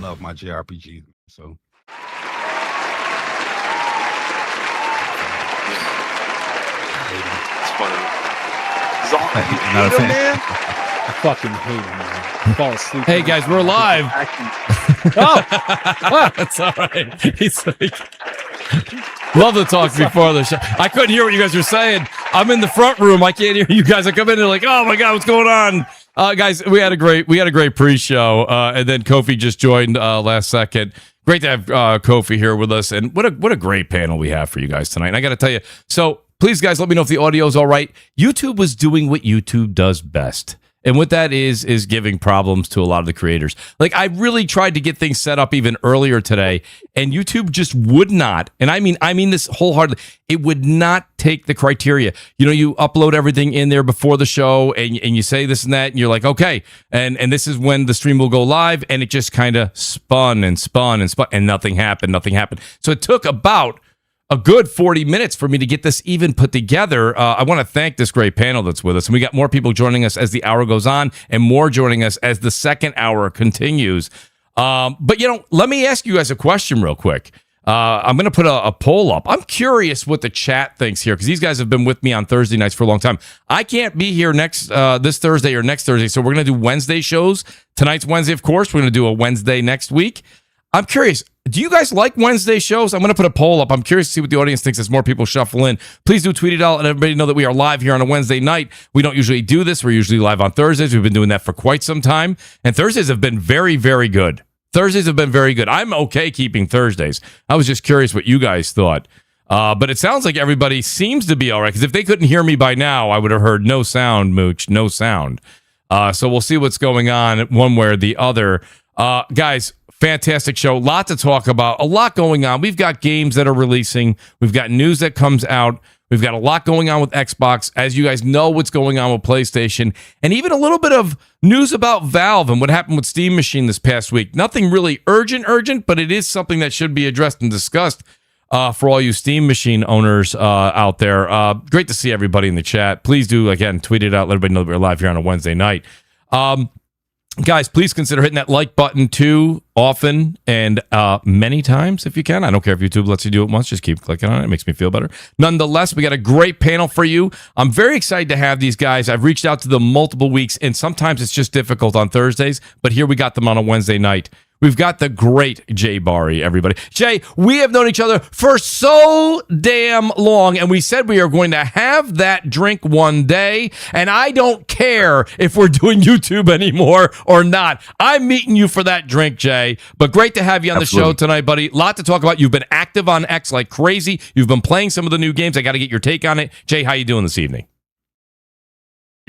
love my JRPGs. So it's funny. Zoc, you Not a hate him, fan. man? I fucking hate him, man. Fall asleep. Hey, guys, we're live. Oh, That's all right. He's like, love to talk before the show. I couldn't hear what you guys were saying. I'm in the front room. I can't hear you guys. I come in and like, oh my god, what's going on? Guys, we had a great pre-show, and then Kofi just joined last second. Great to have Kofi here with us, and what a great panel we have for you guys tonight. And I got to tell you, so please, guys, let me know if the audio's all right. YouTube was doing what YouTube does best. And what that is giving problems to a lot of the creators. Like, I really tried to get things set up even earlier today, and YouTube just would not, and I mean this wholeheartedly, it would not take the criteria. You know, you upload everything in there before the show, and you say this and that, and you're like, okay, and this is when the stream will go live, and it just kind of spun, and nothing happened. So it took about a good 40 minutes for me to get this even put together. I want to thank this great panel that's with us. And we got more people joining us as the hour goes on and more joining us as the second hour continues. But, you know, let me ask you guys a question real quick. I'm going to put a poll up. I'm curious what the chat thinks here because these guys have been with me on Thursday nights for a long time. I can't be here this Thursday or next Thursday, so we're going to do Wednesday shows. Tonight's Wednesday, of course. We're going to do a Wednesday next week. I'm curious, do you guys like Wednesday shows? I'm going to put a poll up. I'm curious to see what the audience thinks as more people shuffle in. Please do tweet it out and everybody know that we are live here on a Wednesday night. We don't usually do this. We're usually live on Thursdays. We've been doing that for quite some time. And Thursdays have been very, very good. I'm okay keeping Thursdays. I was just curious what you guys thought. But it sounds like everybody seems to be all right. Because if they couldn't hear me by now, I would have heard no sound, Mooch, no sound. So we'll see what's going on one way or the other. Guys, fantastic show. Lot to talk about. A lot going on. We've got games that are releasing. We've got news that comes out. We've got a lot going on with Xbox. As you guys know what's going on with PlayStation. And even a little bit of news about Valve and what happened with Steam Machine this past week. Nothing really urgent, but it is something that should be addressed and discussed for all you Steam Machine owners out there. Great to see everybody in the chat. Please do, again, tweet it out. Let everybody know that we're live here on a Wednesday night. Guys, please consider hitting that like button too often and many times if you can. I don't care if YouTube lets you do it once. Just keep clicking on it. It makes me feel better. Nonetheless, we got a great panel for you. I'm very excited to have these guys. I've reached out to them multiple weeks, and sometimes it's just difficult on Thursdays, but here we got them on a Wednesday night. We've got the great Jay Barry, everybody. Jay, we have known each other for so damn long, and we said we are going to have that drink one day, and I don't care if we're doing YouTube anymore or not. I'm meeting you for that drink, Jay. But great to have you on the show tonight, buddy. Lot to talk about. You've been active on X like crazy. You've been playing some of the new games. I got to get your take on it. Jay, how you doing this evening?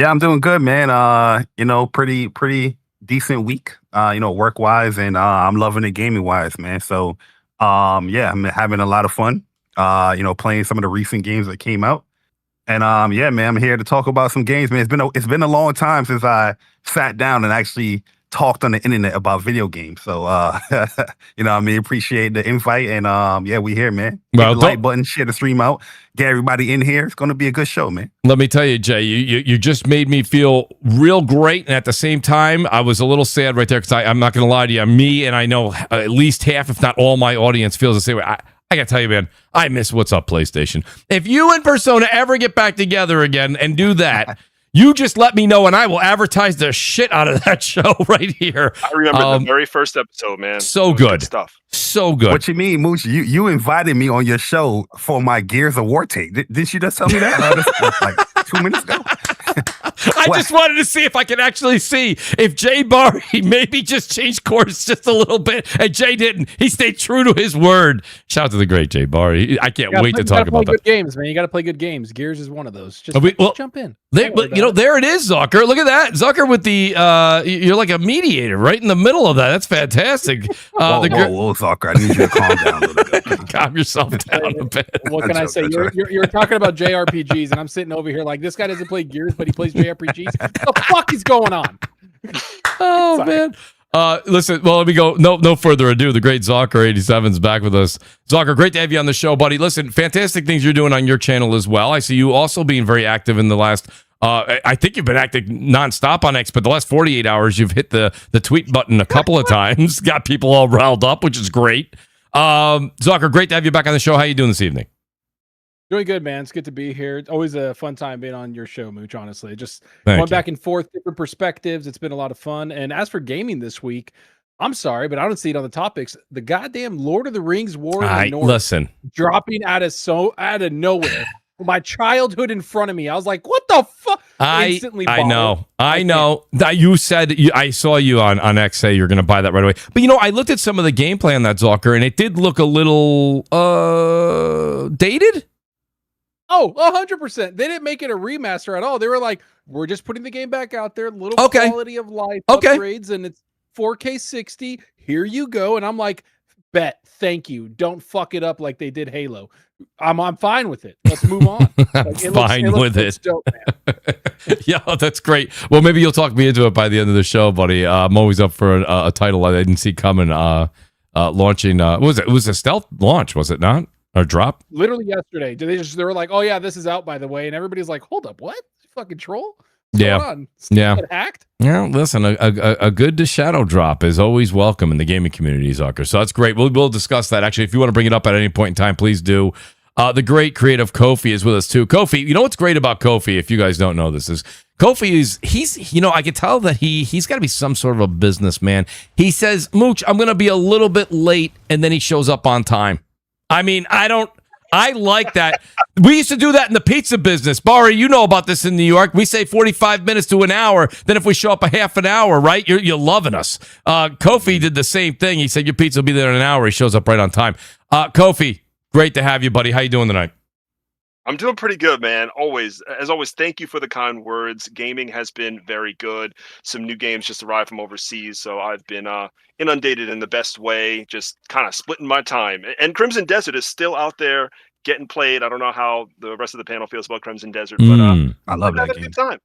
yeah, I'm doing good, man. You know, pretty decent week, work wise, and I'm loving it gaming wise, man. So yeah, I'm having a lot of fun, playing some of the recent games that came out. And yeah, man, I'm here to talk about some games, man. It's been a long time since I sat down and actually talked on the internet about video games. So appreciate the invite, and yeah, we here, man. Hit the like button, share the stream out, get everybody in here. It's gonna be a good show, man. Let me tell you, Jay, you just made me feel real great, and at the same time, I was a little sad right there because I'm not gonna lie to you, me and I know at least half, if not all, my audience feels the same way. I gotta tell you, man, I miss What's Up PlayStation. If you and Persona ever get back together again and do that, you just let me know, and I will advertise the shit out of that show right here. I remember the very first episode, man. So good stuff. So good. What you mean, Mooch? You invited me on your show for my Gears of War take. Didn't you just tell me that like 2 minutes ago? I just wanted to see if I could actually see if Jay Barry maybe just changed course just a little bit, and Jay didn't. He stayed true to his word. Shout out to the great Jay Barry. I can't wait to talk about that. Good games, man. You got to play good games. Gears is one of those. Just jump in. There it is, Zucker. Look at that, Zucker with the. You're like a mediator right in the middle of that. That's fantastic. Whoa, Zucker. I need you to calm down a little bit. Calm yourself down a bit. What can I say? You're talking about JRPGs, and I'm sitting over here like this guy doesn't play Gears, but he plays JRPGs. What the fuck is going on? Oh man. Listen, well, let me go. No further ado. The great Zocker87's back with us. Zocker, great to have you on the show, buddy. Listen, fantastic things you're doing on your channel as well. I see you also being very active in the last I think you've been acting nonstop on X, but the last 48 hours, you've hit the tweet button a couple of times, got people all riled up, which is great. Zucker, great to have you back on the show. How you doing this evening? Doing good, man. It's good to be here. It's always a fun time being on your show, Mooch, honestly. Just Thank going you. back and forth, different perspectives. It's been a lot of fun. And as for gaming this week, I'm sorry, but I don't see it on the topics. The goddamn Lord of the Rings War in the North Listen, dropping out of nowhere. My childhood in front of me. I was like, what the fuck? I know. You said I saw you on X say you're going to buy that right away. But I looked at some of the gameplay on that Zucker, and it did look a little dated. Oh, 100%. They didn't make it a remaster at all. They were like, we're just putting the game back out there, little quality of life upgrades, and it's 4K 60. Here you go. And I'm like, bet, thank you. Don't fuck it up like they did Halo. I'm fine with it. Let's move on. Looks dope, man. Yeah, that's great. Well, maybe you'll talk me into it by the end of the show, buddy. I'm always up for a title I didn't see coming. Launching. What was it? It was a stealth launch, was it not? Or drop? Literally yesterday. They were like, oh yeah, this is out by the way, and everybody's like, hold up, what? You fucking troll? What's going on? Get hacked? Yeah, listen, a good shadow drop is always welcome in the gaming community, Zucker. So that's great. We'll discuss that. Actually, if you want to bring it up at any point in time, please do. The great creative Kofi is with us too. Kofi, you know what's great about Kofi, if you guys don't know this, is Kofi he's I can tell that he's got to be some sort of a businessman. He says, Mooch, I'm going to be a little bit late, and then he shows up on time. I mean, I like that. We used to do that in the pizza business. Barry, you know about this in New York. We say 45 minutes to an hour. Then if we show up a half an hour, right, you're loving us. Kofi did the same thing. He said, your pizza will be there in an hour. He shows up right on time. Kofi, great to have you, buddy. How you doing tonight? I'm doing pretty good, man. As always, thank you for the kind words. Gaming has been very good. Some new games just arrived from overseas, so I've been inundated in the best way, just kind of splitting my time. And Crimson Desert is still out there getting played. I don't know how the rest of the panel feels about Crimson Desert, but I love that game. Good time.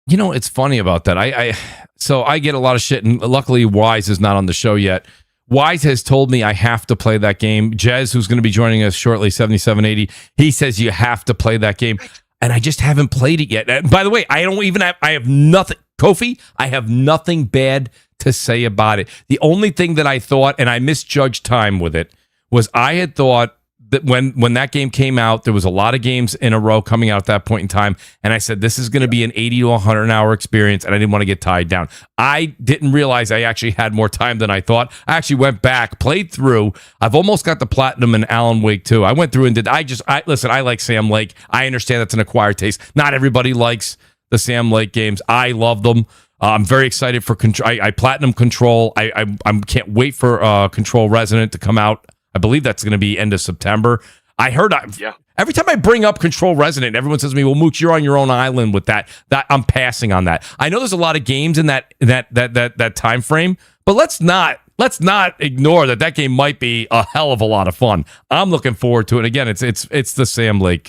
It's funny about that. I get a lot of shit, and luckily Wise is not on the show yet. Wise has told me I have to play that game. Jez, who's going to be joining us shortly, 7780, he says you have to play that game. And I just haven't played it yet. And by the way, I have nothing, Kofi, I have nothing bad to say about it. The only thing that I thought, and I misjudged time with it, was I had thought that when that game came out, there was a lot of games in a row coming out at that point in time, and I said, this is going to be an 80 to 100 an hour experience, and I didn't want to get tied down. I didn't realize I actually had more time than I thought. I actually went back, played through. I've almost got the platinum in Alan Wake 2. I went through and listen, I like Sam Lake. I understand that's an acquired taste. Not everybody likes the Sam Lake games. I love them. I'm very excited for Control. I platinum Control. I can't wait for Control Resonant to come out. I believe that's going to be end of September. I heard every time I bring up Control Resonant, everyone says to me, well, Mooch, you're on your own island with that. That I'm passing on that. I know there's a lot of games in that time frame, but let's not ignore that game might be a hell of a lot of fun. I'm looking forward to it. Again, it's the Sam Lake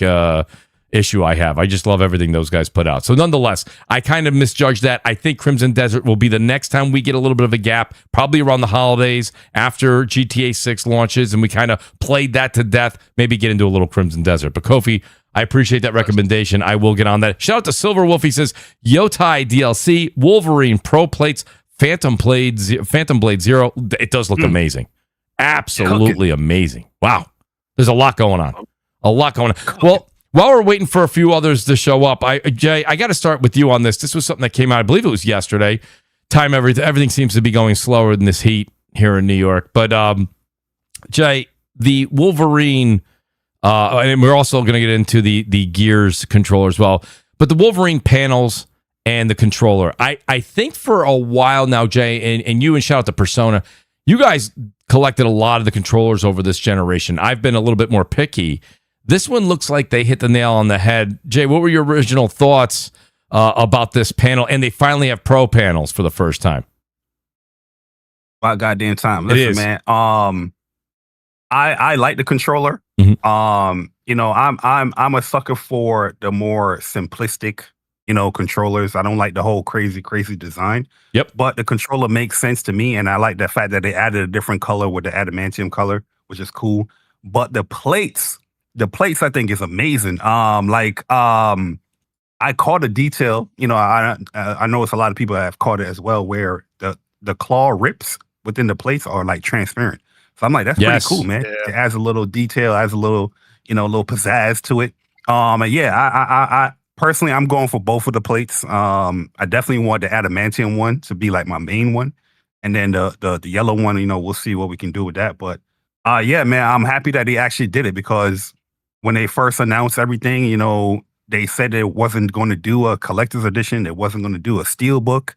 issue I have. I just love everything those guys put out. So nonetheless, I kind of misjudged that. I think Crimson Desert will be the next time we get a little bit of a gap, probably around the holidays after GTA 6 launches, and we kind of played that to death, maybe get into a little Crimson Desert. But Kofi, I appreciate that recommendation. I will get on that. Shout out to Silver Wolf. He says, Yotai DLC, Wolverine Pro Plates, Phantom Blade Zero. It does look amazing. Absolutely amazing. Wow. There's a lot going on. Well, while we're waiting for a few others to show up, Jay, I got to start with you on this. This was something that came out, I believe it was yesterday. Everything seems to be going slower than this heat here in New York. But Jay, the Wolverine, and we're also going to get into the Gears controller as well. But the Wolverine panels and the controller, I think for a while now, Jay, and you, and shout out to Persona, you guys collected a lot of the controllers over this generation. I've been a little bit more picky. This one looks like they hit the nail on the head. Jay, what were your original thoughts about this panel? And they finally have pro panels for the first time. About goddamn time. Listen, man. I like the controller. Mm-hmm. I'm a sucker for the more simplistic, controllers. I don't like the whole crazy design. Yep. But the controller makes sense to me, and I like the fact that they added a different color with the adamantium color, which is cool. But the plates I think is amazing. I I caught a detail. I know it's a lot of people that have caught it as well, where the claw rips within the plates are like transparent. So I'm like, that's pretty cool, man. Yeah. It adds a little detail, adds a little pizzazz to it. And yeah, I personally, I'm going for both of the plates. I definitely want the adamantium one to be like my main one, and then the yellow one. We'll see what we can do with that. But yeah, man, I'm happy that they actually did it, because when they first announced everything, they said it wasn't going to do a collector's edition. It wasn't going to do a steel book.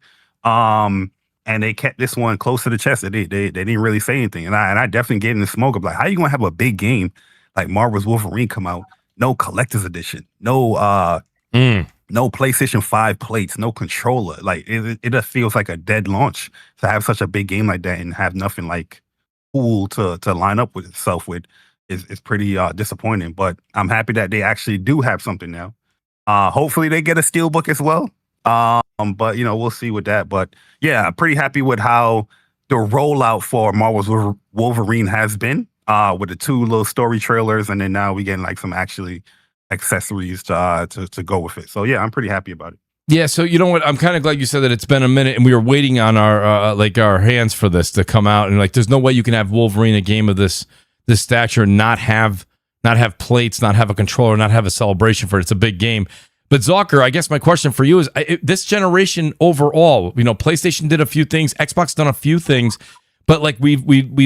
And they kept this one close to the chest. They didn't really say anything. And I definitely gave them the smoke of like, how you going to have a big game like Marvel's Wolverine come out? No collector's edition. No PlayStation 5 plates. No controller. Like it just feels like a dead launch to have such a big game like that and have nothing like cool to line up with itself with. Is pretty disappointing. But I'm happy that they actually do have something now. Hopefully they get a steelbook as well. But we'll see with that. But yeah, I'm pretty happy with how the rollout for Marvel's Wolverine has been, with the 2 little story trailers, and then now we getting like some actually accessories to go with it. So yeah, I'm pretty happy about it. Yeah, so you know what? I'm kind of glad you said that it's been a minute, and we were waiting on our our hands for this to come out, and like, there's no way you can have Wolverine, a game of this stature, not have plates, not have a controller, not have a celebration for it. It's a big game. But Zucker, I guess my question for you is, this generation overall, PlayStation did a few things, Xbox done a few things, but like we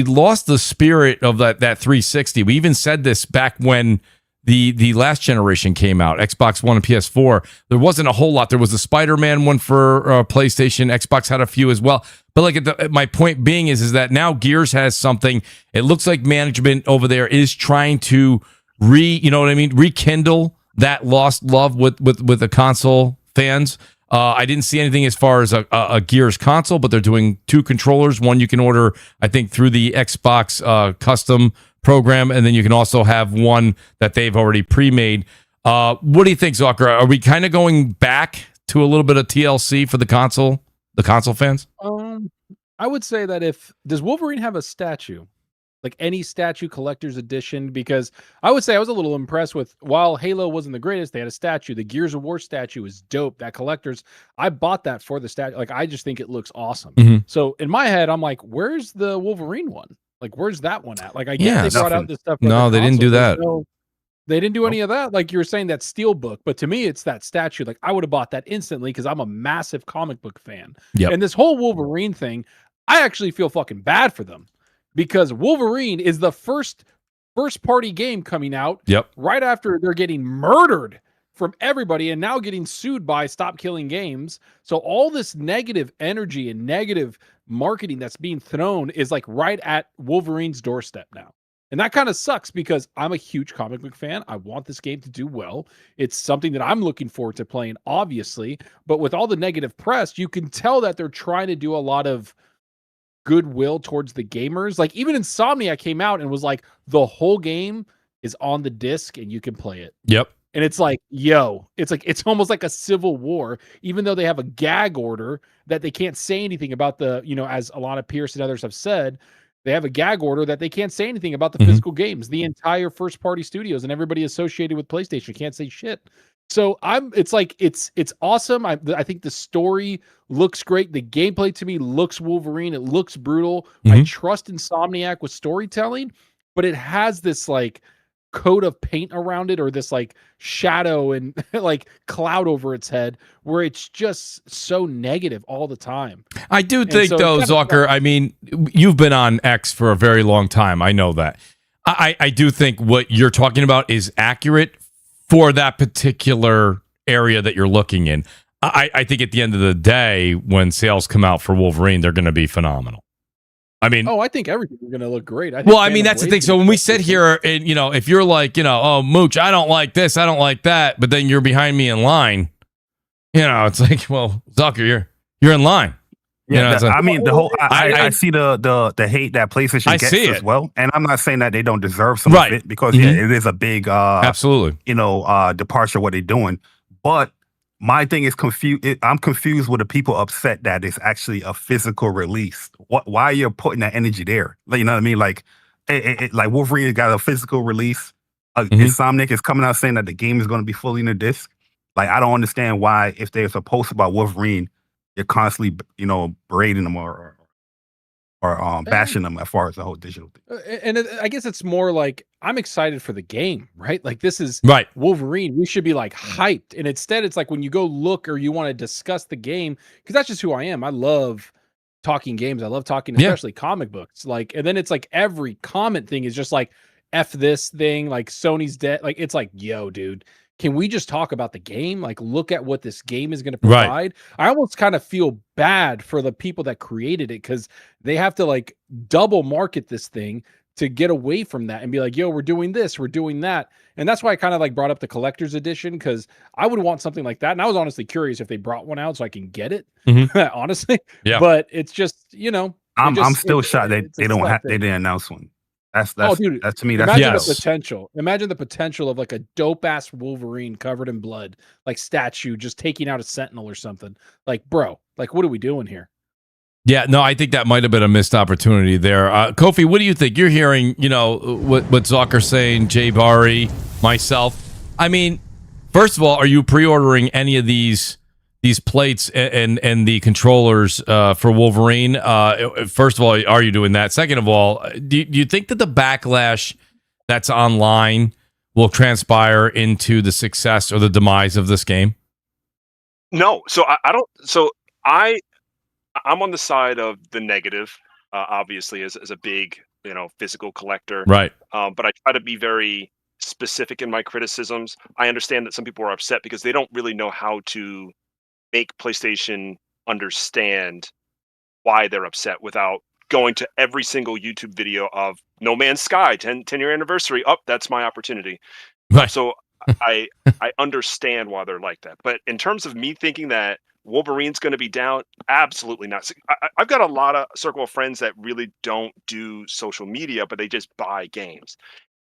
lost the spirit of that 360. We even said this back when the last generation came out, Xbox One and PS4. There wasn't a whole lot. There was the Spider-Man one for PlayStation. Xbox had a few as well. But like my point being is that now Gears has something. It looks like management over there is trying to rekindle that lost love with the console fans. I didn't see anything as far as a Gears console, but they're doing 2 controllers. One you can order, I think, through the Xbox custom program, and then you can also have one that they've already pre-made. What do you think, Zucker? Are we kind of going back to a little bit of TLC for the console fans? I would say that does Wolverine have a statue? Like any statue collector's edition? Because I would say I was a little impressed with, while Halo wasn't the greatest, they had a statue. The Gears of War statue is dope. That collector's, I bought that for the statue. Like, I just think it looks awesome. Mm-hmm. So in my head, I'm like, where's the Wolverine one? Like, where's that one at? Like, I guess they brought out this stuff. No, they didn't do that. They didn't do any of that. Like you were saying, that steelbook. But to me, it's that statue. Like, I would have bought that instantly because I'm a massive comic book fan. Yep. And this whole Wolverine thing, I actually feel fucking bad for them. Because Wolverine is the first party game coming out right after they're getting murdered from everybody and now getting sued by Stop Killing Games. So all this negative energy and negative marketing that's being thrown is like right at Wolverine's doorstep now. And that kind of sucks because I'm a huge comic book fan. I want this game to do well. It's something that I'm looking forward to playing, obviously. But with all the negative press, you can tell that they're trying to do a lot of goodwill towards the gamers. Like, even Insomniac came out and was like, the whole game is on the disc and you can play it. Yep. And it's like, it's almost like a civil war, even though they have a gag order that they can't say anything about the, as Alana Pierce and others have said, they have a gag order that they can't say anything about the physical games. The entire first party studios and everybody associated with PlayStation can't say shit. So it's awesome. I think the story looks great. The gameplay to me looks Wolverine. It looks brutal. I trust Insomniac with storytelling, but it has this like coat of paint around it, or this like shadow and like cloud over its head, where it's just so negative all the time. I do think though, Zucker, I mean, you've been on X for a very long time. I know that. I do think what you're talking about is accurate for that particular area that you're looking in. I think at the end of the day, when sales come out for Wolverine, they're going to be phenomenal. I mean, I think everything's going to look great. I mean, that's the thing. So when we sit here and, if you're like, oh, Mooch, I don't like this, I don't like that, but then you're behind me in line, it's like, well, Zucker, you're in line. Yeah, I mean, the whole I see the hate that PlayStation gets as well, and I'm not saying that they don't deserve some of it, because it is a big absolutely departure what they're doing. But my thing is I'm confused with the people upset that it's actually a physical release. Why you're putting that energy there? Like, you know what I mean? Like, like Wolverine got a physical release. Insomniac is coming out saying that the game is going to be fully in the disc. Like, I don't understand why, if there's a post about Wolverine, you're constantly, berating them or bashing them as far as the whole digital thing. I guess it's more like I'm excited for the game, right? Like this is right. Wolverine. We should be like hyped. And instead, it's like when you go look or you want to discuss the game, because that's just who I am. I love talking games. I love talking, especially comic books. Like, and then it's like every comment thing is just like F this thing, like Sony's dead. Like it's like, yo, dude. Can we just talk about the game? Like, look at what this game is going to provide. Right. I almost kind of feel bad for the people that created it because they have to like double market this thing to get away from that and be like, yo, we're doing this, we're doing that. And that's why I kind of like brought up the collector's edition, because I would want something like that. And I was honestly curious if they brought one out so I can get it, honestly. Yeah. But it's just, I'm still shocked they didn't announce one. That's dude, that's to me. Imagine the potential. Imagine the potential of like a dope ass Wolverine covered in blood, like statue, just taking out a Sentinel or something. Like, bro, like what are we doing here? Yeah, no, I think that might have been a missed opportunity there. Kofi, what do you think? You're hearing, what Zucker's saying, Jay Bari, myself. I mean, first of all, are you pre-ordering any of these plates and the controllers for Wolverine? First of all, are you doing that? Second of all, do you think that the backlash that's online will transpire into the success or the demise of this game? No. So I don't. So I'm on the side of the negative, obviously, as a big, physical collector. Right. But I try to be very specific in my criticisms. I understand that some people are upset because they don't really know how to make PlayStation understand why they're upset without going to every single YouTube video of No Man's Sky 10-year anniversary. Oh, that's my opportunity. Right. So I understand why they're like that. But in terms of me thinking that Wolverine's going to be down, absolutely not. I've got a lot of circle of friends that really don't do social media, but they just buy games.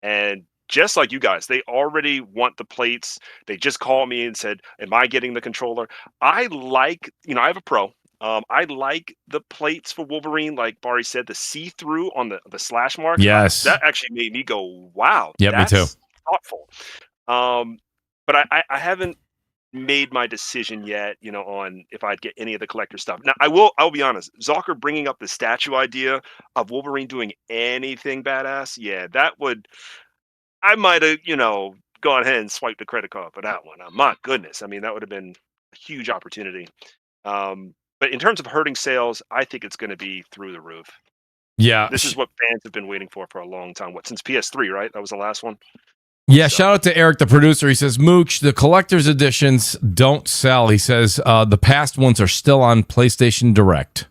And just like you guys, they already want the plates. They just called me and said, am I getting the controller? I like, I have a Pro. I like the plates for Wolverine, like Bari said, the see-through on the slash mark. Yes. That actually made me go, wow. Yeah, me too. Thoughtful. But I haven't made my decision yet, on if I'd get any of the collector stuff. Now, I'll be honest, Zucker bringing up the statue idea of Wolverine doing anything badass. Yeah, I might have, gone ahead and swiped the credit card for that one. My goodness. I mean, that would have been a huge opportunity. But in terms of hurting sales, I think it's going to be through the roof. Yeah. This is what fans have been waiting for a long time. Since PS3, right? That was the last one. Yeah, shout out to Eric, the producer. He says, Mooch, the collector's editions don't sell. He says the past ones are still on PlayStation Direct.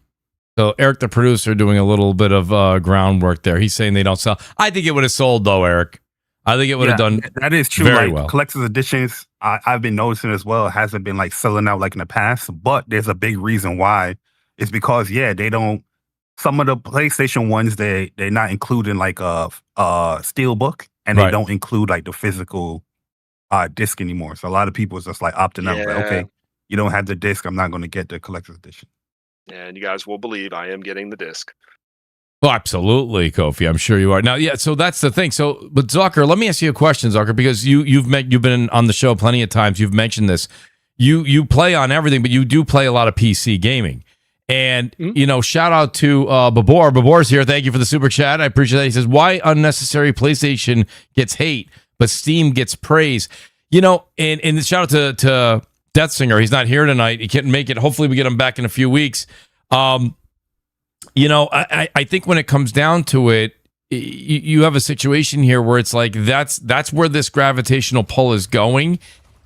So Eric, the producer, doing a little bit of groundwork there. He's saying they don't sell. I think it would have sold, though, Eric. I think it would have done that is true. Very like well. Collector's editions, I've been noticing as well, it hasn't been like selling out like in the past. But there's a big reason why. It's because, they don't. Some of the PlayStation ones, they're not including like a steel book. And they don't include like the physical disc anymore. So a lot of people is just like opting out. Like, okay, you don't have the disc. I'm not going to get the collector's edition. Yeah, and you guys will believe I am getting the disc. Oh, absolutely, Kofi. I'm sure you are. Now, so that's the thing. So, but Zucker, let me ask you a question, Zucker, because you've been on the show plenty of times. You've mentioned this. You play on everything, but you do play a lot of PC gaming. And, shout out to Babor. Babor's here. Thank you for the super chat. I appreciate that. He says, why unnecessary PlayStation gets hate, but Steam gets praise? And shout out to Death Singer. He's not here tonight. He can't make it. Hopefully we get him back in a few weeks. I think when it comes down to it, you have a situation here where it's like that's where this gravitational pull is going.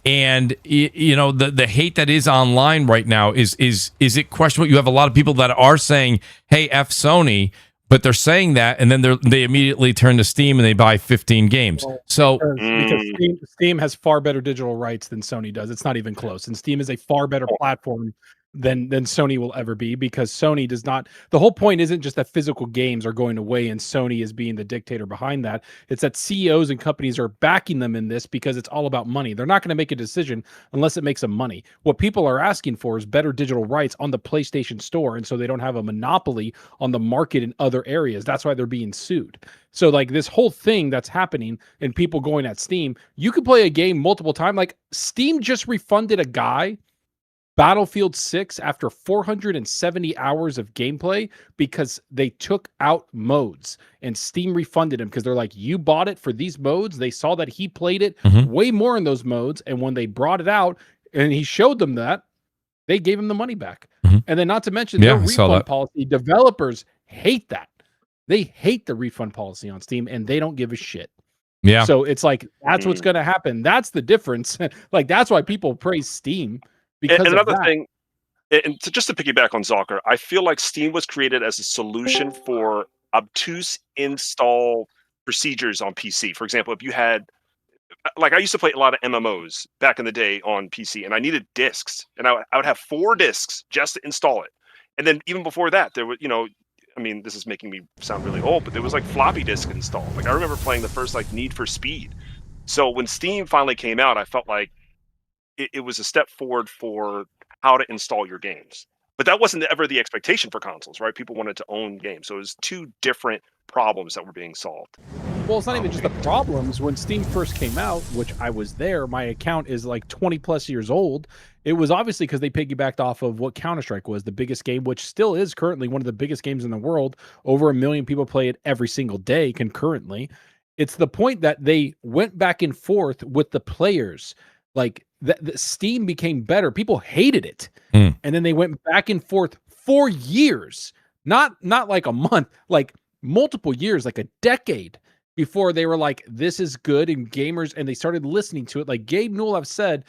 And the hate that is online right now is it questionable? You have a lot of people that are saying, "Hey, F Sony," but they're saying that, and then they immediately turn to Steam and they buy 15 games. So because Steam has far better digital rights than Sony does. It's not even close. And Steam is a far better platform than Sony will ever be, because Sony does not. The whole point isn't just that physical games are going away and Sony is being the dictator behind that. It's that CEOs and companies are backing them in this because it's all about money. They're not going to make a decision unless it makes them money. What people are asking for is better digital rights on the PlayStation Store, and so they don't have a monopoly on the market in other areas. That's why they're being sued. So like this whole thing that's happening and people going at Steam, you could play a game multiple times. Like Steam just refunded a guy Battlefield 6 after 470 hours of gameplay because they took out modes, and Steam refunded him because they're like, you bought it for these modes. They saw that he played it way more in those modes, and when they brought it out and he showed them that, they gave him the money back. And then not to mention their refund policy, developers hate that. They hate the refund policy on Steam, and they don't give a shit. Yeah. So it's like, that's what's going to happen. That's the difference. Like, that's why people praise Steam. Because and another of that. thing, and just to piggyback on Zocker, I feel like Steam was created as a solution for obtuse install procedures on PC. For example, if you had, like, I used to play a lot of MMOs back in the day on PC, and I needed discs, and I would have 4 discs just to install it. And then even before that, there was, I mean, this is making me sound really old, but there was like floppy disk installed. Like I remember playing the first like Need for Speed. So when Steam finally came out, I felt like it was a step forward for how to install your games. But that wasn't ever the expectation for consoles, right? People wanted to own games. So it was 2 different problems that were being solved. Well, it's not even just the problems. When Steam first came out, which I was there, my account is like 20 plus years old. It was obviously because they piggybacked off of what Counter-Strike was, the biggest game, which still is currently one of the biggest games in the world. Over 1 million people play it every single day concurrently. It's the point that they went back and forth with the players. Like, the Steam became better. People hated it. And then they went back and forth for years, not like a month, like multiple years, like a decade before they were like, this is good. And gamers, and they started listening to it. Like Gabe Newell have said,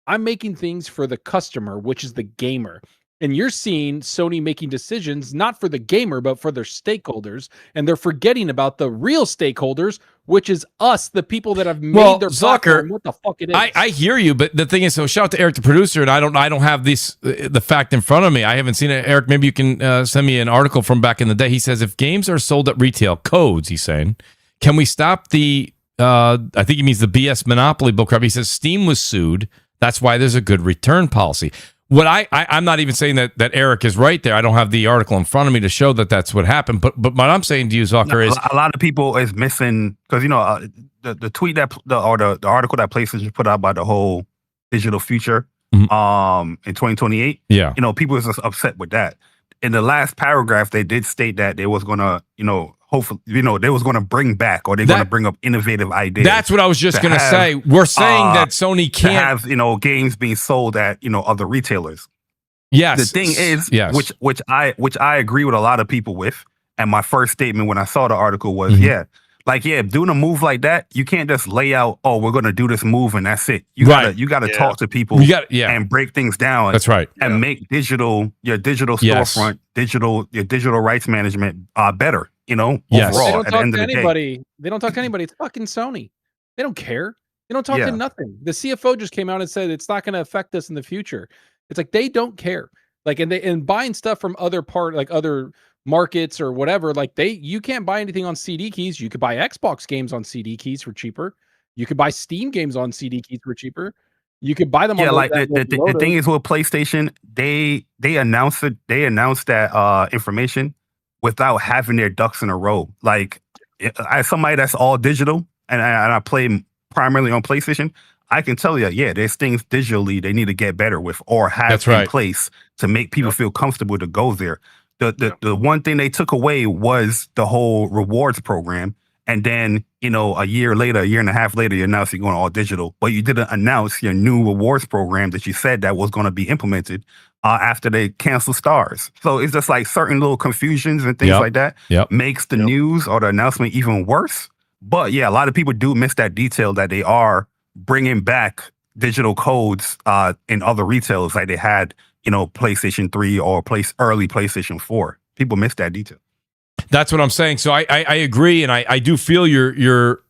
I'm making things for the customer, which is the gamer. And you're seeing Sony making decisions, not for the gamer, but for their stakeholders. And they're forgetting about the real stakeholders, which is us, the people that have made their platform what the fuck it is. I hear you, but the thing is, so shout out to Eric, the producer, and I don't have the fact in front of me. I haven't seen it. Eric, maybe you can send me an article from back in the day. He says, if games are sold at retail, codes, he's saying, can we stop the, I think he means the BS monopoly bullcrap. He says Steam was sued. That's why there's a good return policy. What I'm not even saying that Eric is right there. I don't have the article in front of me to show that that's what happened. But what I'm saying to you, Zucker, is a lot of people is missing, because the tweet that the article that PlayStation put out about the whole digital future in 2028. Yeah, people was just upset with that. In the last paragraph, they did state that they was gonna hopefully they was gonna bring back, or they're gonna bring up innovative ideas. That's what I was just gonna say. We're saying that Sony can't have games being sold at other retailers. Yes. The thing is, which I agree with a lot of people with. And my first statement when I saw the article was, doing a move like that, you can't just lay out, oh, we're gonna do this move and that's it. You gotta talk to people and break things down. That's right. And make your digital storefront, your digital rights management better. Overall. They don't talk to anybody. They don't talk to anybody. It's fucking Sony. They don't care. They don't talk to nothing. The CFO just came out and said it's not going to affect us in the future. It's like they don't care. Like, and buying stuff from other markets or whatever. Like you can't buy anything on CD keys. You could buy Xbox games on CD keys for cheaper. You could buy Steam games on CD keys for cheaper. You could buy them. The thing is with PlayStation, they announced it. They announced that information without having their ducks in a row. Like, as somebody that's all digital and I play primarily on PlayStation, I can tell you, there's things digitally they need to get better with or have in place to make people feel comfortable to go there. The one thing they took away was the whole rewards program. And then, a year and a half later, you announced you're going all digital, but you didn't announce your new rewards program that you said that was going to be implemented after they canceled Stars. So it's just like certain little confusions and things like that makes the news or the announcement even worse. But a lot of people do miss that detail that they are bringing back digital codes in other retailers like they had, PlayStation 3 or early PlayStation 4. People miss that detail. That's what I'm saying. So I agree, and I do feel your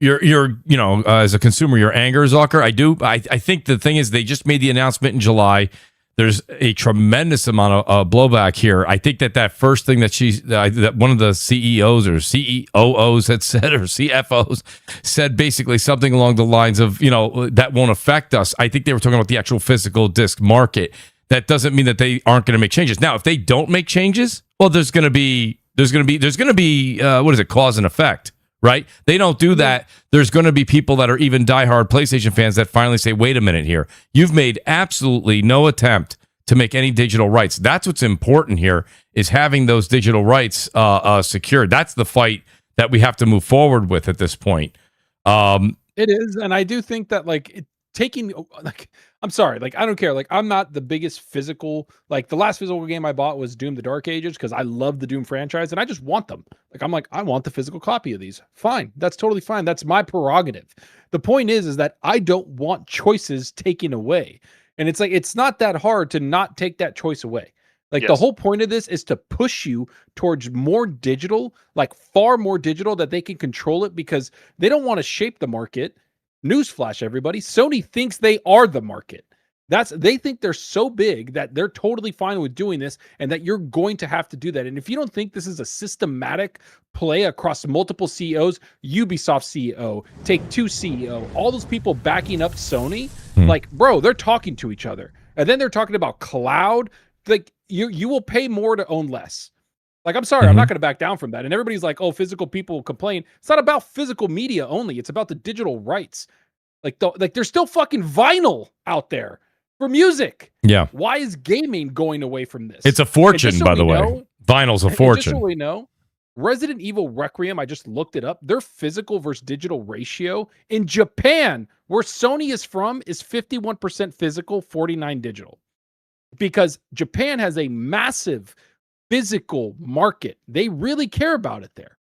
as a consumer, your anger, Zucker. I do. I think the thing is they just made the announcement in July. there's a tremendous amount of blowback here. I think that first thing that that one of the CEOs or CEOs had said, or CFOs said, basically something along the lines of, that won't affect us. I think they were talking about the actual physical disc market. That doesn't mean that they aren't going to make changes. Now, if they don't make changes, well, there's going to be what is it, cause and effect, right? They don't do that. There's going to be people that are even diehard PlayStation fans that finally say, wait a minute here. You've made absolutely no attempt to make any digital rights. That's what's important here, is having those digital rights secured. That's the fight that we have to move forward with at this point. It is, and I do think that I'm sorry, I don't care. I'm not the biggest physical, the last physical game I bought was Doom: The Dark Ages because I love the Doom franchise and I just want them. I want the physical copy of these. Fine. That's totally fine. That's my prerogative. The point is that I don't want choices taken away. And it's not that hard to not take that choice away. Yes. The whole point of this is to push you towards more digital, far more digital, that they can control it because they don't want to shape the market. Newsflash, everybody. Sony thinks they are the market. They think they're so big that they're totally fine with doing this and that you're going to have to do that. And if you don't think this is a systematic play across multiple CEOs, Ubisoft CEO, Take-Two CEO, all those people backing up Sony, bro, they're talking to each other. And then they're talking about cloud. You will pay more to own less. I'm sorry, I'm not going to back down from that. And everybody's like, oh, physical people will complain. It's not about physical media only. It's about the digital rights. There's still fucking vinyl out there for music. Yeah. Why is gaming going away from this? It's a fortune, by the way. Vinyl's a fortune. Just so we know, Resident Evil Requiem, I just looked it up. Their physical versus digital ratio in Japan, where Sony is from, is 51% physical, 49 digital. Because Japan has a massive physical market. They really care about it there.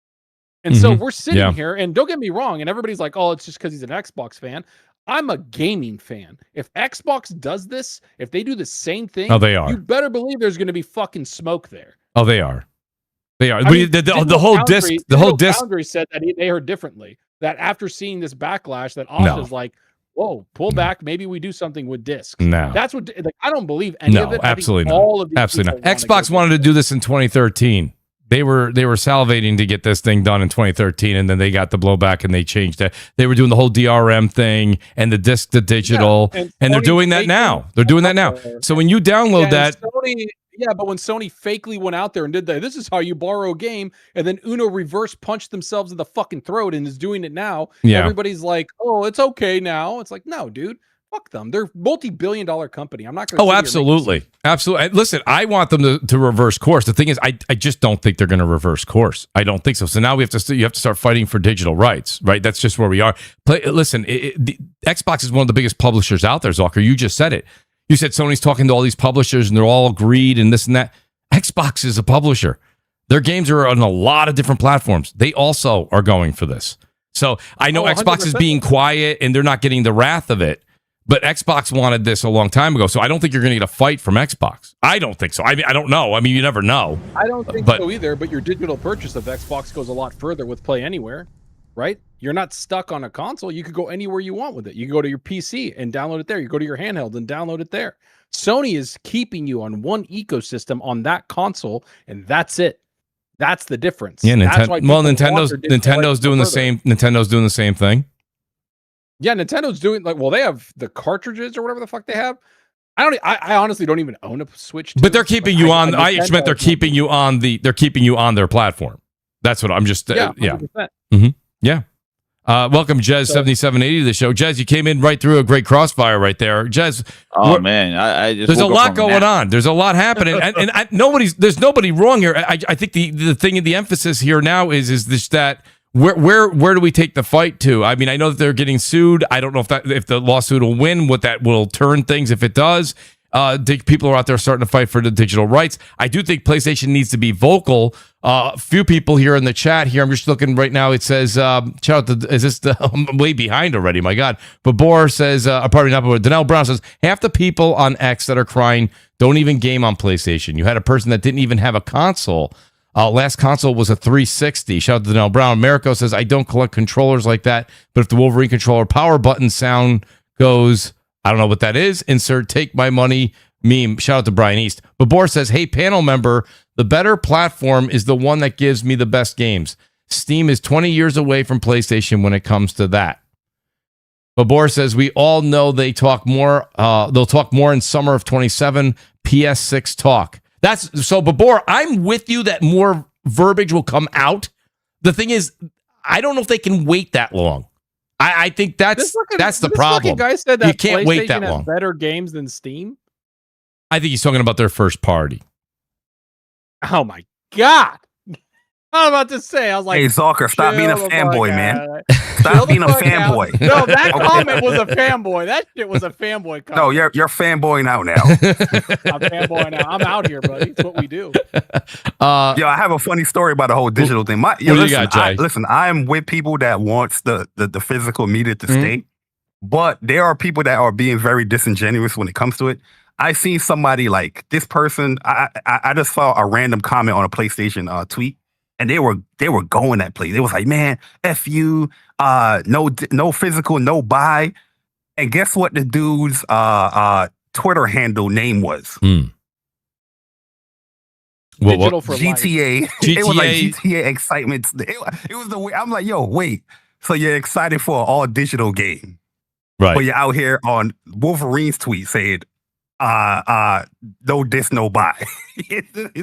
And so we're sitting here, and don't get me wrong, and everybody's like, oh, it's just because he's an Xbox fan. I'm a gaming fan. If Xbox does this, if they do the same thing, they are. You better believe there's going to be fucking smoke there. Oh, they are. They are. The whole disc. Foundry said that they heard differently. That after seeing this backlash, that Osha's like, whoa, pull back. Maybe we do something with discs. No, that's what. I don't believe any of it. Absolutely not. All of these absolutely not. Xbox wanted to do this in 2013. They were salivating to get this thing done in 2013, and then they got the blowback and they changed it. They were doing the whole DRM thing and the disc to digital, and they're doing that now. They're doing that now. So when you download that. But when Sony fakely went out there and did that, this is how you borrow a game, and then Uno reverse punched themselves in the fucking throat and is doing it now. Yeah. Everybody's like, oh, it's okay now. It's like, no, dude. Fuck them. They're multi-billion-dollar company. I'm not going to. Oh, absolutely. Absolutely. Listen, I want them to reverse course. The thing is, I just don't think they're going to reverse course. I don't think so. So now you have to start fighting for digital rights, right? That's just where we are. Listen, the Xbox is one of the biggest publishers out there, Zucker. You just said it. You said Sony's talking to all these publishers and they're all agreed and this and that. Xbox is a publisher. Their games are on a lot of different platforms. They also are going for this. So I know Xbox is being quiet and they're not getting the wrath of it. But Xbox wanted this a long time ago, so I don't think you're going to get a fight from Xbox. I don't think so. I mean, I don't know. I mean, you never know. I don't think so either, but your digital purchase of Xbox goes a lot further with Play Anywhere, right? You're not stuck on a console. You could go anywhere you want with it. You can go to your PC and download it there. You go to your handheld and download it there. Sony is keeping you on one ecosystem on that console, and that's it. That's the difference. Yeah, Nintendo's doing the same. Nintendo's doing the same thing. Yeah, Nintendo's doing they have the cartridges or whatever the fuck they have. I honestly don't even own a Switch 2. But they're keeping you on. I expect they're keeping you on their platform. That's what I'm just. Yeah. Mm-hmm. Yeah. Welcome, Jez7780 to the show. Jez, you came in right through a great crossfire right there. Jez. Oh man, I just there's a lot going on. There's a lot happening, and there's nobody wrong here. I think the thing, the emphasis here now is this that. Where do we take the fight to? I mean, I know that they're getting sued. I don't know if the lawsuit will win, what that will turn things if it does. People are out there starting to fight for the digital rights. I do think PlayStation needs to be vocal. A few people here in the chat here, I'm just looking right now. It says, shout out to, is this I'm way behind already, my God. But Boar says, pardon me, not Danelle Brown says, half the people on X that are crying don't even game on PlayStation. You had a person that didn't even have a console. Last console was a 360. Shout out to Danelle Brown. Americo says, I don't collect controllers like that, but if the Wolverine controller power button sound goes, I don't know what that is. Insert take my money meme. Shout out to Brian East. Babor says, hey, panel member, the better platform is the one that gives me the best games. Steam is 20 years away from PlayStation when it comes to that. Babor says, we all know they'll talk more in summer of 27 PS6 talk. So Babor, I'm with you that more verbiage will come out. The thing is, I don't know if they can wait that long. I think that's the problem. Guy said that you can't wait that long. Better games than Steam. I think he's talking about their first party. Oh my God. I was about to say, I was like, hey, Zalker, stop being a fanboy, man. Stop Stop being a fanboy. No, that comment was a fanboy. That shit was a fanboy comment. No, you're fanboying out now. I'm fanboying out. I'm out here, buddy. It's what we do. Yo, I have a funny story about the whole digital thing. Listen, I'm with people that wants the physical media to stay, but there are people that are being very disingenuous when it comes to it. I seen somebody like this person. I just saw a random comment on a PlayStation tweet. And they were going that place. They was like, man, F you, no physical, no buy. And guess what the dude's Twitter handle name was? Digital for GTA. Life. It was like GTA excitement. It was the way. I'm like, yo, wait. So you're excited for an all digital game. Right. But you're out here on Wolverine's tweet saying, no diss, no buy.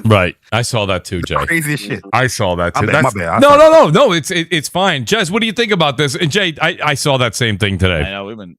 Right. I saw that too, Jay. Crazy shit. I saw that too. My bad. No. It's fine. Jez, what do you think about this? And Jay, I saw that same thing today. I know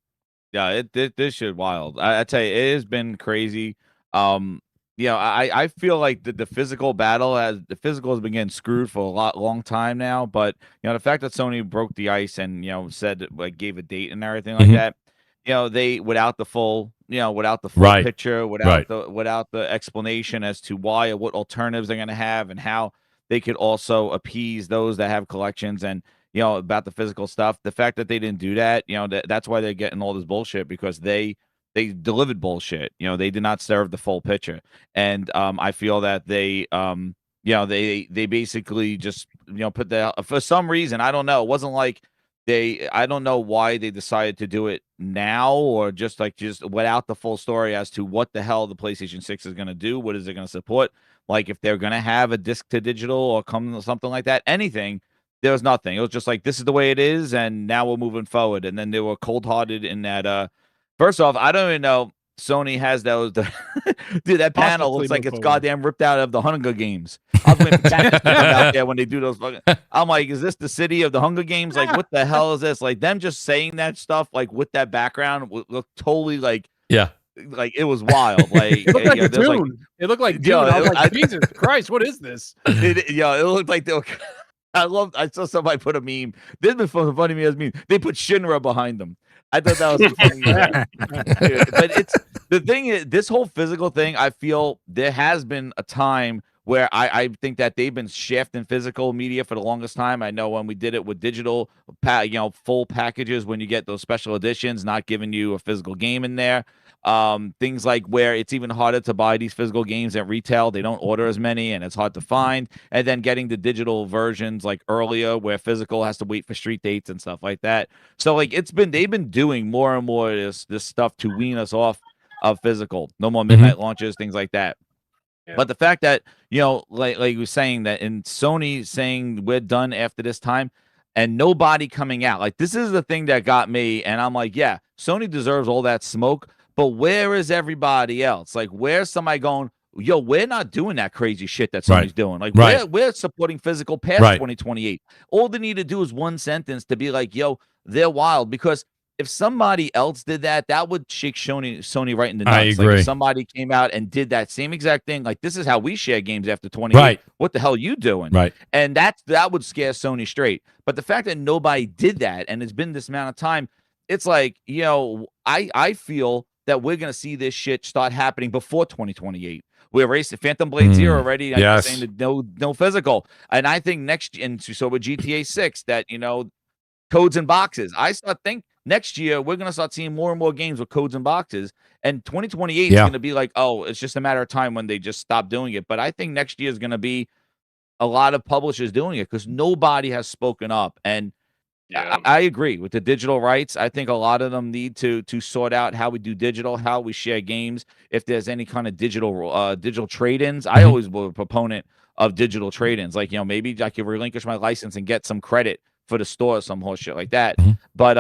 this shit wild. I tell you, it has been crazy. I feel like the physical battle has been getting screwed for a long time now. But the fact that Sony broke the ice and said gave a date and everything like that. They without the full picture, without the explanation as to why or what alternatives they're going to have and how they could also appease those that have collections and about the physical stuff. The fact that they didn't do that, that's why they're getting all this bullshit, because they delivered bullshit. They did not serve the full picture, and I feel that they basically just put that for some reason. I don't know. It wasn't like. I don't know why they decided to do it now, or just without the full story as to what the hell the PlayStation 6 is going to do. What is it going to support? Like if they're going to have a disc to digital or something like that, anything. There was nothing. It was just like, this is the way it is, and now we're moving forward. And then they were cold-hearted in that. First off, I don't even know. Sony has those. Dude, that panel looks like it's goddamn ripped out of the Hunger Games. I was waiting for that to come out there when they do those. I'm like, is this the city of the Hunger Games? Like, what the hell is this? Like, them just saying that stuff, like with that background, looked totally like it was wild. Like, it looked like Dune. It looked like Dune. I was like, Jesus Christ, what is this? It looked like they were. I saw somebody put a meme. This has been funny to me as a meme. They put Shinra behind them. I thought that was funny. But it's the thing is, this whole physical thing, I feel there has been a time where I think that they've been shafting physical media for the longest time. I know when we did it with digital, full packages, when you get those special editions, not giving you a physical game in there. Things like where it's even harder to buy these physical games at retail. They don't order as many and it's hard to find. And then getting the digital versions like earlier where physical has to wait for street dates and stuff like that. So like they've been doing more and more of this stuff to wean us off of physical. No more midnight launches, things like that. Yeah. But the fact that, like you were saying that in Sony saying we're done after this time and nobody coming out, like this is the thing that got me. And I'm like, yeah, Sony deserves all that smoke. But where is everybody else? Like, where's somebody going, yo, we're not doing that crazy shit that Sony's doing. Like, we're supporting physical past 2028. All they need to do is one sentence to be like, yo, they're wild. Because if somebody else did that, that would shake Sony right in the nuts. I agree. Like, if somebody came out and did that same exact thing, like, this is how we share games after 28. Right. What the hell are you doing? Right. And that would scare Sony straight. But the fact that nobody did that, and it's been this amount of time, it's like, I feel that we're going to see this shit start happening before 2028. We're racing Phantom Blade Zero already. I'm saying that no physical. And I think so with GTA 6, that, codes and boxes. I think next year we're going to start seeing more and more games with codes and boxes. And 2028 is going to be like, oh, it's just a matter of time when they just stop doing it. But I think next year is going to be a lot of publishers doing it because nobody has spoken up. And Yeah. I agree with the digital rights. I think a lot of them need to sort out how we do digital, how we share games. If there's any kind of digital trade-ins, I always was a proponent of digital trade-ins. Like, maybe I could relinquish my license and get some credit for the store or some whole shit like that. But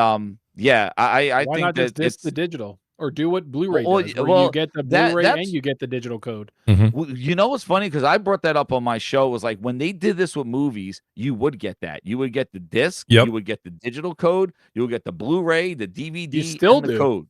yeah, I Why think not just that disc it's the digital or do what Blu-ray Well, does, where well, you get the that- Blu-ray that's- and you get the digital code. Well, you know what's funny? Because I brought that up on my show. Was like when they did this with movies, you would get that. You would get the disc. Yep. You would get the digital code. You would get the Blu-ray, the DVD, still and the do. code.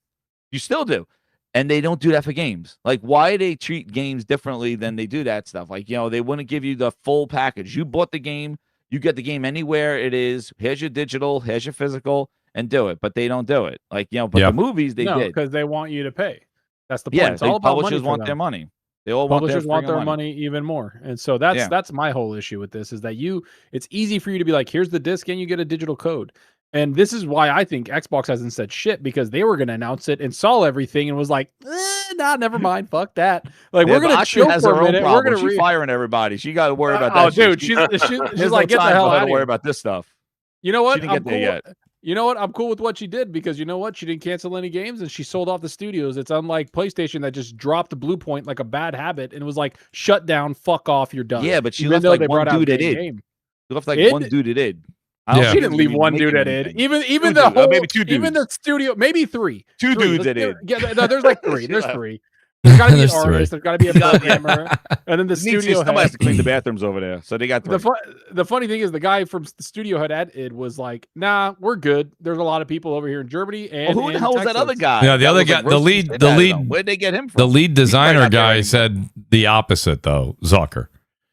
You still do. And they don't do that for games. Like, why they treat games differently than they do that stuff? Like, they wouldn't give you the full package. You bought the game. You get the game anywhere it is. Here's your digital. Here's your physical, and do it. But they don't do it. Like, but the movies they did. because they want you to pay. That's the point. Yeah, It's all about money publishers for want them. their money. They all Publishers want their money even more, and so that's my whole issue with this is that it's easy for you to be like, here's the disc and you get a digital code, and this is why I think Xbox hasn't said shit, because they were going to announce it and saw everything and was like, nah, never mind, fuck that. Like, we're going to chill for a minute. We're going to firing everybody. She got to worry about that. Oh, dude, she's like, get the hell out of here. Worry about this stuff. You know what? She didn't get there yet. You know what? I'm cool with what she did, because you know what? She didn't cancel any games and she sold off the studios. It's unlike PlayStation that just dropped the Blue Point like a bad habit and was like, shut down, fuck off, you're done. Yeah, but she Even left though like they one brought out dude at the id. game. She left like Id? one dude at id. Yeah. She didn't leave one dude at id. Even the whole, maybe two dudes. even the studio, maybe three. Two Three. dudes at id. Yeah, no, there's like three. There's three. There's got to be an There's three. artist. There's got to be a programmer, and then the studio Somebody has head. to clean the bathrooms over there, so they got three. The funny thing is, the guy from the studio head at id was like, "Nah, we're good. There's a lot of people over here in Germany." And Who the hell was that other guy? Yeah, the other was, guy, like, the roasting lead, shit the out of lead, them. Where'd they get him from? the lead designer not there guy anymore. said the opposite though. Zucker,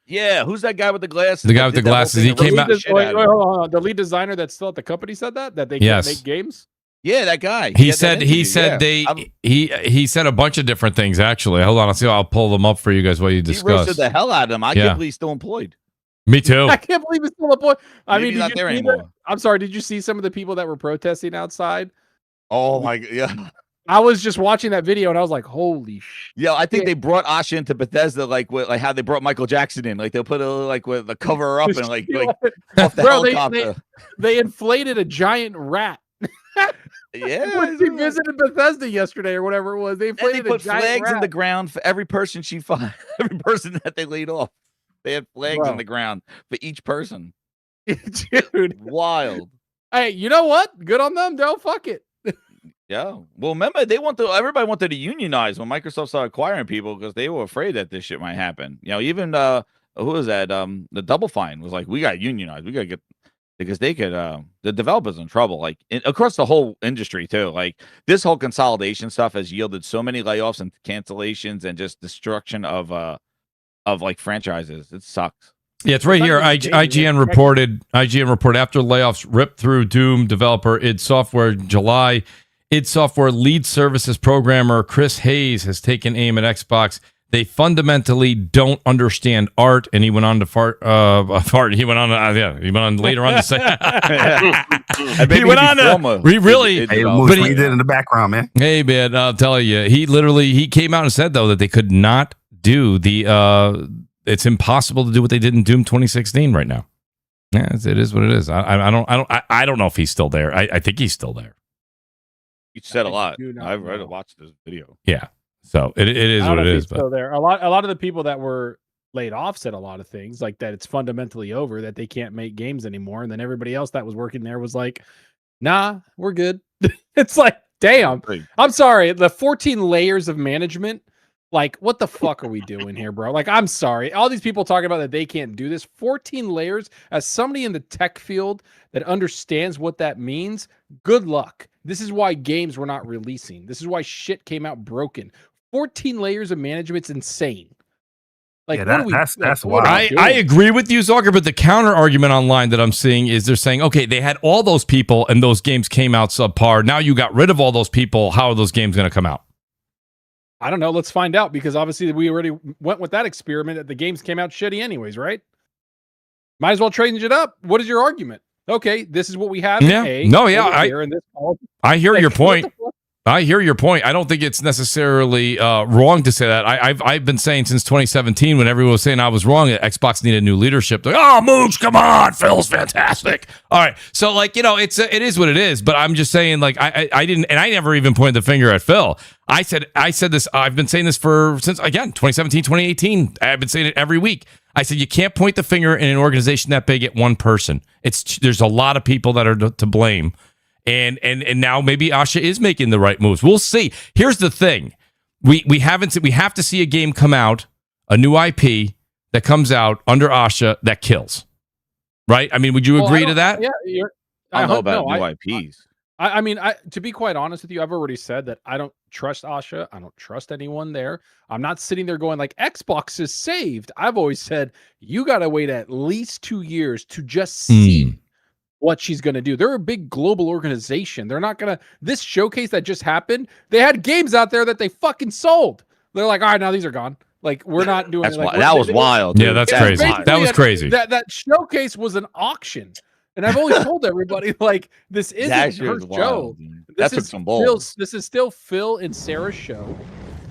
Yeah, who's that guy with the glasses? The guy that with the did that whole glasses, thing he and came roasted out- the shit out of him? Hold on. The lead designer that's still at the company said that they Yes. can't make games. Yeah, that guy. he had that said interview, yeah. he said a bunch of different things actually. Hold on, I'll pull them up for you guys while you He discuss. roasted the hell out of him. I Yeah. can't believe he's still employed. Me too. I can't believe it's still a boy. I Maybe mean, not did you there see anymore. I'm sorry. Did you see some of the people that were protesting outside? Oh my god, yeah. I was just watching that video and I was like, holy shit. Yeah, I think Yeah. they brought Asha into Bethesda like how they brought Michael Jackson in. Like they'll put with the cover her up and like off the Bro, helicopter. they inflated a giant rat. Yeah, When she visited Bethesda yesterday or whatever it was, they and inflated they put a giant flags rat. in the ground for every person she fired, every person that they laid off. They had flags Bro. in the ground for each person. Dude. Wild. Hey, you know what? Good on them, though. Fuck it. Yeah. Well, remember everybody wanted to unionize when Microsoft started acquiring people because they were afraid that this shit might happen. Even who was that? The Double Fine was like, we got to unionize. We got to get, because they could the developers in trouble, like across the whole industry too. Like this whole consolidation stuff has yielded so many layoffs and cancellations and just destruction of like franchises. It sucks. Yeah, it's right here. IGN reported after layoffs ripped through Doom developer id Software July. id Software lead services programmer Chris Hayes has taken aim at Xbox. They fundamentally don't understand art, and he went on to fart. He went on later on to say. He went on to. He really. Hey, but Mooch, what you did in the background, man. Hey, man, I'll tell you. He came out and said though that they could not do the. It's impossible to do what they did in Doom 2016 right now. Yeah, it is what it is. I don't know if he's still there. I think he's still there. You said a lot. do not I've read know. and watched this video. Yeah. So it is I what don't know it if is. he's But still there. A lot of the people that were laid off said a lot of things like that. It's fundamentally over, that they can't make games anymore. And then everybody else that was working there was like, nah, we're good. It's like, damn. I'm sorry. The 14 layers of management. Like, what the fuck are we doing here, bro? Like, I'm sorry. All these people talking about that they can't do this. 14 layers, as somebody in the tech field that understands what that means, good luck. This is why games were not releasing. This is why shit came out broken. 14 layers of management's insane. Like, Yeah, that's what are we I doing? agree with you, Zucker, but the counter argument online that I'm seeing is they're saying, okay, they had all those people and those games came out subpar. Now you got rid of all those people. How are those games going to come out? I don't know. Let's find out, because obviously we already went with that experiment that the games came out shitty anyways, right? Might as well change it up. What is your argument? Okay, this is what we have. Yeah. A, No, yeah, over here in this policy. I hear Like, your what point. the fuck? I hear your point. I don't think it's necessarily wrong to say that. I've been saying since 2017 when everyone was saying I was wrong that Xbox needed new leadership. Like, oh, Mooch, come on, Phil's fantastic. All right, so like it is what it is. But I'm just saying like I didn't, and I never even pointed the finger at Phil. I said this. I've been saying this since again 2017, 2018. I've been saying it every week. I said you can't point the finger in an organization that big at one person. There's a lot of people that are to blame. And now maybe Asha is making the right moves. We'll see. Here's the thing: we have to see a game come out, a new IP that comes out under Asha that kills, right? I mean, would you agree to that? Yeah, I don't know about new IPs. I mean, to be quite honest with you, I've already said that I don't trust Asha. I don't trust anyone there. I'm not sitting there going like Xbox is saved. I've always said you got to wait at least 2 years to just see what she's going to do. They're a big global organization. They're not going to, this showcase that just happened, they had games out there that they fucking sold. They're like, all right, now these are gone. Like, we're not doing it. Like, that was wild. Yeah, that's crazy. That was crazy. That showcase was an auction. And I've always told everybody, like, this isn't her show. That took some balls. This is still Phil and Sarah's show.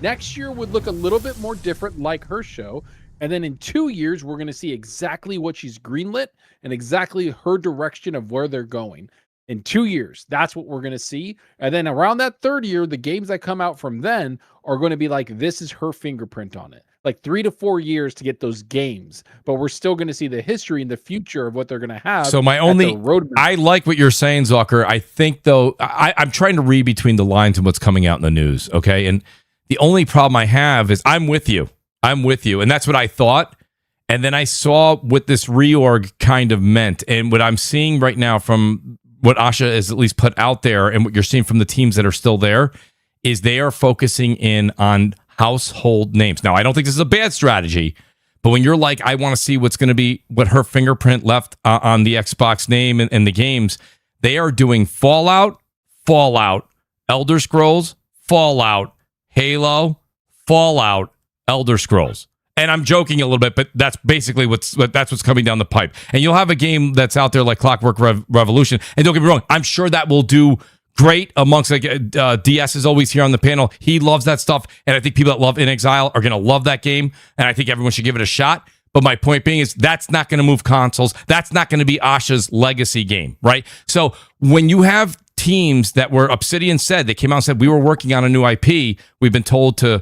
Next year would look a little bit more different like her show. And then in 2 years, we're going to see exactly what she's greenlit and exactly her direction of where they're going. In 2 years, that's what we're going to see. And then around that third year, the games that come out from then are going to be like, this is her fingerprint on it. Like 3 to 4 years to get those games. But we're still going to see the history and the future of what they're going to have. So I like what you're saying, Zucker. I think, though, I'm trying to read between the lines and what's coming out in the news, okay? And the only problem I have is I'm with you. And that's what I thought. And then I saw what this reorg kind of meant. And what I'm seeing right now from what Asha has at least put out there and what you're seeing from the teams that are still there is they are focusing in on household names. Now, I don't think this is a bad strategy, but when you're like, I want to see what's going to be, what her fingerprint left on the Xbox name and the games, they are doing Fallout, Elder Scrolls, Fallout, Halo, Fallout, Elder Scrolls. And I'm joking a little bit, but that's basically what's coming down the pipe. And you'll have a game that's out there like Clockwork Revolution. And don't get me wrong, I'm sure that will do great amongst like DS is always here on the panel. He loves that stuff, and I think people that love In Exile are going to love that game. And I think everyone should give it a shot. But my point being is that's not going to move consoles. That's not going to be Asha's legacy game, right? So when you have teams that were Obsidian said, they came out and said we were working on a new IP. We've been told to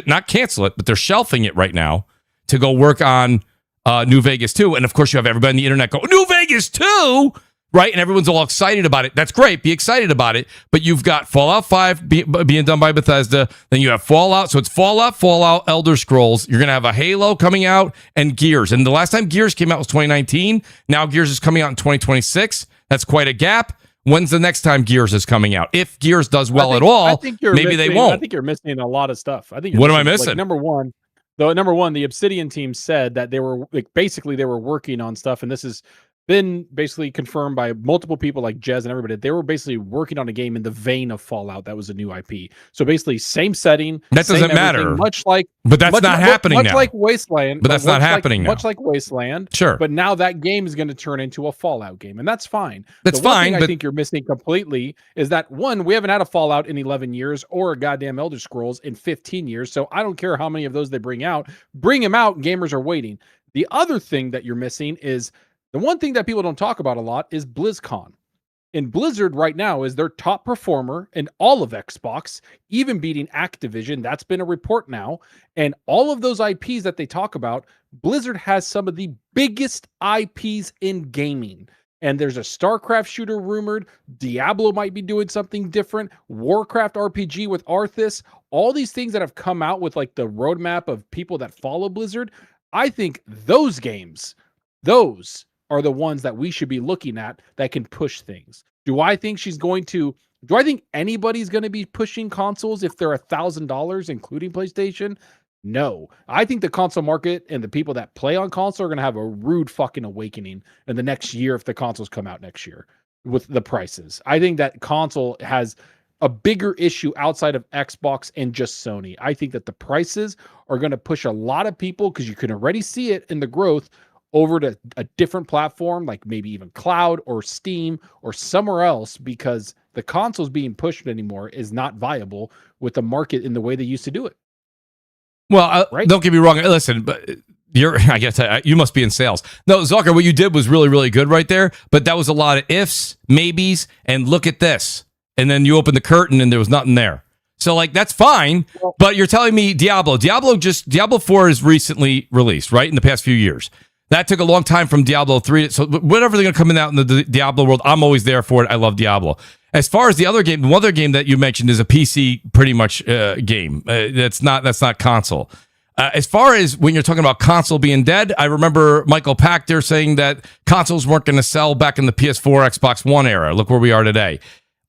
not cancel it, but they're shelving it right now to go work on New Vegas 2. And of course, you have everybody on the internet go, New Vegas 2, right? And everyone's all excited about it. That's great. Be excited about it. But you've got Fallout 5 being done by Bethesda. Then you have Fallout. So it's Fallout, Elder Scrolls. You're going to have a Halo coming out and Gears. And the last time Gears came out was 2019. Now Gears is coming out in 2026. That's quite a gap. When's the next time Gears is coming out? If Gears does well at all, maybe they won't. I think you're missing a lot of stuff. I think. What am I missing? Like, number one, the Obsidian team said that they were they were working on stuff, and this has been basically confirmed by multiple people like Jez and everybody. They were basically working on a game in the vein of Fallout that was a new IP. So basically, same setting. That doesn't matter. But that's not happening now. Much like Wasteland. But that's not happening now. Much like Wasteland. Sure. But now that game is going to turn into a Fallout game, and that's fine. That's fine. I think you're missing completely is that one, we haven't had a Fallout in 11 years or a goddamn Elder Scrolls in 15 years. So I don't care how many of those they bring out. Bring them out. Gamers are waiting. The other thing that you're missing is the one thing that people don't talk about a lot is BlizzCon. And Blizzard right now is their top performer in all of Xbox, even beating Activision. That's been a report now. And all of those IPs that they talk about, Blizzard has some of the biggest IPs in gaming. And there's a StarCraft shooter rumored. Diablo might be doing something different. Warcraft RPG with Arthas. All these things that have come out with like the roadmap of people that follow Blizzard. I think those games, those are the ones that we should be looking at that can push things. Do I think anybody's going to be pushing consoles if they're $1,000, including PlayStation? No. I think the console market and the people that play on console are going to have a rude fucking awakening in the next year if the consoles come out next year with the prices. I think that console has a bigger issue outside of Xbox and just Sony. I think that the prices are going to push a lot of people because you can already see it in the growth over to a different platform, like maybe even cloud or Steam or somewhere else, because the consoles being pushed anymore is not viable with the market in the way they used to do it. Well, right? Don't get me wrong. Listen, but I guess you must be in sales. No, Zucker, what you did was really, really good right there. But that was a lot of ifs, maybes, and look at this. And then you open the curtain and there was nothing there. So like, that's fine. But you're telling me Diablo 4 is recently released, right? In the past few years. That took a long time from Diablo 3. So whatever they're going to come out in the Diablo world, I'm always there for it. I love Diablo. As far as the other game, one other game that you mentioned is a PC pretty much game. That's not console. As far as when you're talking about console being dead, I remember Michael Pachter saying that consoles weren't going to sell back in the PS4, Xbox One era. Look where we are today.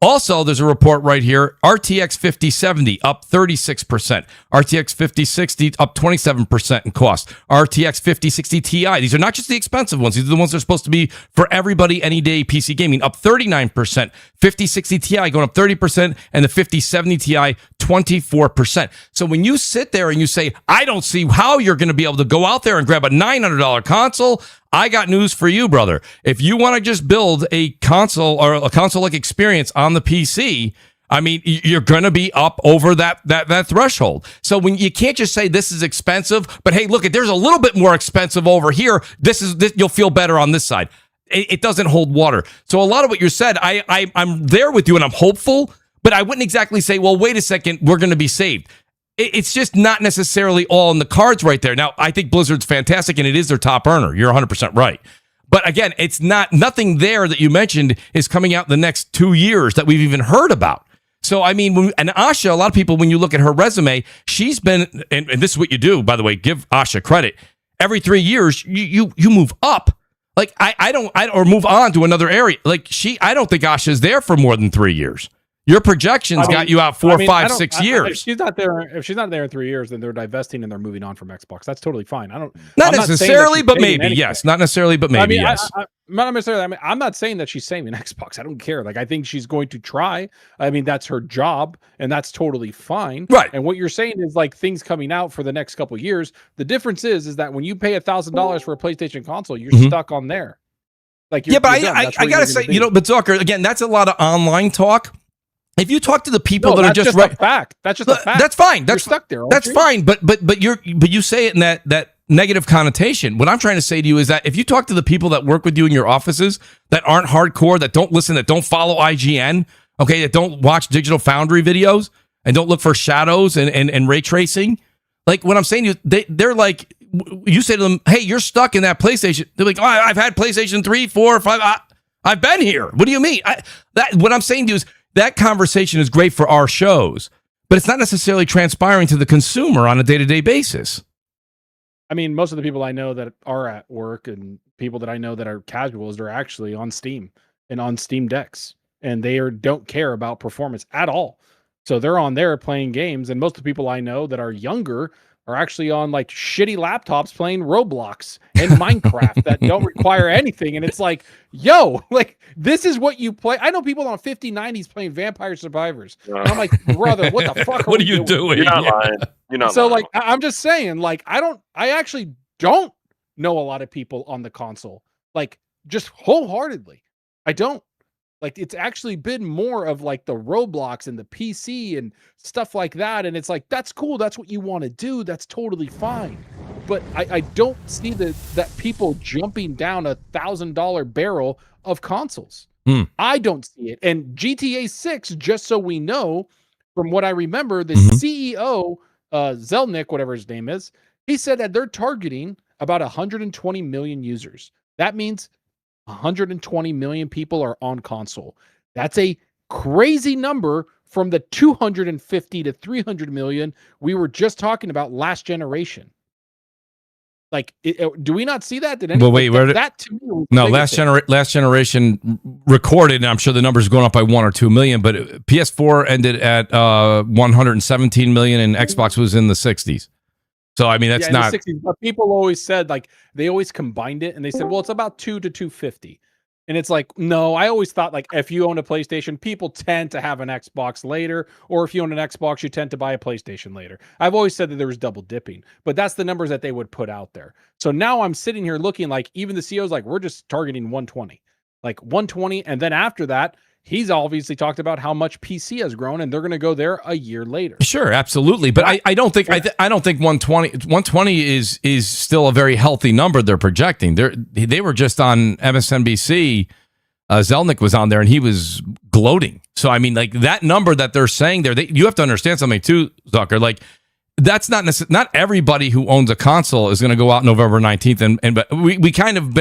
Also, there's a report right here. RTX 5070 up 36%. RTX 5060 up 27% in cost. RTX 5060 Ti. These are not just the expensive ones. These are the ones that are supposed to be for everybody any day PC gaming. Up 39%. 5060 Ti going up 30%. And the 5070 Ti 24%. So when you sit there and you say, I don't see how you're going to be able to go out there and grab a $900 console, I got news for you, brother. If you want to just build a console or a console-like experience on the PC, I mean, you're going to be up over that threshold. So when you can't just say this is expensive, but hey, look, there's a little bit more expensive over here. This you'll feel better on this side. It doesn't hold water. So a lot of what you said, I'm there with you and I'm hopeful, but I wouldn't exactly say, well, wait a second, we're going to be saved. It's just not necessarily all in the cards right there. Now, I think Blizzard's fantastic, and it is their top earner. You're 100% right. But again, it's nothing there that you mentioned is coming out in the next 2 years that we've even heard about. So, I mean, and Asha, a lot of people, when you look at her resume, she's been, and this is what you do, by the way, give Asha credit. Every 3 years, you move up. Like, I don't, or move on to another area. Like, I don't think Asha's there for more than 3 years. Your projections got you out 4, 5, 6 years. If she's not there in 3 years, then they're divesting and they're moving on from Xbox. That's totally fine. Not necessarily, but maybe. Yes, not necessarily, but maybe. Yes. Not necessarily. I mean, I'm not saying that she's saving Xbox. I don't care. Like, I think she's going to try. I mean, that's her job, and that's totally fine. Right. And what you're saying is like things coming out for the next couple of years. The difference is that when you pay $1,000 for a PlayStation console, you're stuck on there. Like, but I gotta say, but Zucker, again, that's a lot of online talk. If you talk to the people that are just a fact, that's just a fact. That's fine. You're stuck there. That's fine. But you say it in that negative connotation. What I'm trying to say to you is that if you talk to the people that work with you in your offices that aren't hardcore, that don't listen, that don't follow IGN, okay, that don't watch Digital Foundry videos and don't look for shadows and ray tracing, like what I'm saying to you, they're like, you say to them, hey, you're stuck in that PlayStation. They're like, oh, I've had PlayStation 3, 4, 5. I've been here. What do you mean? What I'm saying to you is, that conversation is great for our shows, but it's not necessarily transpiring to the consumer on a day-to-day basis. I mean, most of the people I know that are at work and people that I know that are casuals are actually on Steam and on Steam decks, and they don't care about performance at all. So they're on there playing games, and most of the people I know that are younger are actually on like shitty laptops playing Roblox and Minecraft that don't require anything. And it's like, yo, like this is what you play. I know people on 5090s playing Vampire Survivors. And I'm like, brother, what the fuck? What are you doing? You're not lying. You're not so lying. like, I'm just saying, like, I actually don't know a lot of people on the console, like just wholeheartedly. I don't. Like, it's actually been more of like the Roblox and the PC and stuff like that. And it's like, that's cool. That's what you want to do. That's totally fine. But I don't see that people jumping down $1,000 barrel of consoles. I don't see it. And GTA 6, just so we know, from what I remember, the CEO, Zelnick, whatever his name is, he said that they're targeting about 120 million users. That means 120 million people are on console. That's a crazy number from the 250 to 300 million we were just talking about last generation. Like, do we not see that? Did anyone, wait, that to me no, last generation recorded, and I'm sure the numbers are going up by 1 or 2 million, but PS4 ended at 117 million and Xbox was in the 60s. So, I mean, that's not... the 60s, but people always said, like, they always combined it, and they said, well, it's about 2 to 250. And it's like, no, I always thought like if you own a PlayStation, people tend to have an Xbox later, or if you own an Xbox, you tend to buy a PlayStation later. I've always said that there was double dipping, but that's the numbers that they would put out there. So now I'm sitting here looking like even the CEO's like, we're just targeting 120, like 120. And then after that, he's obviously talked about how much PC has grown, and they're going to go there a year later. Sure, absolutely, but I don't think I don't think 120 is still a very healthy number they're projecting. They were just on MSNBC. Zelnick was on there, and he was gloating. So I mean, like that number that they're saying there, you have to understand something too, Zucker. Like that's not everybody who owns a console is going to go out November 19th, and but we kind of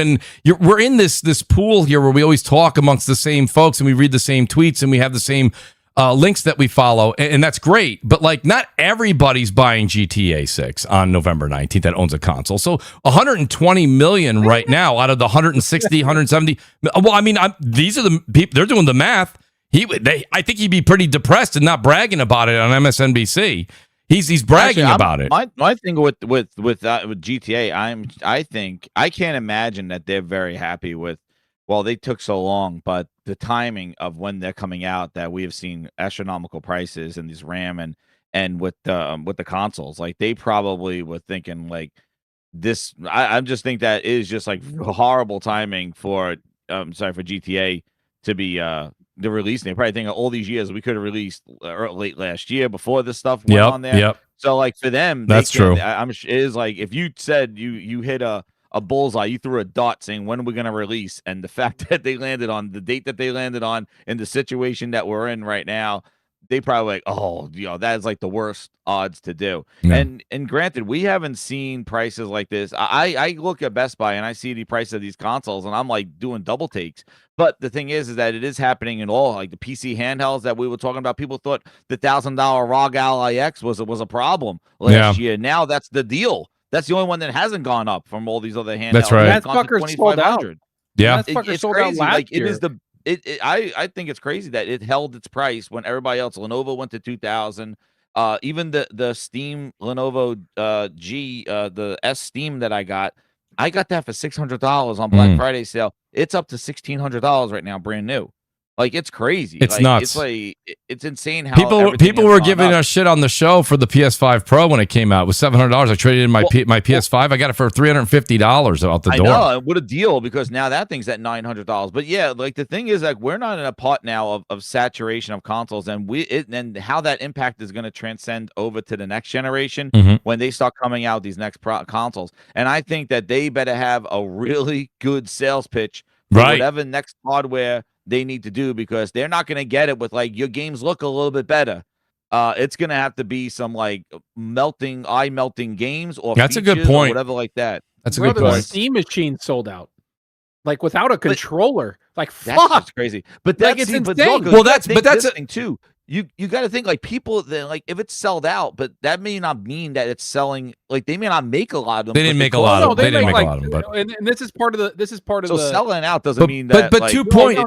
we're in this pool here where we always talk amongst the same folks and we read the same tweets and we have the same links that we follow, and that's great. But like not everybody's buying GTA 6 on November 19th that owns a console. So 120 million right now out of the 160, 170. Well, I mean, these are the people. They're doing the math. I think he'd be pretty depressed and not bragging about it on MSNBC. He's bragging about it. My thing with GTA, I think I can't imagine that they're very happy with. Well, they took so long, but the timing of when they're coming out, that we have seen astronomical prices in these RAM and with the consoles, like they probably were thinking like this. I just think that is just like horrible timing for for GTA to be the release. They probably think all these years we could have released late last year before this stuff went on there. Yep. So like for them, that's true. It is like if you said you hit a bullseye, you threw a dot saying when are we going to release, and the fact that they landed on the date that they landed on in the situation that we're in right now, they probably like, oh, that is like the worst odds to do. Yeah. And granted, we haven't seen prices like this. I look at Best Buy and I see the price of these consoles and I'm like doing double takes. But the thing is that it is happening in all, like the PC handhelds that we were talking about. People thought the $1,000 ROG Ally X was a problem last year. Now that's the deal. That's the only one that hasn't gone up from all these other handhelds. That's right. That fucker sold out. Yeah, that fucker it's sold crazy. out last Like year. it is the. I think it's crazy that it held its price when everybody else. Lenovo went to 2,000. Even the Steam Lenovo G the S Steam that I got that for $600 on Black Friday sale. It's up to $1,600 right now, brand new. Like it's crazy. It's like, nuts. It's like it's insane how people were giving us shit on the show for the PS5 Pro when it came out. It was $700. I traded in my PS5. I got it for $350 out the door. I know, what a deal, because now that thing's at $900. But yeah, like the thing is, like we're not in a pot now of saturation of consoles, and and how that impact is going to transcend over to the next generation when they start coming out these next consoles. And I think that they better have a really good sales pitch for whatever next hardware they need to do, because they're not going to get it with like your games look a little bit better. It's going to have to be some like eye-melting games or that's a good point, or whatever like that. That's a good point. The Steam machine sold out, like without a controller. Like that's fuck, crazy. But that's it's insane. insane. That's a thing too. You got to think like people that like if it's sold out, but that may not mean that it's selling. Like they may not make a lot of them. They didn't make a lot of them. They didn't make a lot of them. But and this is part of the. So selling out doesn't mean that. But 2 points.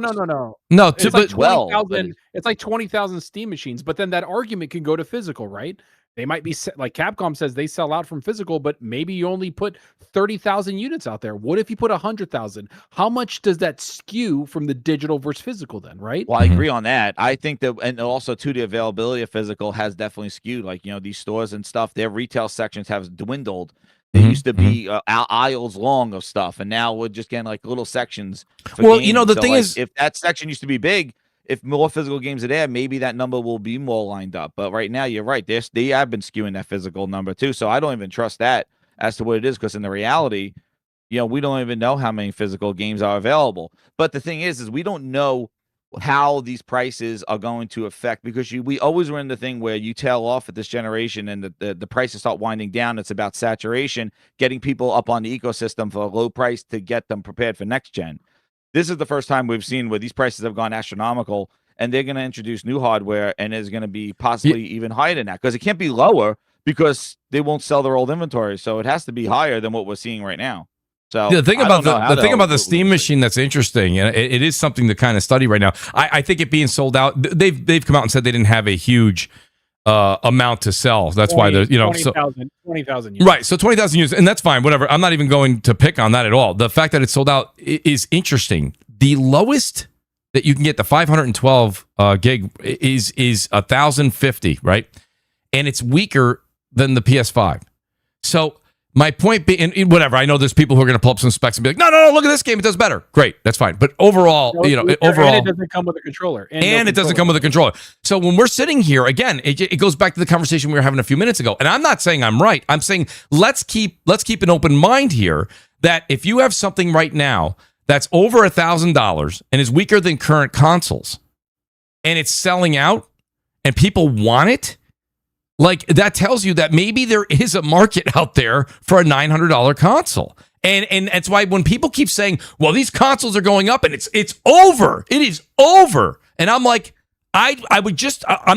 No. It's like 20,000. It's like 20,000 Steam machines. But then that argument can go to physical, right? They might be like Capcom says they sell out from physical, but maybe you only put 30,000 units out there. What if you put 100,000? How much does that skew from the digital versus physical then, right? Well, I agree on that. I think that, and also too, the availability of physical has definitely skewed. Like, these stores and stuff, their retail sections have dwindled. They used to be aisles long of stuff, and now we're just getting like little sections. Well, the thing is, if that section used to be big, if more physical games are there, maybe that number will be more lined up. But right now, you're right. They have been skewing that physical number too. So I don't even trust that as to what it is, because in the reality, we don't even know how many physical games are available. But the thing is we don't know how these prices are going to affect, because we always were in the thing where you tail off at this generation and the prices start winding down. It's about saturation, getting people up on the ecosystem for a low price to get them prepared for next gen. This is the first time we've seen where these prices have gone astronomical, and they're going to introduce new hardware, and it's going to be possibly even higher than that, because it can't be lower because they won't sell their old inventory. So it has to be higher than what we're seeing right now. So the thing about the Steam machine that's interesting, and it is something to kind of study right now. I think it being sold out, they've come out and said they didn't have a huge amount to sell. That's why there's 20,000 units. Right. So 20,000 units, and that's fine. Whatever. I'm not even going to pick on that at all. The fact that it's sold out is interesting. the lowest that you can get, the 512 gig, is 1,050, right? And it's weaker than the PS5. So my point being, and whatever, I know there's people who are going to pull up some specs and be like, no, look at this game, it does better. Great, that's fine. But overall, overall, and it doesn't come with a controller, and it doesn't come with a controller. So when we're sitting here again, it goes back to the conversation we were having a few minutes ago. And I'm not saying I'm right. I'm saying let's keep an open mind here that if you have something right now that's over $1,000 and is weaker than current consoles, and it's selling out, and people want it. Like, that tells you that maybe there is a market out there for a $900 console. And that's why when people keep saying, well, these consoles are going up and it's over. It is over. And I'm like, I'm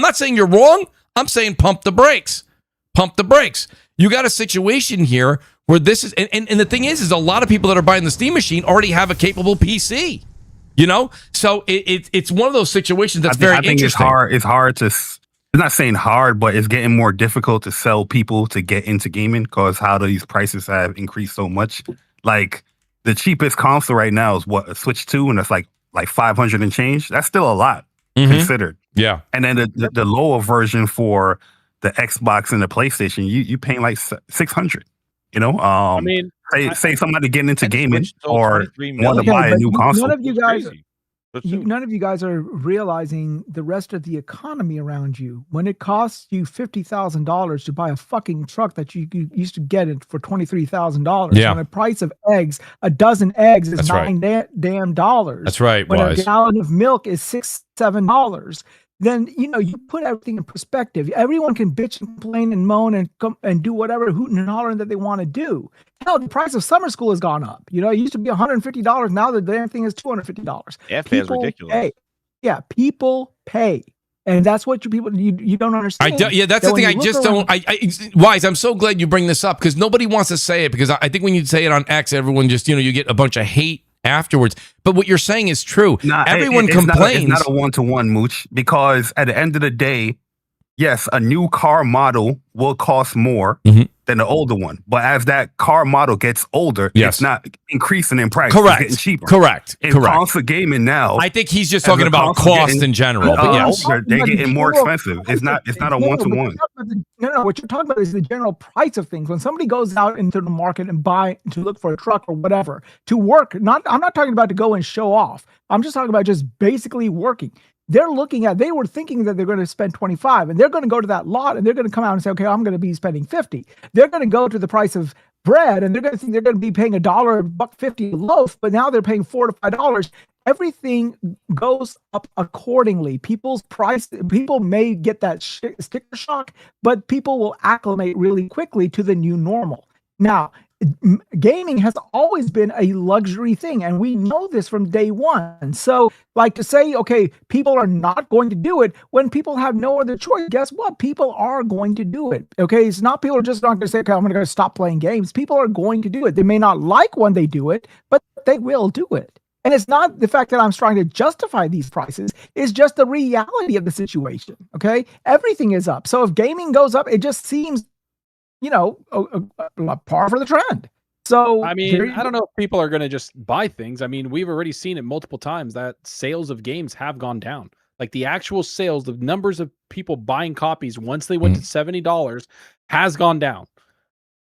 not saying you're wrong. I'm saying pump the brakes. Pump the brakes. You got a situation here where this is, and the thing is a lot of people that are buying the Steam machine already have a capable PC. So it's one of those situations that's very interesting. It's hard to... I'm not saying hard, but it's getting more difficult to sell people to get into gaming because how these prices have increased so much. Like, the cheapest console right now is a Switch 2, and that's like 500 and change. That's still a lot considered. Yeah. And then the lower version for the Xbox and the PlayStation, you paying like 600. I mean, say somebody getting into gaming or want to buy a new console. None of you guys are realizing the rest of the economy around you. When it costs you $50,000 to buy a fucking truck that you used to get it for $23,000, yeah. On the price of eggs, a dozen eggs is That's damn dollars. That's right. When a gallon of milk is $6-7, then you put everything in perspective. Everyone can bitch and complain and moan and do whatever hooting and hollering that they want to do. Hell, the price of summer school has gone up. It used to be $150. Now the damn thing is $250. Yeah, it's ridiculous. Pay. Yeah, people pay, and that's what you don't understand. That's the thing. I just don't. Wise. I'm so glad you bring this up because nobody wants to say it because I think when you say it on X, everyone just you get a bunch of hate afterwards. But what you're saying is true. Everyone complains. It's not a one-to-one, Mooch, because at the end of the day, yes, a new car model will cost more than the older one. But as that car model gets older, it's not increasing in price. Correct. It's getting cheaper. Correct. In console gaming now, I think he's just talking about cost in general. But yes, they're getting more expensive. It's not a one-to-one. No. What you're talking about is the general price of things. When somebody goes out into the market and to look for a truck or whatever to work, I'm not talking about to go and show off. I'm just talking about just basically working. They were thinking that they're going to spend 25 and they're going to go to that lot and they're going to come out and say, okay, I'm going to be spending 50. They're going to go to the price of bread and they're going to think they're going to be paying $1.50 a loaf, but now they're paying $4 to $5. Everything goes up accordingly. People may get that sticker shock, but people will acclimate really quickly to the new normal. Now, gaming has always been a luxury thing, and we know this from day one. So, to say, okay, people are not going to do it when people have no other choice. Guess what? People are going to do it. Okay, it's not people are just not going to say, okay, I'm going to stop playing games. People are going to do it. They may not like when they do it, but they will do it. And it's not the fact that I'm trying to justify these prices. It's just the reality of the situation. Okay, everything is up. So if gaming goes up, it just seems par for the trend. So I mean, I don't know if people are going to just buy things. I mean, we've already seen it multiple times that sales of games have gone down. Like the actual sales, the numbers of people buying copies once they went to $70 has gone down.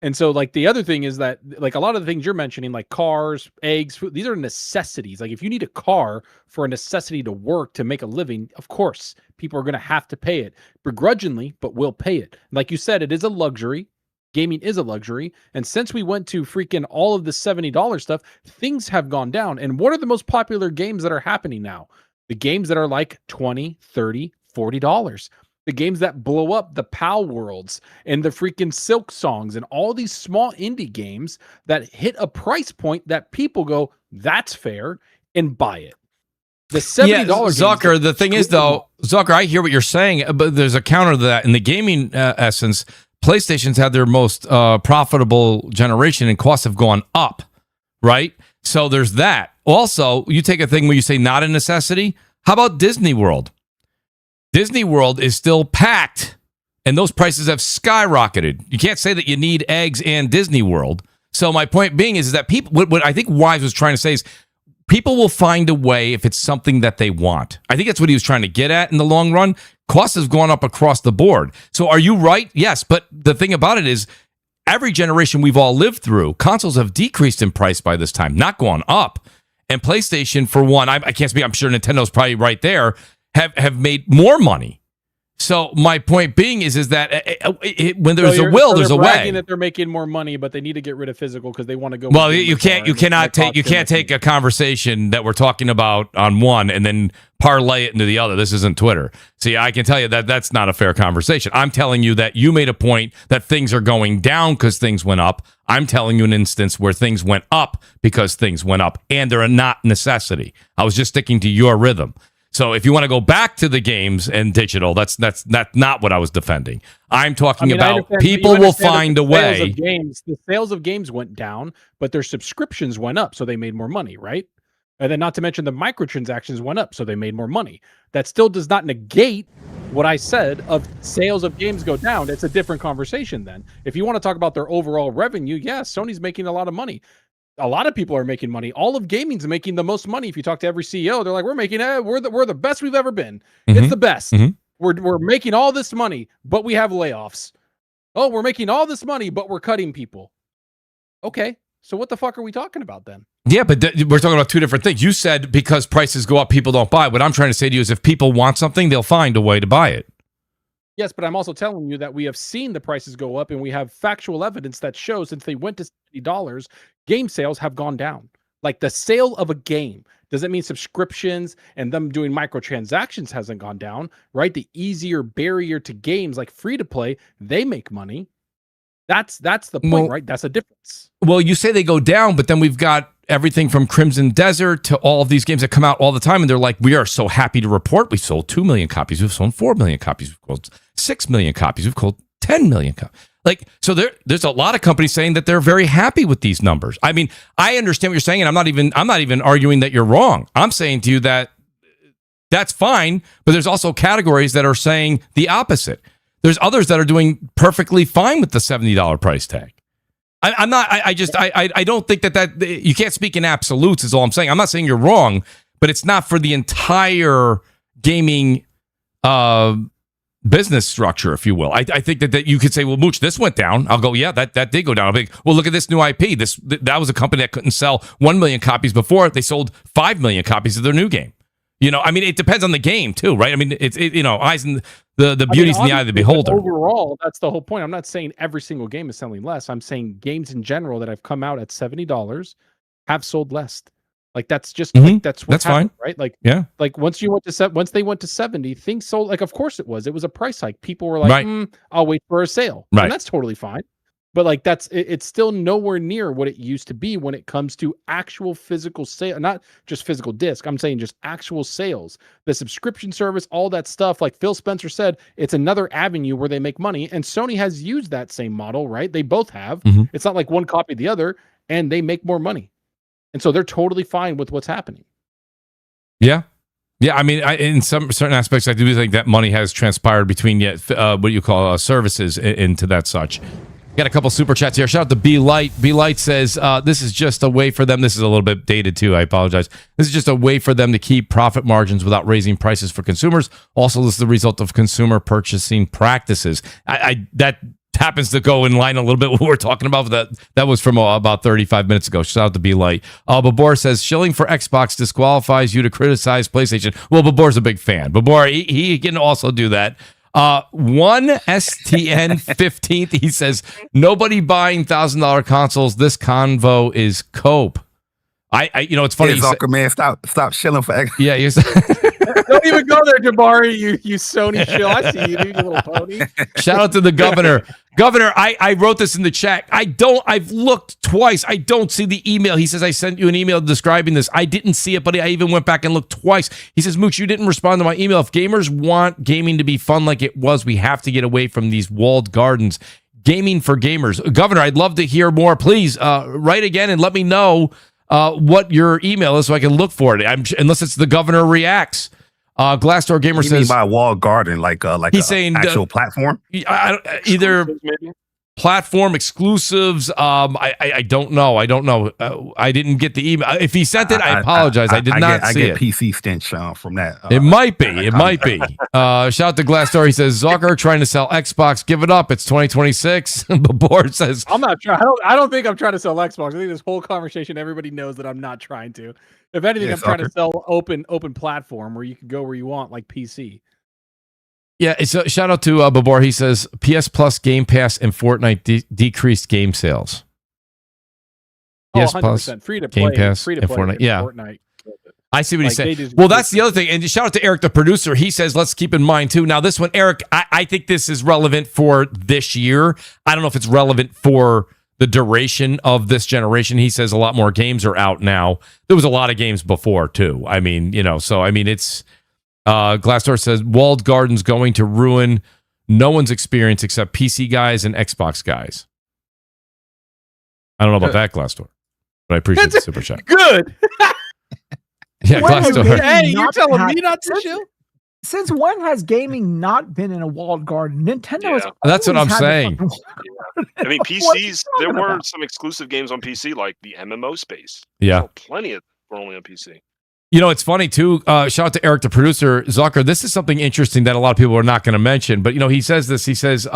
And so the other thing is that a lot of the things you're mentioning, like cars, eggs, food, these are necessities. Like if you need a car for a necessity to work, to make a living, of course, people are going to have to pay it begrudgingly, but will pay it. Like you said, it is a luxury. Gaming is a luxury. And since we went to freaking all of the $70 stuff, things have gone down. And what are the most popular games that are happening now? The games that are like $20, $30, $40. The games that blow up, the PAL Worlds and the freaking Silk Songs and all these small indie games that hit a price point that people go, that's fair, and buy it. The $70 Zucker, the thing is though, Zucker, I hear what you're saying, but there's a counter to that. In the gaming essence, PlayStation's had their most profitable generation and costs have gone up, right? So there's that. Also, you take a thing where you say not a necessity. How about Disney World? Disney World is still packed and those prices have skyrocketed. You can't say that you need eggs and Disney World. So my point being is that people, what I think Wise was trying to say is people will find a way if it's something that they want. I think that's what he was trying to get at in the long run. Costs have gone up across the board. So are you right? Yes. But the thing about it is every generation we've all lived through, consoles have decreased in price by this time, not gone up. And PlayStation, for one, I can't speak, I'm sure Nintendo's probably right there, have made more money. So my point being is that when there's a will, there's a way. That they're making more money, but they need to get rid of physical because they want to go. Well, you can't take a conversation that we're talking about on one and then parlay it into the other. This isn't Twitter. See, I can tell you that that's not a fair conversation. I'm telling you that you made a point that things are going down because things went up. I'm telling you an instance where things went up because things went up, and they're not necessity. I was just sticking to your rhythm. So if you want to go back to the games and digital, that's not what I was defending. I'm talking about people will find a way. The sales of games went down, but their subscriptions went up, so they made more money, right? And then not to mention the microtransactions went up, so they made more money. That still does not negate what I said of sales of games go down. It's a different conversation then. If you want to talk about their overall revenue, yes, Sony's making a lot of money. A lot of people are making money. All of gaming's making the most money. If you talk to every CEO, they're like, we're the best we've ever been. Mm-hmm. It's the best. Mm-hmm. We're making all this money, but we have layoffs. Oh, we're making all this money, but we're cutting people. Okay, so what the fuck are we talking about then? Yeah, but we're talking about two different things. You said because prices go up, people don't buy. What I'm trying to say to you is if people want something, they'll find a way to buy it. Yes, but I'm also telling you that we have seen the prices go up, and we have factual evidence that shows since they went to $70, game sales have gone down. Like the sale of a game doesn't mean subscriptions and them doing microtransactions hasn't gone down, right? The easier barrier to games like free to play, they make money. That's the point, right? That's a difference. Well, you say they go down, but then we've got everything from Crimson Desert to all of these games that come out all the time, and they're like, we are so happy to report we've sold 2 million copies, we've sold 4 million copies, we've sold 6 million copies, we've sold 10 million copies. Like, so there's a lot of companies saying that they're very happy with these numbers. I mean, I understand what you're saying, and I'm not even arguing that you're wrong. I'm saying to you that that's fine, but there's also categories that are saying the opposite. There's others that are doing perfectly fine with the $70 price tag. I don't think that you can't speak in absolutes is all I'm saying. I'm not saying you're wrong, but it's not for the entire gaming business structure, if you will. I think that you could say, well, Mooch, this went down. I'll go, yeah, that did go down. I'll be like, well, look at this new IP. That was a company that couldn't sell 1 million copies before. They sold 5 million copies of their new game. You know, I mean, it depends on the game too, right? I mean, eyes in the beauty's in the eye of the beholder. Overall, that's the whole point. I'm not saying every single game is selling less. I'm saying games in general that have come out at $70 have sold less. Like that's just that's happened, fine, right? Like yeah, like once they went to 70, things sold. Like of course it was a price hike. People were like, I'll wait for a sale, right? And that's totally fine. But like it's still nowhere near what it used to be when it comes to actual physical sale, not just physical disc. I'm saying just actual sales, the subscription service, all that stuff. Like Phil Spencer said, it's another avenue where they make money, and Sony has used that same model, right? They both have. Mm-hmm. It's not like one copied the other, and they make more money, and so they're totally fine with what's happening. Yeah. Yeah, I mean, in some certain aspects, I do think that money has transpired between what you call services into that such. Got a couple super chats here. Shout out to B Light. B Light says, this is just a way for them. This is a little bit dated too. I apologize. This is just a way for them to keep profit margins without raising prices for consumers. Also, this is the result of consumer purchasing practices. That happens to go in line a little bit with what we're talking about. That was from about 35 minutes ago. Shout out to B Light. Babor says, shilling for Xbox disqualifies you to criticize PlayStation. Well, Babor's a big fan. Babor, he can also do that. One STN 15th, he says, nobody buying $1,000 consoles. This convo is cope. It's funny. Hey, Zucker, man, stop shilling for X. Yeah, don't even go there, Jabari. You Sony shill. I see you, dude, you little pony. Shout out to the governor. Governor, I wrote this in the chat. I've looked twice. I don't see the email. He says, I sent you an email describing this. I didn't see it, but I even went back and looked twice. He says, Mooch, you didn't respond to my email. If gamers want gaming to be fun like it was, we have to get away from these walled gardens. Gaming for gamers. Governor, I'd love to hear more. Please write again and let me know what your email is so I can look for it. Unless it's the governor reacts. Glassdoor Gamer says, by a walled garden, like he's saying actual platform. Either platform exclusives. I don't know. I don't know. I didn't get the email. If he sent it, I apologize. I did not see it. I get PC stench from that. It might be. It might be. Shout out to Glassdoor. He says Zucker trying to sell Xbox. Give it up. It's 2026. Babor says I'm not trying. I don't think I'm trying to sell Xbox. I think this whole conversation, everybody knows that I'm not trying to. If anything, I'm trying to sell open platform where you can go where you want, like PC. Yeah, it's a shout out to Babor. He says PS Plus, Game Pass, and Fortnite decreased game sales. PS Plus, free to play, Game Pass, free to and play, Fortnite. Yeah, Fortnite. I see what he's saying. Well, that's the other thing. And shout out to Eric, the producer. He says, let's keep in mind, too. Now, this one, Eric, I think this is relevant for this year. I don't know if it's relevant for the duration of this generation. He says a lot more games are out now. There was a lot of games before, too. I mean, it's... Glassdoor says walled gardens going to ruin no one's experience except PC guys and Xbox guys. I don't know about that, Glassdoor, but I appreciate the super chat. Good. Yeah, Glassdoor. Hey, you're telling me not to chill? Since when has gaming not been in a walled garden? Nintendo is. That's what I'm saying. I mean, PCs. There were some exclusive games on PC, like the MMO space. Yeah, plenty of were only on PC. It's funny, too. Shout out to Eric, the producer. Zucker, this is something interesting that a lot of people are not going to mention. But, he says this. He says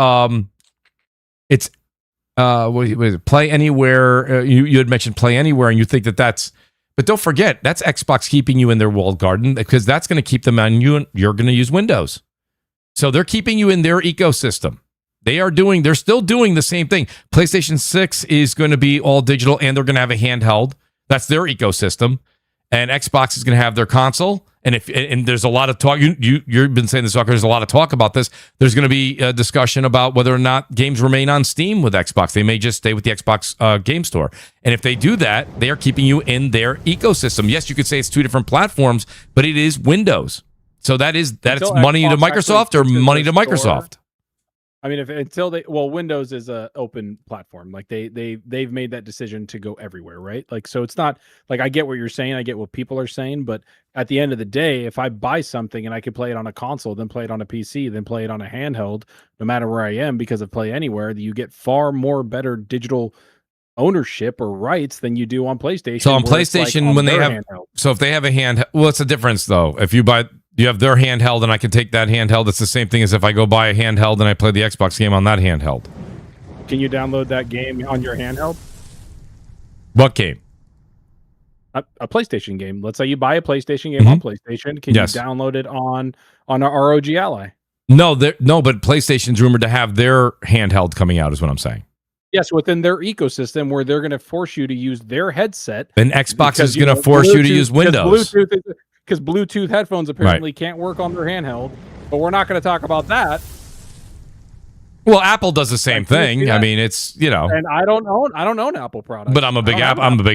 it's what is it? Play Anywhere. You had mentioned Play Anywhere, and you think that's... But don't forget, that's Xbox keeping you in their walled garden because that's going to keep them on you, and you're going to use Windows. So they're keeping you in their ecosystem. They're still doing the same thing. PlayStation 6 is going to be all digital, and they're going to have a handheld. That's their ecosystem. And Xbox is going to have their console. And there's a lot of talk. You've been saying this, Zucker. There's a lot of talk about this. There's going to be a discussion about whether or not games remain on Steam with Xbox. They may just stay with the Xbox game store. And if they do that, they are keeping you in their ecosystem. Yes, you could say it's two different platforms, but it is Windows. So it's money to Microsoft or money to Microsoft. I mean, Windows is a open platform. Like they've made that decision to go everywhere, right? Like, so it's not like, I get what you're saying, I get what people are saying, but at the end of the day, if I buy something and I could play it on a console, then play it on a PC, then play it on a handheld, no matter where I am, because of Play Anywhere, you get far more better digital ownership or rights than you do on PlayStation. So on PlayStation, when they have handheld. So if they have a handheld, what's the difference though? If you have their handheld and I can take that handheld, it's the same thing as if I go buy a handheld and I play the Xbox game on that handheld. Can you download that game on your handheld? What game? A PlayStation game. Let's say you buy a PlayStation game on PlayStation. Can you download it on a ROG Ally? No, but PlayStation's rumored to have their handheld coming out, is what I'm saying. Yes, within their ecosystem where they're going to force you to use their headset. Then Xbox is going to force you to use Windows. Because Bluetooth headphones apparently can't work on their handheld, but we're not going to talk about that. Well, Apple does the same thing. I mean, it's and I don't own Apple products, but I'm a big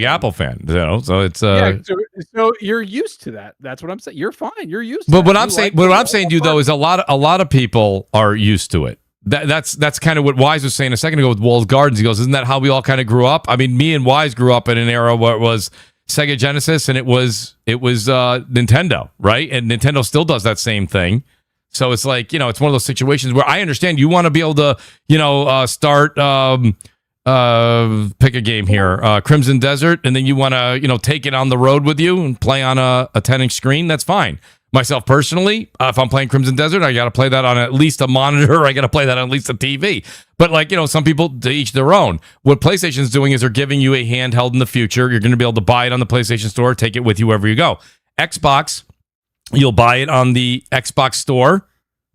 Apple fan. So it's so you're used to that. That's what I'm saying. You're fine. You're used to But what I'm saying to you though is a lot of people are used to it. That's kind of what Wise was saying a second ago with walled gardens. He goes, isn't that how we all kind of grew up? I mean, me and Wise grew up in an era where it was Sega Genesis and it was Nintendo, right? And Nintendo still does that same thing. So it's like, it's one of those situations where I understand you want to be able to, start, pick a game here, Crimson Desert, and then you want to, take it on the road with you and play on a 10-inch screen. That's fine. Myself personally, if I'm playing Crimson Desert, I got to play that on at least a monitor. I got to play that on at least a TV. But some people, to each their own. What PlayStation's doing is they're giving you a handheld in the future. You're going to be able to buy it on the PlayStation Store, take it with you wherever you go. Xbox, you'll buy it on the Xbox Store,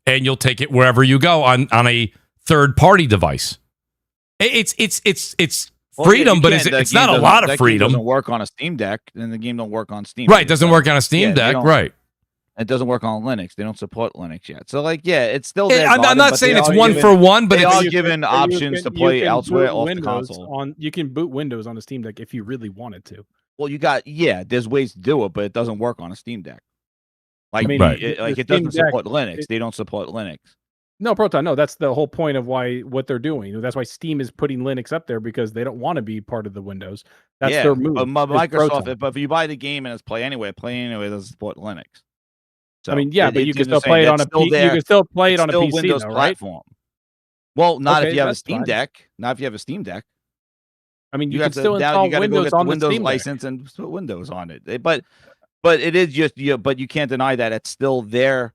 and you'll take it wherever you go on a third-party device. It's freedom, but it's not a lot of freedom. It doesn't work on a Steam Deck, and the game don't work on Steam. Right, it doesn't work on a Steam Deck, right. It doesn't work on Linux. They don't support Linux yet. So, it's still. I'm not saying it's one for one, but they are given options to play elsewhere off the console. You can boot Windows on a Steam Deck if you really wanted to. Well, there's ways to do it, but it doesn't work on a Steam Deck. It doesn't support Linux. They don't support Linux. No, Proton. No, that's the whole point of what they're doing. That's why Steam is putting Linux up there because they don't want to be part of the Windows. That's their move. Microsoft, but if you buy the game and it's Play Anyway doesn't support Linux. So, but you can still play it on a PC, though, right? Platform. Well, not if Okay, you have a that's Steam fine. Deck. Not if you have a Steam Deck. I mean, you have can still install you gotta go Windows get the on the Windows Steam Deck. license and put Windows on it. But it is just but you can't deny that it's still their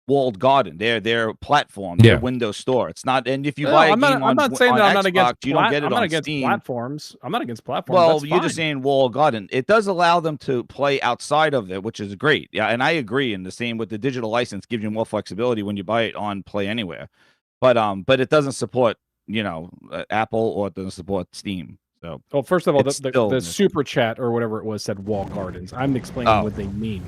walled garden, their platform, their Windows store. It's not, and if you buy a game I'm not saying that I'm not against you don't get it I'm not on against Steam. platforms. I'm not against platforms. Well, That's you're fine. just saying walled garden. It does allow them to play outside of it, which is great. Yeah, and I agree. And the same with the digital license gives you more flexibility when you buy it on Play Anywhere. But it doesn't support Apple, or it doesn't support Steam. So, well, first of all, the super chat or whatever it was said wall gardens. I'm explaining what they mean.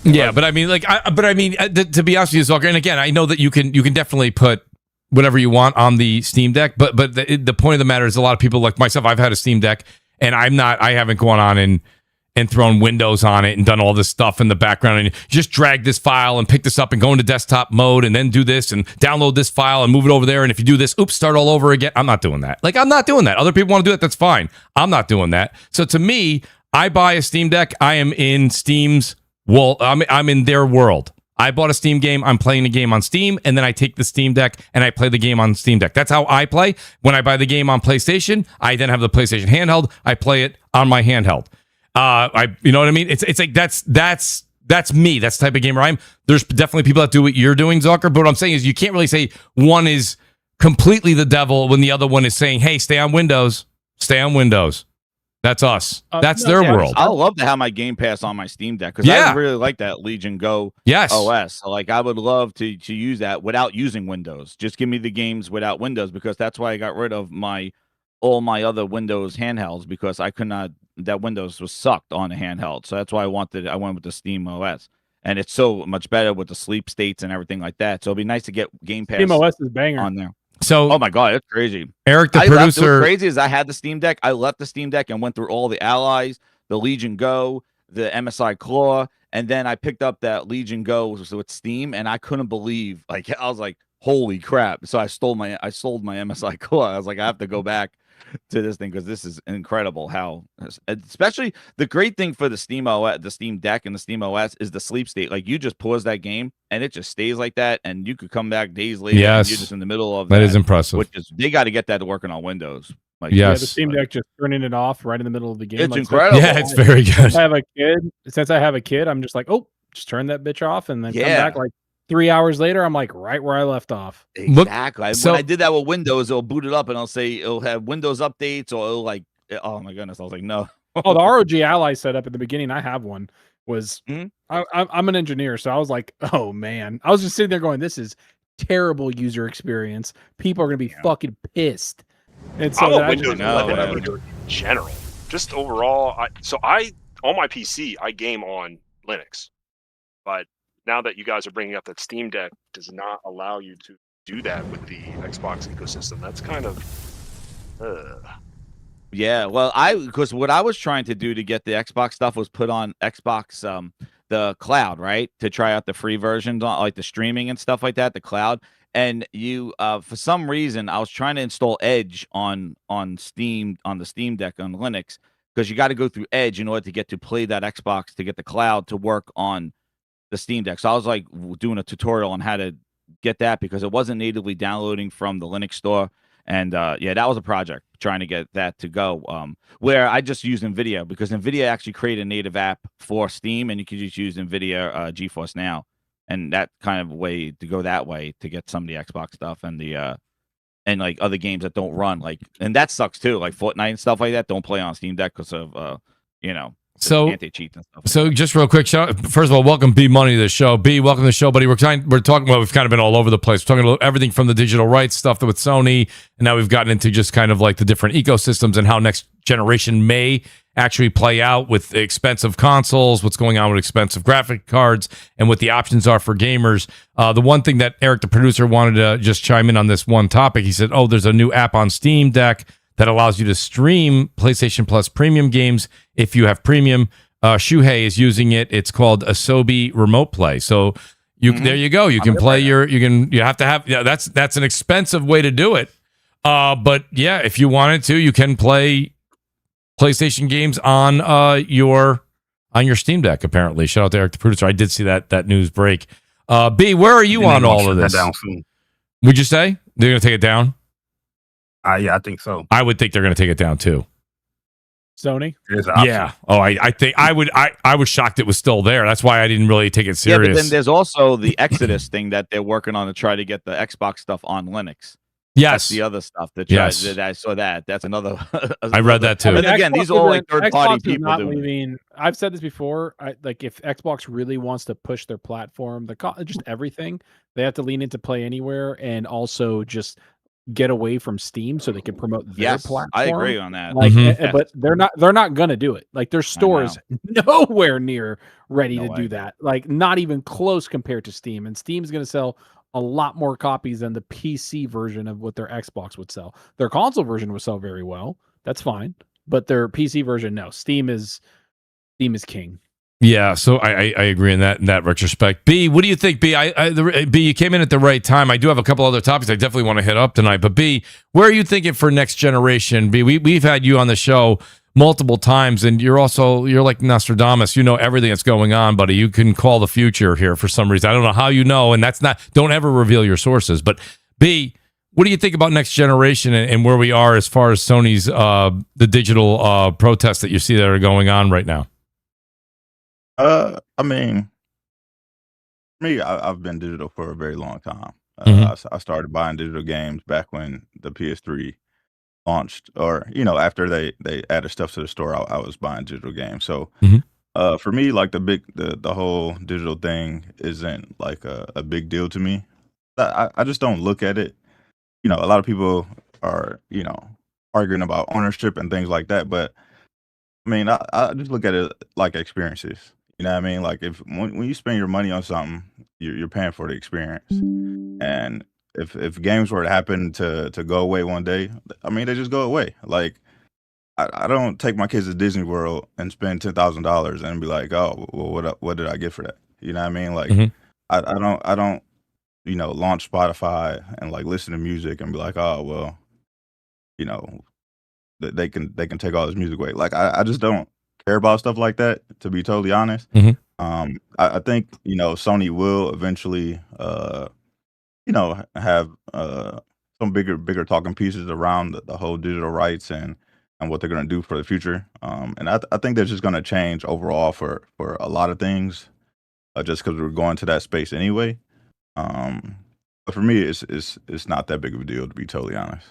Yeah, but I mean, to be honest with you, Zucker, and again, I know that you can definitely put whatever you want on the Steam Deck, but the point of the matter is, a lot of people like myself, I've had a Steam Deck, and I haven't gone on and thrown Windows on it and done all this stuff in the background, and just drag this file and pick this up and go into desktop mode and then do this and download this file and move it over there, and if you do this, start all over again. I'm not doing that. I'm not doing that. Other people want to do it, that's fine. I'm not doing that. So to me, I buy a Steam Deck, I am in Steam's I'm in their world. I bought a Steam game. I'm playing the game on Steam, and then I take the Steam Deck and I play the game on Steam Deck. That's how I play. When I buy the game on PlayStation, I then have the PlayStation handheld. I play it on my handheld. You know what I mean? It's like that's me. That's the type of gamer I am. There's definitely people that do what you're doing, Zucker. But what I'm saying is, you can't really say one is completely the devil when the other one is saying, "Hey, stay on Windows. Stay on Windows." That's us. That's their world. I would love to have my Game Pass on my Steam Deck, because I really like that Legion Go OS. So, I would love to use that without using Windows. Just give me the games without Windows, because that's why I got rid of all my other Windows handhelds, because I could not. That Windows was sucked on a handheld. So that's why I went with the Steam OS. And it's so much better with the sleep states and everything like that. So it'd be nice to get Game Pass Steam OS is banger on there. So, oh my God, it's crazy. Eric, the producer. What's crazy is I had the Steam Deck. I left the Steam Deck and went through all the Allies, the Legion Go, the MSI Claw, and then I picked up that Legion Go with Steam, and I couldn't believe, I was like, holy crap. So I sold my MSI Claw. I was like, I have to go back to this thing, because this is incredible. How, especially the great thing for the Steam OS, the Steam Deck and the Steam OS is the sleep state. You just pause that game and it just stays like that, and you could come back days later. Yes, and you're just in the middle of that is impressive. Which is, they got to get that working on Windows. The Steam Deck just turning it off right in the middle of the game. It's incredible. Yeah, it's very good. Since I have a kid, I'm just like, just turn that bitch off, and then come back 3 hours later, I'm like right where I left off. Exactly. When I did that with Windows, it'll boot it up and it'll have Windows updates, or it'll oh my goodness. I was like, no. The ROG Ally setup at the beginning, I have one, was I'm an engineer, so I was like, oh man. I was just sitting there going, this is terrible user experience. People are gonna be fucking pissed. And so I'm a Windows 11 user in general. Just overall, on my PC, I game on Linux. But now that you guys are bringing up that Steam Deck does not allow you to do that with the Xbox ecosystem, that's kind of Yeah, well, because what I was trying to do to get the Xbox stuff was put on Xbox the cloud, right? To try out the free versions, like the streaming and stuff like that, the cloud. And for some reason, I was trying to install Edge on Steam, on the Steam Deck on Linux, because you got to go through Edge in order to get to play that Xbox, to get the cloud to work on the Steam Deck. So I was doing a tutorial on how to get that, because it wasn't natively downloading from the Linux store. And that was a project, trying to get that to go, where I just used NVIDIA, because NVIDIA actually created a native app for Steam, and you could just use NVIDIA GeForce Now. And that kind of way to go that way to get some of the Xbox stuff and the and other games that don't run, and that sucks too, like Fortnite and stuff like that don't play on Steam Deck because of so anti-cheat and stuff. So just real quick, first of all, welcome B Money to the show. B, welcome to the show, buddy. We're talking. Well, we've kind of been all over the place. We're talking about everything from the digital rights stuff with Sony, and now we've gotten into just kind of the different ecosystems and how next generation may actually play out with expensive consoles, what's going on with expensive graphic cards, and what the options are for gamers. The one thing that Eric, the producer, wanted to just chime in on this one topic. He said, there's a new app on Steam Deck that allows you to stream PlayStation Plus premium games if you have premium. Shuhei is using it. It's called Asobi Remote Play. So there you go. You can play you have to have, that's an expensive way to do it. But yeah, if you wanted to, you can play PlayStation games on your Steam Deck, apparently. Shout out to Eric, the producer. I did see that news break. B, where are you on all of this? Would you say they're going to take it down? Yeah, I think so. I would think they're going to take it down too. Sony? Yeah. Oh, I think I would. I was shocked it was still there. That's why I didn't really take it serious. Yeah, but then there's also the Exodus thing that they're working on to try to get the Xbox stuff on Linux. Yes. That's the other stuff that I saw that. That's another. I read that too. And again, these are all like third-party people not doing leaving. I've said this before. Like if Xbox really wants to push their platform, just everything, they have to lean into Play Anywhere and also just get away from Steam so they can promote their platform. I agree on that. Like, but they're not gonna do it. Like their store is nowhere near ready to do that. Like not even close compared to Steam. And Steam's gonna sell a lot more copies than the PC version of what their Xbox would sell. Their console version would sell very well. That's fine. But their PC version, no. Steam is king. Yeah, so I agree in that retrospect. B, what do you think? B, B, you came in at the right time. I do have a couple other topics I definitely want to hit up tonight. But B, where are you thinking for next generation? B, we've had you on the show multiple times, and you're like Nostradamus. You know everything that's going on, buddy. You can call the future here for some reason. I don't know how you know, and don't ever reveal your sources. But B, what do you think about next generation and where we are as far as Sony's the digital protests that you see that are going on right now? I mean, me, I've been digital for a very long time. I started buying digital games back when the PS3 launched, or after they added stuff to the store, I was buying digital games. So for me, like the whole digital thing isn't like a big deal to me. I just don't look at it. A lot of people are arguing about ownership and things like that, but I mean, I just look at it like experiences. You know what I mean? Like when you spend your money on something, you're paying for the experience. And if games were to happen to go away one day, I mean, they just go away. Like I don't take my kids to Disney World and spend $10,000 and be like, oh, well, what did I get for that? You know what I mean? Like I don't launch Spotify and like listen to music and be like, oh well, they can take all this music away. Like I just don't care about stuff like that, to be totally honest. I think Sony will eventually have some bigger talking pieces around the whole digital rights and what they're going to do for the future. And I think they're just going to change overall for a lot of things, just because we're going to that space anyway. But for me, it's not that big of a deal, to be totally honest.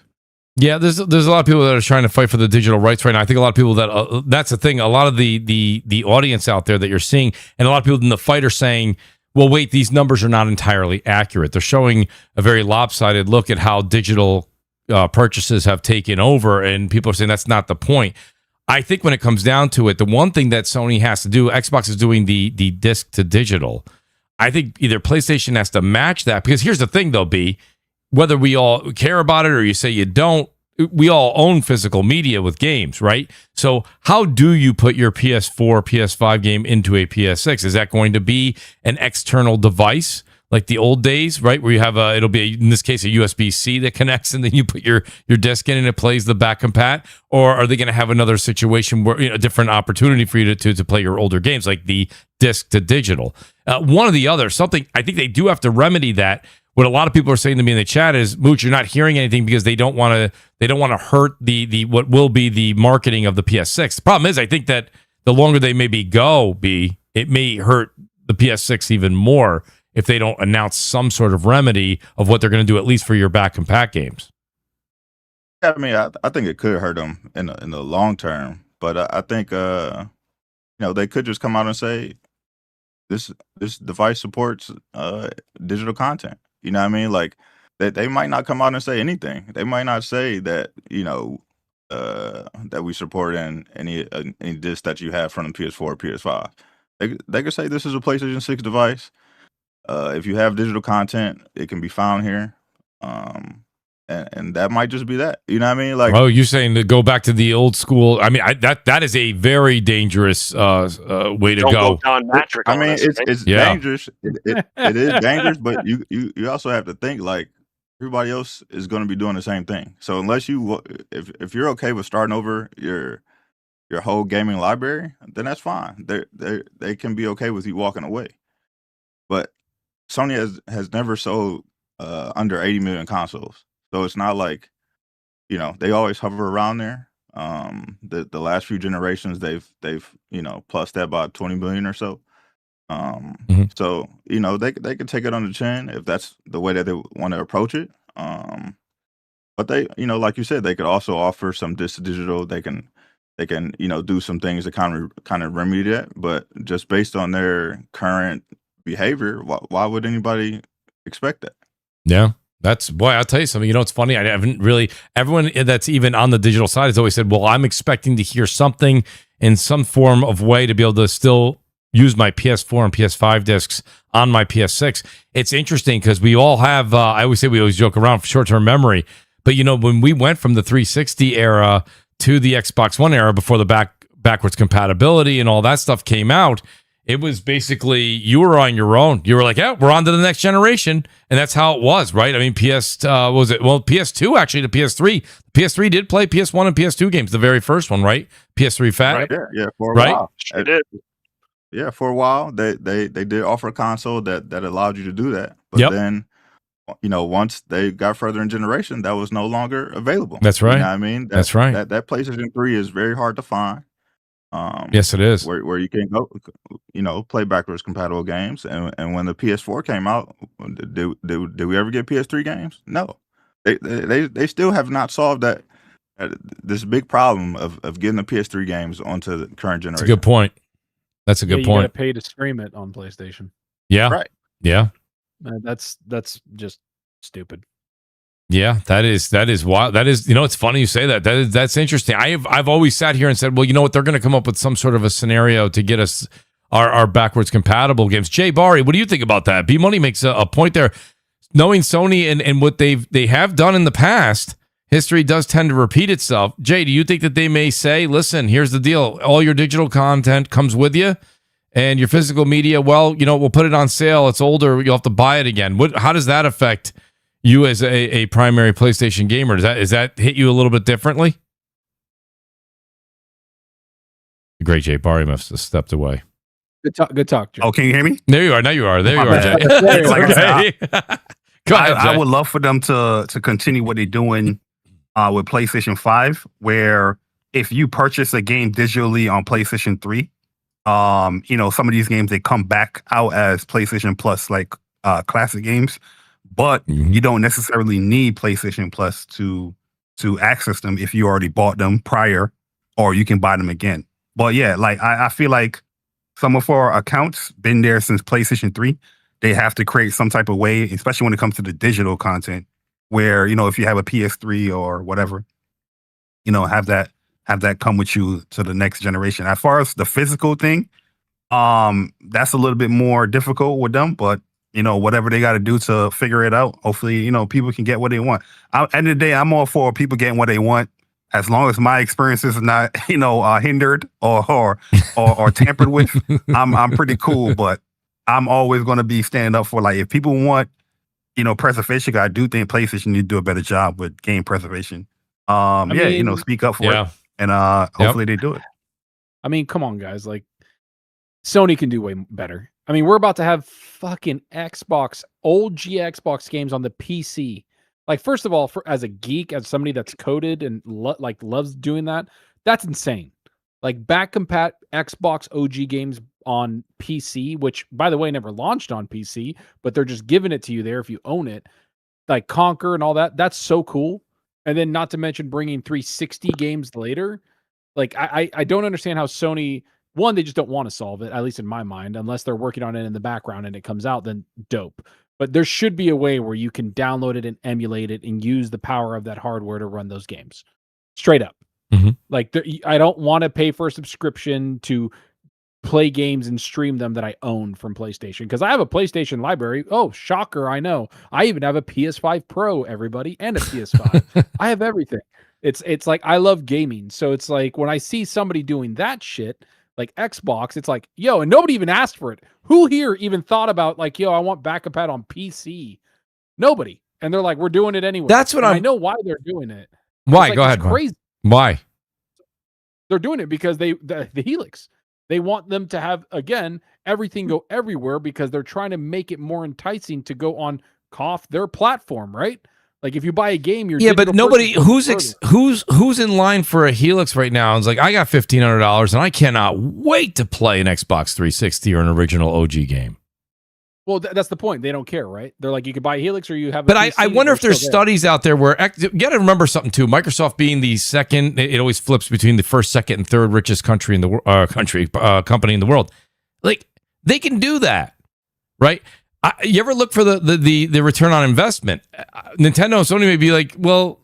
Yeah, there's a lot of people that are trying to fight for the digital rights right now. I think a lot of people that that's the thing. A lot of the audience out there that you're seeing, and a lot of people in the fight are saying, well, wait, these numbers are not entirely accurate. They're showing a very lopsided look at how digital purchases have taken over, and people are saying that's not the point. I think when it comes down to it, the one thing that Sony has to do, Xbox is doing the disc to digital. I think either PlayStation has to match that, because here's the thing, though, B, whether we all care about it or you say you don't, we all own physical media with games, right? So how do you put your PS4, PS5 game into a PS6? Is that going to be an external device like the old days, right? Where you have it'll be, in this case, a USB-C that connects and then you put your disc in and it plays the back compat? Or are they going to have another situation where a different opportunity for you to play your older games, like the disc to digital? One or the other. Something, I think they do have to remedy that. What a lot of people are saying to me in the chat is, Mooch, you're not hearing anything because they don't want to hurt the what will be the marketing of the PS6. The problem is, I think that the longer they maybe go, it may hurt the PS6 even more if they don't announce some sort of remedy of what they're going to do, at least for your back compat games. I mean, I think it could hurt them in the long term, but I think they could just come out and say this device supports digital content. You know what I mean? Like they might not come out and say anything. They might not say that that we support any disc that you have from the PS4 or PS5. They could say this is a PlayStation 6 device. If you have digital content, it can be found here. And that might just be that. You know what I mean? Like, oh, you're saying to go back to the old school? I mean, that is a very dangerous way to go. I mean, it's dangerous. It is dangerous, but you also have to think like everybody else is going to be doing the same thing. So unless if you're okay with starting over your whole gaming library, then that's fine. They can be okay with you walking away. But Sony has never sold under 80 million consoles. So it's not like, they always hover around there. The last few generations they've plus that by 20 million or so. So they can take it on the chin if that's the way that they want to approach it. But they, like you said, they could also offer some digital. They can do some things to kind of remedy that. But just based on their current behavior, why would anybody expect that? Yeah. I'll tell you something. It's funny. I haven't really, everyone that's even on the digital side has always said, well, I'm expecting to hear something in some form of way to be able to still use my PS4 and PS5 discs on my PS6. It's interesting because we all have, I always say we always joke around for short-term memory, but when we went from the 360 era to the Xbox One era before the backwards compatibility and all that stuff came out, it was basically you were on your own. You were like, yeah, we're on to the next generation. And that's how it was, right? I mean, PS2 actually to PS3. PS3 did play PS1 and PS2 games, the very first one, right? PS3 Fat. Right. Yeah, for a right? while. Sure did. Yeah, for a while. They did offer a console that allowed you to do that. But then, once they got further in generation, that was no longer available. That's right. You know what I mean? That's right. That PlayStation 3 is very hard to find. Yes, it is. Where you can go, play backwards compatible games. And when the PS4 came out, did we ever get PS3 games? No. They still have not solved this big problem of getting the PS3 games onto the current generation. That's a good point. That's a good point. You got to pay to stream it on PlayStation. Yeah. Right. Yeah. That's just stupid. Yeah, that is wild. That is, it's funny you say that. That's interesting. I've always sat here and said, well, you know what? They're going to come up with some sort of a scenario to get us our backwards compatible games. Jay Barry, what do you think about that? B Money makes a point there. Knowing Sony and what they have done in the past, history does tend to repeat itself. Jay, do you think that they may say, listen, here's the deal. All your digital content comes with you and your physical media, well, we'll put it on sale. It's older. You'll have to buy it again. How does that affect you as a primary PlayStation gamer? Does that hit you a little bit differently? The great Jay Barry must have stepped away. Good talk, Jay. Oh, can you hear me? There you are. Now you are. There you are, Jay. Like I said, Go ahead, Jay. I would love for them to continue what they're doing with PlayStation 5, where if you purchase a game digitally on PlayStation 3, some of these games, they come back out as PlayStation Plus, like classic games, but you don't necessarily need PlayStation Plus to access them if you already bought them prior, or you can buy them again. But yeah, like I feel like some of our accounts been there since PlayStation 3. They have to create some type of way, especially when it comes to the digital content, where, if you have a PS3 or whatever, have that come with you to the next generation. As far as the physical thing, that's a little bit more difficult with them, but whatever they got to do to figure it out, hopefully, people can get what they want. At the end of the day, I'm all for people getting what they want, as long as my experience is not, hindered or tampered with. I'm pretty cool, but I'm always going to be standing up for, like, if people want, preservation, I do think PlayStation need to do a better job with game preservation. Speak up for it, and hopefully they do it. I mean, come on, guys. Like, Sony can do way better. I mean, we're about to have fucking old Xbox games on the PC. Like, first of all, as a geek, as somebody that's coded and loves doing that, that's insane. Like, back compat Xbox OG games on PC, which, by the way, never launched on PC, but they're just giving it to you there if you own it. Like Conquer and all that. That's so cool. And then not to mention bringing 360 games later. Like, I don't understand how Sony, one, they just don't want to solve it, at least in my mind, unless they're working on it in the background and it comes out, then dope. But there should be a way where you can download it and emulate it and use the power of that hardware to run those games. Straight up. Like, I don't want to pay for a subscription to play games and stream them that I own from PlayStation, because I have a PlayStation library. Oh, shocker, I know. I even have a PS5 Pro, everybody, and a PS5. I have everything. It's like, I love gaming. So it's like, when I see somebody doing that shit, like Xbox, it's like, yo, and nobody even asked for it. Who here even thought about, like, yo, I want backup pad on PC? Nobody. And they're like, we're doing it anyway. That's what I know why they're doing it. Why? Like, go ahead. Crazy. Why? They're doing it because the Helix. They want them to have, again, everything go everywhere, because they're trying to make it more enticing to go on their platform, right? Like if you buy a game, you're but nobody who's in line for a Helix right now is like, I got $1,500 and I cannot wait to play an Xbox 360 or an original OG game. Well, that's the point. They don't care, right? They're like, you could buy Helix or you have. But I wonder if there's studies out there where you got to remember something too. Microsoft being the second, it always flips between the first, second, and third richest country in the company in the world. Like they can do that, right? You ever look for the return on investment? Nintendo and Sony may be like, well,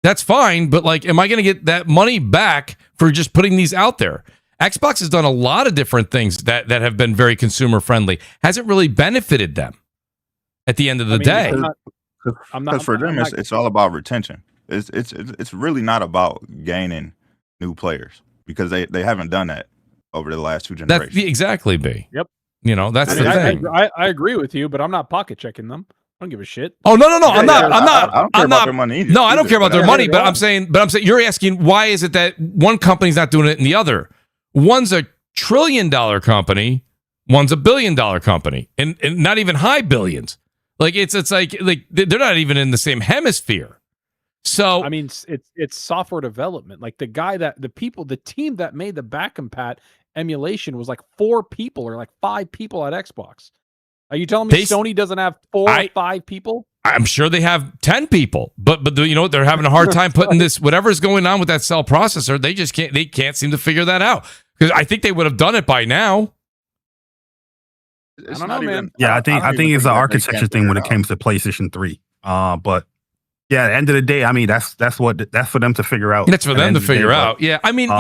that's fine, but like, am I going to get that money back for just putting these out there? Xbox has done a lot of different things that have been very consumer friendly. Hasn't really benefited them at the end of the day. Because for them, it's all about retention. It's really not about gaining new players because they haven't done that over the last 2 generations. Exactly, B. Yep. You know, that's the thing. I agree with you, but I'm not pocket checking them. I don't give a shit. Oh no, I'm not. I don't care about their money either. No, I don't care about their money. But I'm saying you're asking why is it that one company's not doing it and the other? One's a $1 trillion company, one's a $1 billion company, and not even high billions. Like it's like they're not even in the same hemisphere. So I mean, it's software development. Like the team that made the back compat emulation was like 4 people or like 5 people at Xbox. Are you telling me Sony doesn't have 4 or 5 people? I'm sure they have 10 people, but you know they're having a hard time putting this whatever's going on with that cell processor. They can't seem to figure that out because I think they would have done it by now. I don't know, man. Yeah, I think it's an architecture thing when it comes to PlayStation 3. But yeah, at the end of the day, I mean that's for them to figure out. That's for them to figure out. Yeah, I mean,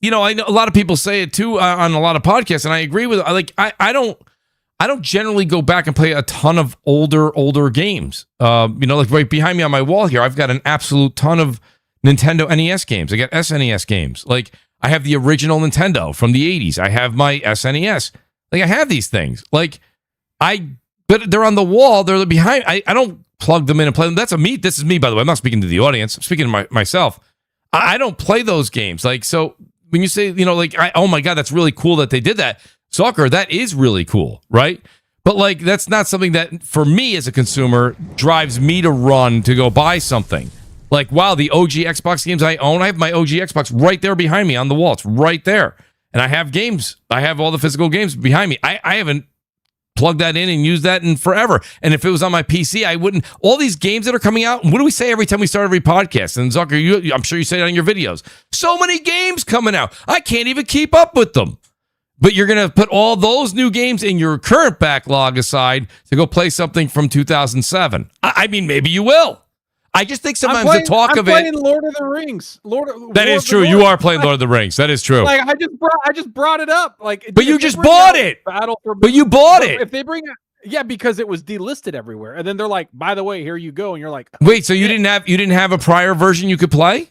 you know, I know a lot of people say it too on a lot of podcasts, and I agree with it. Like I don't generally go back and play a ton of older games. You know, like right behind me on my wall here, I've got an absolute ton of Nintendo NES games. I got SNES games. Like I have the original Nintendo from the 80s. I have my SNES. Like I have these things. Like but they're on the wall. They're behind. I don't plug them in and play them. This is me, by the way. I'm not speaking to the audience. I'm speaking to myself. I don't play those games. Like, so when you say, you know, like, oh my God, that's really cool that they did that. Soccer, that is really cool, right? But like, that's not something that, for me as a consumer, drives me to run to go buy something. Like, wow, the OG Xbox games I own, I have my OG Xbox right there behind me on the wall. It's right there. And I have games. I have all the physical games behind me. I haven't plugged that in and used that in forever. And if it was on my PC, I wouldn't. All these games that are coming out, what do we say every time we start every podcast? And Zucker, I'm sure you say it on your videos. So many games coming out. I can't even keep up with them. But you're going to put all those new games in your current backlog aside to go play something from 2007. I mean, maybe you will. I just think sometimes the talk of it. I'm playing Lord of the Rings. That is true. You are playing Lord of the Rings. That is true. Like I just brought it up. Like, but you just bought it. But you bought it. If they bring it, yeah, because it was delisted everywhere, and then they're like, by the way, here you go, and you're like, oh, wait, so you didn't have a prior version you could play?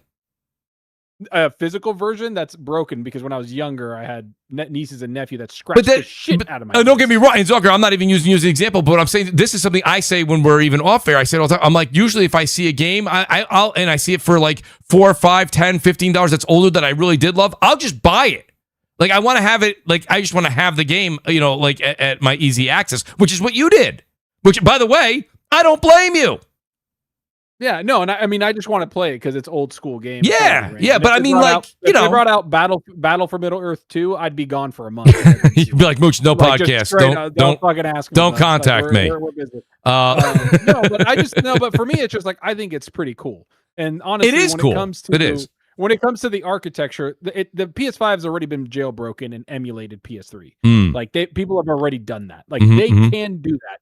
A physical version that's broken because when I was younger, I had nieces and nephew that scratched the shit out of my. Don't get me wrong, Zucker. I'm not even using the example, but I'm saying this is something I say when we're even off air. I say it all the time. I'm like, usually if I see a game, I'll and I see it for like $4, $5, $10, $15 that's older that I really did love, I'll just buy it. Like I want to have it. Like I just want to have the game, you know, like at my easy access, which is what you did. Which, by the way, I don't blame you. Yeah, no, and I mean, I just want to play it because it's old school game. Yeah, yeah, but I mean, like, you know, if they brought out Battle for Middle Earth 2, I'd be gone for a month. You'd be like, Mooch, no like, podcast. Don't fucking ask. Don't contact me. We're busy. No, but for me, it's just like I think it's pretty cool. And honestly, it is cool. When it comes to the architecture, the PS5 has already been jailbroken and emulated PS3. Like people have already done that. Like they can do that.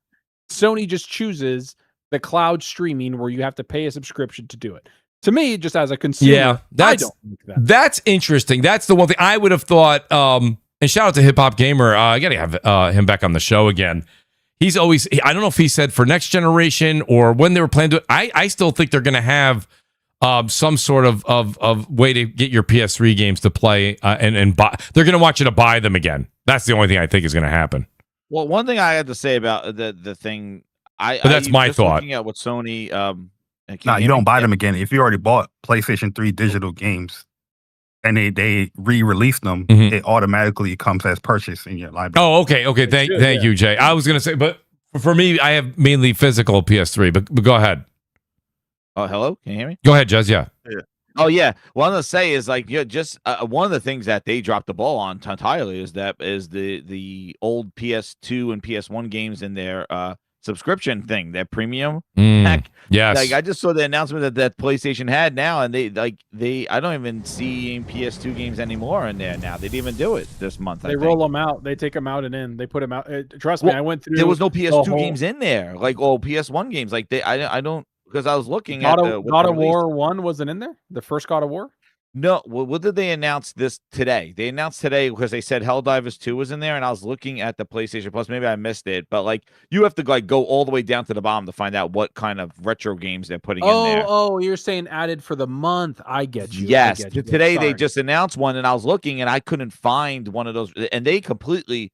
Sony just chooses the cloud streaming where you have to pay a subscription to do it. To me, just as a consumer, I don't think that. That's interesting. That's the one thing I would have thought. And shout out to Hip Hop Gamer. I got to have him back on the show again. He's always, I don't know if he said for next generation or when they were planning to do it. I still think they're going to have some sort of way to get your PS3 games to play and buy. They're going to want you to buy them again. That's the only thing I think is going to happen. Well, one thing I had to say about the thing. But that's my thought. Looking at what Sony, you don't buy them again. If you already bought PlayStation 3 digital games and they re-release them, it automatically comes as purchase in your library. Oh, okay. Thank you, Jay. I was gonna say, but For me, I have mainly physical PS3, but go ahead. Oh, hello. Can you hear me? Go ahead, Jez. Yeah. Oh yeah. What I'm gonna say is like just one of the things that they dropped the ball on entirely is the old PS2 and PS1 games in their subscription thing, their premium pack. Yes. Like I just saw the announcement that PlayStation had now, and they I don't even see PS2 games anymore in there now. They didn't even do it this month. They roll them out. They take them out and in. They put them out. Trust me, I went through. There was no PS2 games in there, like PS1 games. Like I don't. Because I was looking at God of War 1 wasn't in there? The first God of War? No. What did they announce this today? They announced today because they said Helldivers 2 was in there, and I was looking at the PlayStation Plus. Maybe I missed it, but like you have to like go all the way down to the bottom to find out what kind of retro games they're putting in there. Oh, you're saying added for the month. I get you. Yes. I get you. Today they just announced one, and I was looking, and I couldn't find one of those. And they completely.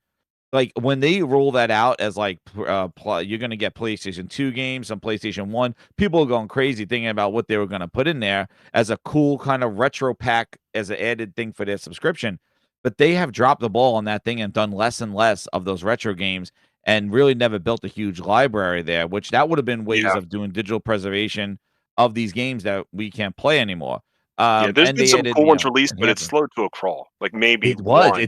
Like when they roll that out as like you're going to get PlayStation 2 games, some PlayStation 1, people are going crazy thinking about what they were going to put in there as a cool kind of retro pack as an added thing for their subscription. But they have dropped the ball on that thing and done less and less of those retro games and really never built a huge library there, which that would have been ways of doing digital preservation of these games that we can't play anymore. There's been some cool ones released, but it's slowed to a crawl. Like maybe it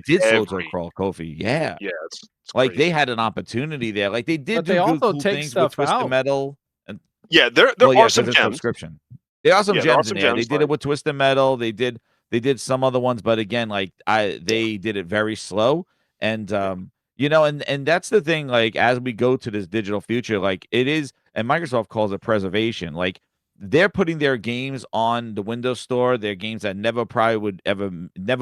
did slow to a crawl, Kofi. Yeah, it's like crazy. they had an opportunity there. Like they did. But they also cool take things stuff with Twisted out. Metal. And there are some gems. Subscription. There are some there gems some in there. gems, They did it with Twisted Metal. They did some other ones, but again, like they did it very slow. And and that's the thing. Like as we go to this digital future, like it is, and Microsoft calls it preservation. Like they're putting their games on the Windows Store. They're games that never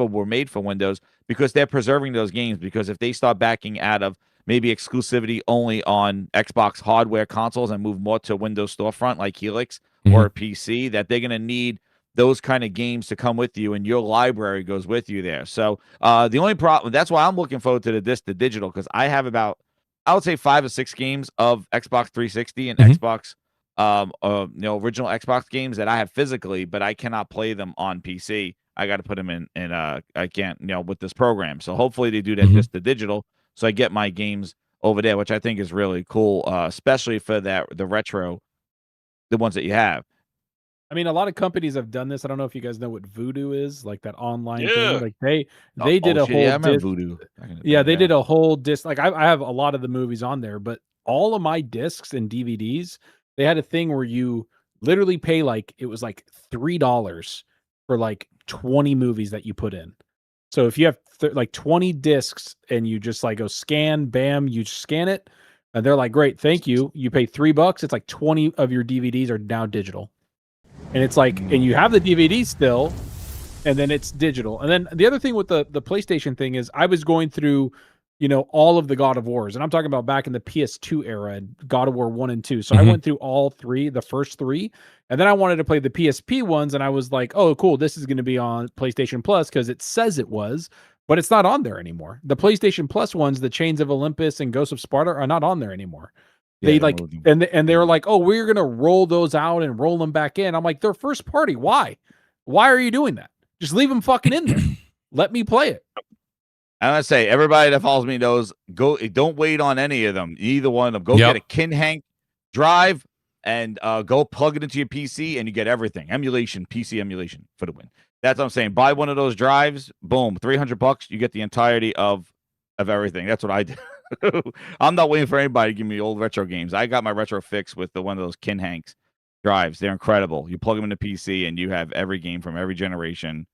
were made for Windows because they're preserving those games. Because if they start backing out of maybe exclusivity only on Xbox hardware consoles and move more to Windows Storefront like Helix or a PC, that they're going to need those kind of games to come with you, and your library goes with you there. So the only problem, that's why I'm looking forward to the digital, because I have about, I would say 5 or 6 games of Xbox 360 and Xbox original Xbox games that I have physically, but I cannot play them on PC. I got to put them in I can't, with this program. So hopefully they do that just the digital, so I get my games over there, which I think is really cool, especially for the retro, the ones that you have. I mean, a lot of companies have done this. I don't know if you guys know what Voodoo is, like that online thing. Like they did a whole I remember Voodoo. Yeah, they did a whole disc. Like I have a lot of the movies on there, but all of my discs and DVDs, they had a thing where you literally pay it was like $3 for like 20 movies that you put in. So if you have 20 discs and you just go scan, bam, you scan it, and they're like, great, thank you. You pay $3. It's like 20 of your DVDs are now digital. And it's like, and you have the DVD still, and then it's digital. And then the other thing with the PlayStation thing is I was going through, all of the God of Wars, and I'm talking about back in the PS2 era and God of War 1 and 2. So I went through all 3, the first 3, and then I wanted to play the PSP ones, and I was like, oh, cool, this is going to be on PlayStation Plus because it says it was, but it's not on there anymore. The PlayStation Plus ones, the Chains of Olympus and Ghosts of Sparta, are not on there anymore. They and they were like, oh, we're gonna roll those out and roll them back in. I'm like, they're first party. Why are you doing that? Just leave them fucking in there. Let me play it. I'm gonna say, everybody that follows me knows, don't wait on any of them. Either one of them. Go get a Kinhank drive and go plug it into your PC, and you get everything. PC emulation for the win. That's what I'm saying. Buy one of those drives, boom, $300. You get the entirety of everything. That's what I did. I'm not waiting for anybody to give me old retro games. I got my retro fix with one of those Kinhanks drives. They're incredible. You plug them into PC, and you have every game from every generation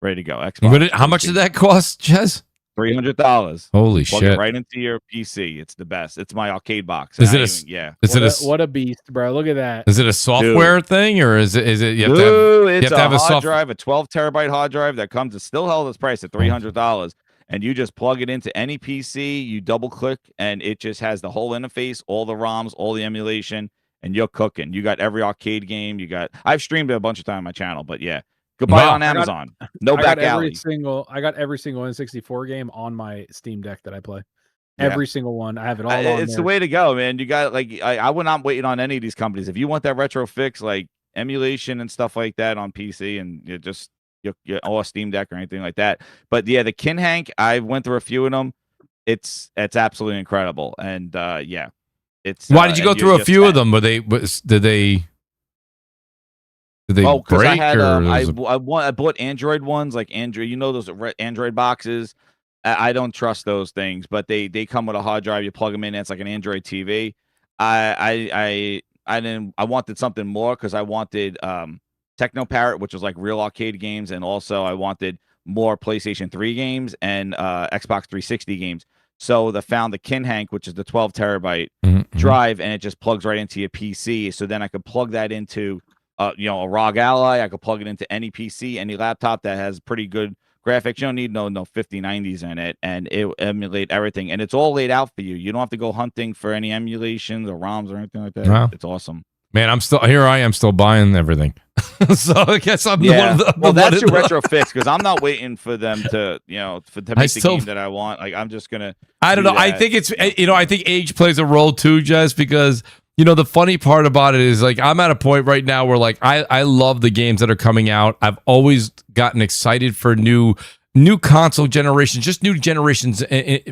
ready to go. Xbox. How much did that cost, Jez? $300. Holy Plug shit! it right into your PC. It's the best. It's my arcade box. What a beast, bro! Look at that. Is it a software thing, or is it? You have it's to have a hard drive, a 12 terabyte hard drive that comes. It's still held its price at $300. And you just plug it into any PC, you double click, and it just has the whole interface, all the ROMs, all the emulation, and you're cooking. You got every arcade game. I've streamed it a bunch of times on my channel, but yeah, goodbye on Amazon. I got every single N64 game on my Steam Deck that I play. Every single one. I have it all on It's there. the way to go, man. You got I would not waiting on any of these companies. If you want that retro fix, like emulation and stuff like that on PC, and you just or Steam Deck or anything like that. But yeah, the Kinhank, I went through a few of them. It's absolutely incredible. And It's Why did you go and through a few of spend- them? Did they Oh, because break? I had or I bought Android ones, like Android. You know those Android boxes. I don't trust those things, but they come with a hard drive. You plug them in, and it's like an Android TV. I wanted something more because I wanted Techno Parrot, which was like real arcade games, and also I wanted more PlayStation 3 games and Xbox 360 games. So found the Kinhank, which is the 12 terabyte drive, and it just plugs right into your PC. So then I could plug that into a ROG Ally. I could plug it into any PC, any laptop that has pretty good graphics. You don't need no 5090s in it, and it will emulate everything. And it's all laid out for you. You don't have to go hunting for any emulations or ROMs or anything like that. Wow. It's awesome. Man, I am still buying everything. So I guess I'm that's your retro fix, because I'm not waiting for them to make the game that I want. Like, I'm just gonna. I don't know. I think it's I think age plays a role too, Jess, because the funny part about it is, like, I'm at a point right now where, like, I love the games that are coming out. I've always gotten excited for new console generations, just new generations,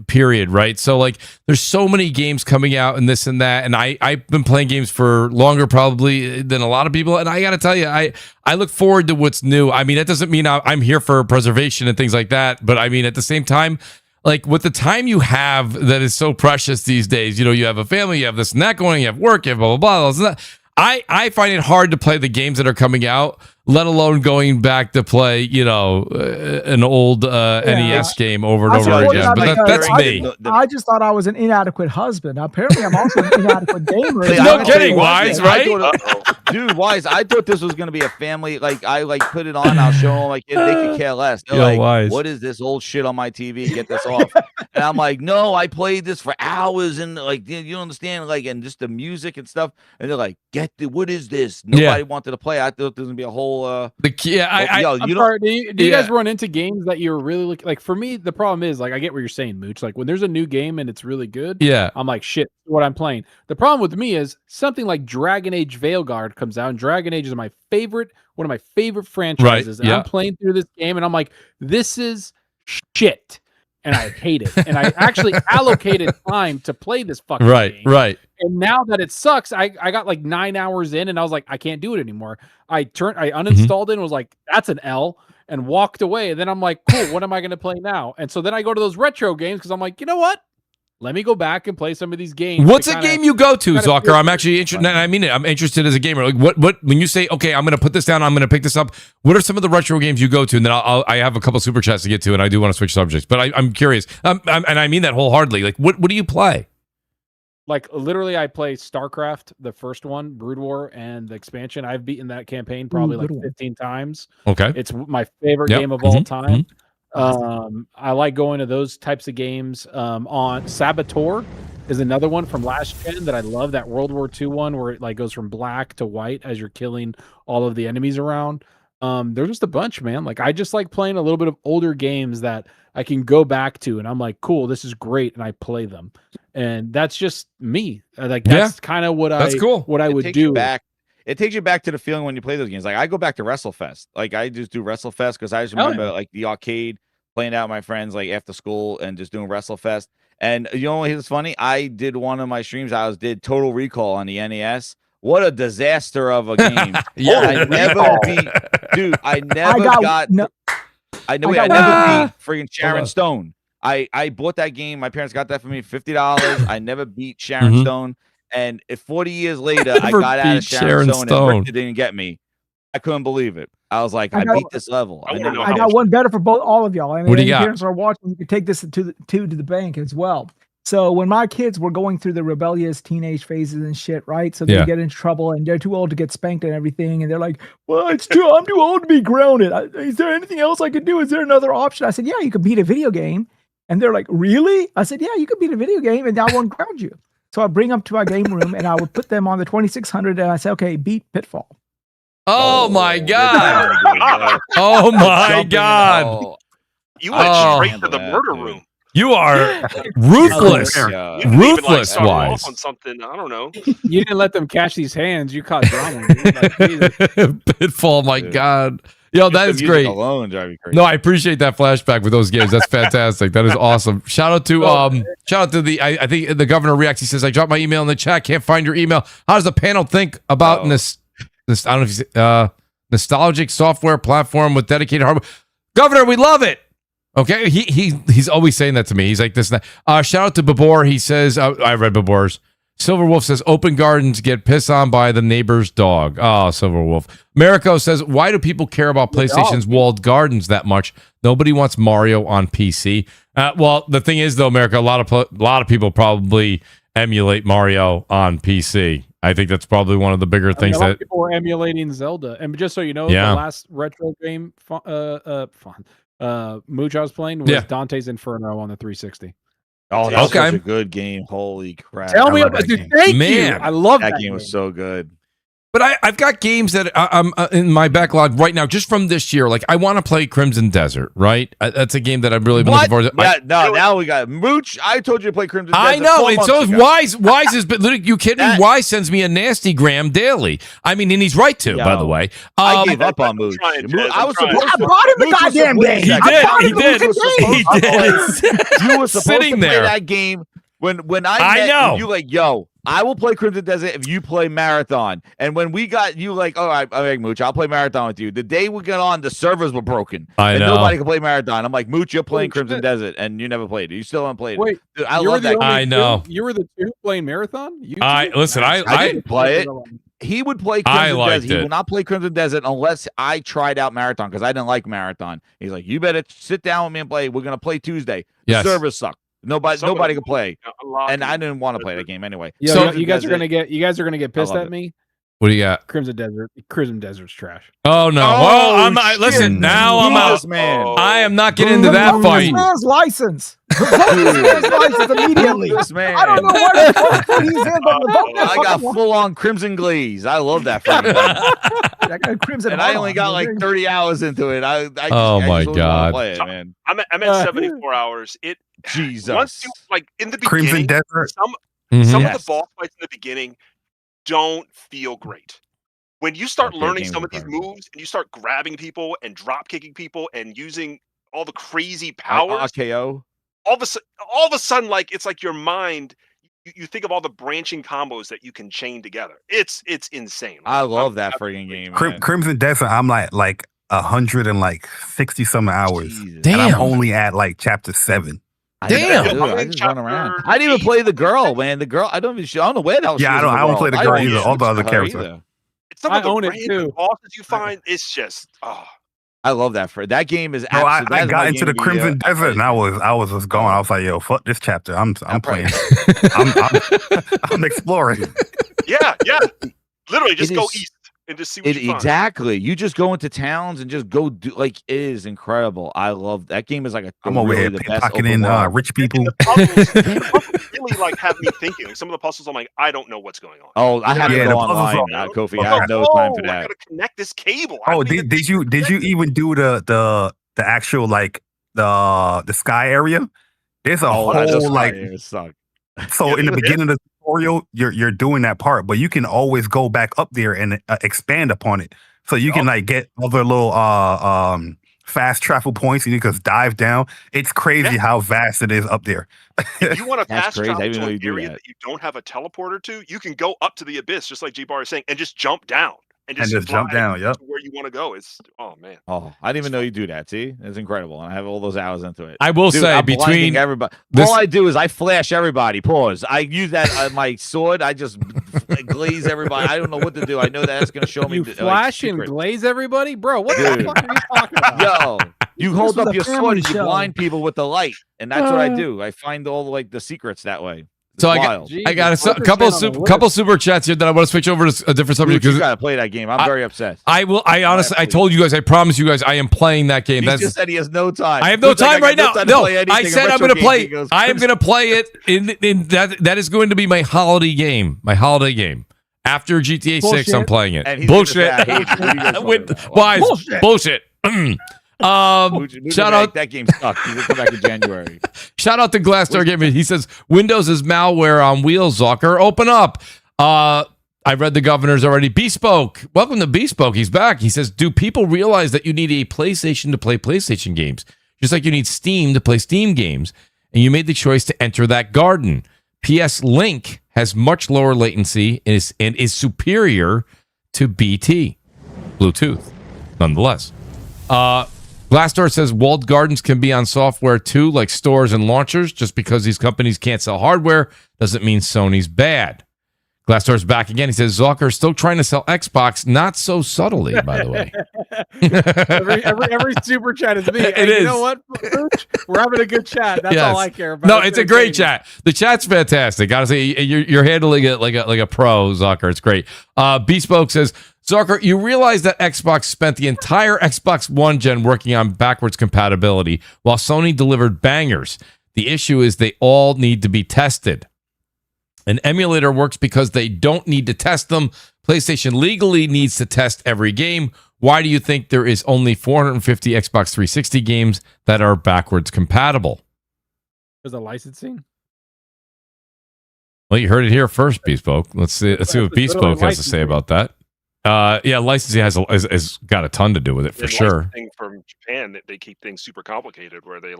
period, right? So, like, there's so many games coming out and this and that, and I've been playing games for longer probably than a lot of people, and I gotta tell you, I look forward to what's new. I mean, that doesn't mean I'm here for preservation and things like that, but I mean, at the same time, like, with the time you have that is so precious these days, you have a family, you have this and that going, you have work, you have blah, blah, blah. I find it hard to play the games that are coming out, let alone going back to play, an old NES game over and over again. But that's me. I just thought I was an inadequate husband. Apparently, I'm also an inadequate gamer. No kidding, Wise, right? Dude, Wise, I thought this was gonna be a family. Like, I put it on, I'll show them, like, they could care less. They're like, Wise, what is this old shit on my TV? Get this off. And I'm like, no, I played this for hours, and, like, you don't understand, like, and just the music and stuff. And they're like, what is this? Nobody wanted to play. I thought there was gonna be a whole I'm sorry, do you guys run into games that you're really looking, like, for me, the problem is, like, I get what you're saying, Mooch. Like, when there's a new game and it's really good, I'm like, shit, what I'm playing. The problem with me is something like Dragon Age Veilguard comes out, and Dragon Age is one of my favorite franchises. Right. And I'm playing through this game, and I'm like, this is shit. And I hate it. And I actually allocated time to play this fucking game. Right. And now that it sucks, I got like 9 hours in, and I was like, I can't do it anymore. I uninstalled it and was like, that's an L, and walked away. And then I'm like, cool, what am I going to play now? And so then I go to those retro games because I'm like, you know what? Let me go back and play some of these games. What's a game you go to, Zucker? I'm actually interested. I mean it. I'm interested as a gamer. Like, what when you say, okay, I'm going to put this down, I'm going to pick this up. What are some of the retro games you go to? And then I have a couple super chats to get to, and I do want to switch subjects. But I'm curious, and I mean that wholeheartedly. Like, what do you play? Like, literally, I play StarCraft, the first one, Brood War, and the expansion. I've beaten that campaign probably like 15 times. Okay, it's my favorite game of all time. I like going to those types of games. On Saboteur is another one from last gen that I love, that World War II one where it like goes from black to white as you're killing all of the enemies around. There's just a bunch, man. Like, I just like playing a little bit of older games that I can go back to, and I'm like, cool, this is great, and I play them. And that's just me. Like, that's kind of what I would do. It takes you back to the feeling when you play those games. Like, I go back to WrestleFest. Like, I just do WrestleFest because I just remember like the arcade, playing out with my friends like after school and just doing WrestleFest. And you know what's funny? I did one of my streams. Did Total Recall on the NES. What a disaster of a game! I never beat freaking Sharon Stone. I bought that game. My parents got that for me, $50. I never beat Sharon Stone. And 40 years later, I got out of Sharon Stone and Rick didn't get me. I couldn't believe it. I was like, I beat this level. I got one better for all of y'all. And what do you got? Parents are watching. You can take this to the bank as well. So when my kids were going through the rebellious teenage phases and shit, right? So they get into trouble and they're too old to get spanked and everything. And they're like, well, I'm too old to be grounded. Is there anything else I could do? Is there another option? I said, yeah, you could beat a video game. And they're like, really? I said, yeah, you could beat a video game and I won't ground you. So I bring them to our game room and I would put them on the 2600 and I say, okay, beat Pitfall. Oh my God. Oh my God. You went straight to the murder room. You are ruthless. You didn't even, like, Ruthless start off wise. on something. I don't know. You didn't let them catch these hands. You caught drama. Dude. Like, Jesus. Pitfall, my Dude. God. Yo, that is great. Alone drive me crazy. No, I appreciate that flashback with those games. That's fantastic. That is awesome. Shout out to the I think the governor reacts. He says, I dropped my email in the chat. Can't find your email. How does the panel think about this I don't know if you nostalgic software platform with dedicated hardware? Governor, we love it. Okay, he's always saying that to me. He's like this. Shout out to Babor. He says, I read Babor's. Silver Wolf says, open gardens get pissed on by the neighbor's dog. Oh, Silver Wolf. Mariko says, why do people care about PlayStation's walled gardens that much? Nobody wants Mario on PC. Well, the thing is, though, America, a lot of people probably emulate Mario on PC. I think that's probably one of the bigger things a lot that of people were emulating Zelda. And just so you know, Yeah. the last retro game Mooch I was playing was Dante's Inferno on the 360. Oh, that was Okay. such a good game. Holy crap. Tell me love about that dude, game. thank Man. you. I love That game was so good. But I've got games that I'm in my backlog right now, just from this year. Like I want to play Crimson Desert, right? That's a game that I've really been looking forward to. Yeah, now we got Mooch. I told you to play Crimson Desert. I know, 4 and months so is ago. Wise. Wise is, but literally, you kidding me? Wise sends me a nasty gram daily. I mean, and he's right to, by the way. I gave up on Mooch. trying, Jez, I was I'm trying. supposed I to. bought him the Mooch was goddamn supposed game. to- He did. You were supposed Sitting to play there. that game when I I met know. you. Like, yo, I will play Crimson Desert if you play Marathon. And when we got you, like, all right, Mooch, I'll play Marathon with you. The day we got on, the servers were broken. I and know. nobody could play Marathon. I'm like, Mooch, you're playing Holy Crimson shit. Desert, and you never played it. You still haven't played Wait, it. Dude, I you were love the that. only I know. You were the two playing Marathon? You Listen, I didn't play it. He would play I Crimson liked Desert. He it. will not play Crimson Desert unless I tried out Marathon because I didn't like Marathon. He's like, you better sit down with me and play. We're gonna play Tuesday. The Yes. servers suck. Nobody can play. Unlocking And I didn't want to play that game anyway. Yo, So- you guys are gonna get pissed love at it. me. What do you got? Crimson Desert's trash. Oh no! Well, listen. Now I'm out. Jesus, man. I am not getting into that Revoke fight. This man's license. Revoke this man's license immediately. This man. I don't know what he's in, but revoke that I got fucking full on Crimson Glaze. I love that fucking game. I got Crimson And I Heart only on. got like 30 hours into it. I Oh, just my really wanna God. play it, man. I'm at 74 hours. Jesus. Once you, like, in the Crimson beginning, Desert. some Mhm. of Yes. the boss fights in the beginning don't feel great. When you start Okay, learning game some of these department. moves and you start grabbing people and drop kicking people and using all the crazy Like powers, RKO. all of a sudden, like, it's like your mind. You think of all the branching combos that you can chain together. It's insane. I love that friggin' game. man. Crimson Desert. I'm like 160 some hours. Jesus. Damn. And I'm only at like chapter 7. Damn. I just run around. Chapter I didn't even 8. play the girl, man. The girl, I don't know where the hell she Yeah, is I in don't play the girl don't either. All the switch other to her characters. either. Some I of the own it, random too. bosses you find, it's just I love that. That game is No, I absolutely. that's got my into the game of year. Crimson Desert and I was just going. I was like, yo, fuck this chapter. I'm playing. I'm exploring. yeah. Literally, just It go is- east and just see what you find. Exactly. You just go into towns and just go do like it is incredible. I love that game. Is like I'm over here the best pickpocketing open world. rich people. And the puzzles really like have me thinking. Like, some of the puzzles, I'm like, I don't know what's going on. Oh, I have Yeah, to the go puzzles online, are- Kofi. I have no time for I that. gotta connect this cable. Oh, did you even do the actual like the sky area? There's a Oh, that does whole like suck. so in the beginning of the tutorial you're doing that part, but you can always go back up there and expand upon it. So you can like get other little fast travel points and you can just dive down. It's crazy how vast it is up there. If you want to That's fast crazy. I travel didn't to know an you do area that. that you don't have a teleporter to, you can go up to the abyss, just like G-Bar is saying, and just jump down. And just jump fly down, yep. to where you want to go. It's man. Oh, I didn't even know you do that. See, it's incredible, and I have all those hours into it. I will Dude, say I'm blinding between everybody, this- all I do is I flash everybody. Pause. I use that my sword. I just glaze everybody. I don't know what to do. I know that's going to show me. You like, flash and secrets. glaze everybody, bro. What the Dude. fuck are you talking about? Yo, you hold was up a your family sword and you show. blind people with the light, and that's what I do. I find all like the secrets that way. It's So I wild. got Jesus, a couple super chats here that I want to switch over to a different subject Dude, you because gotta play that game. I'm very upset. I honestly, I told you guys, I promise you guys, I am playing that game. He just said he has no time. I have no Looks like time right now. got no time to No, play anything, I a said I'm retro going to game. play. He goes, I am going to play it in that is going to be my holiday game. My holiday game. After GTA 6, I'm Bullshit. playing it. And he's gonna Bullshit. say, I hate you. What are you guys talking With about? wise Bullshit. bullshit. Shout out that game sucked. He's gonna come back in January. Shout out to Glassdoor Gaming. He says Windows is malware on wheels. Zucker, open up. I read the governor's already. Bespoke, welcome to Bespoke. He's back. He says, do people realize that you need a PlayStation to play PlayStation games, just like you need Steam to play Steam games? And you made the choice to enter that garden. PS Link has much lower latency and is superior to BT Bluetooth, nonetheless. Glassdoor says walled gardens can be on software too, like stores and launchers. Just because these companies can't sell hardware doesn't mean Sony's bad. Glassdoor's back again. He says Zucker's still trying to sell Xbox, not so subtly, by the way. every super chat is me. It is. You know what? We're having a good chat. That's all I care about. No, it's a great chat. The chat's fantastic. Gotta say, you're handling it like a pro, Zucker. It's great. Bespoke says, Zucker, you realize that Xbox spent the entire Xbox One gen working on backwards compatibility, while Sony delivered bangers. The issue is they all need to be tested. An emulator works because they don't need to test them. PlayStation legally needs to test every game. Why do you think there is only 450 Xbox 360 games that are backwards compatible? There's a licensing. Well, you heard it here first, Bespoke. Let's see what Bespoke has to say about that. Yeah, licensing has got a ton to do with it for sure. From Japan, they keep things super complicated, where they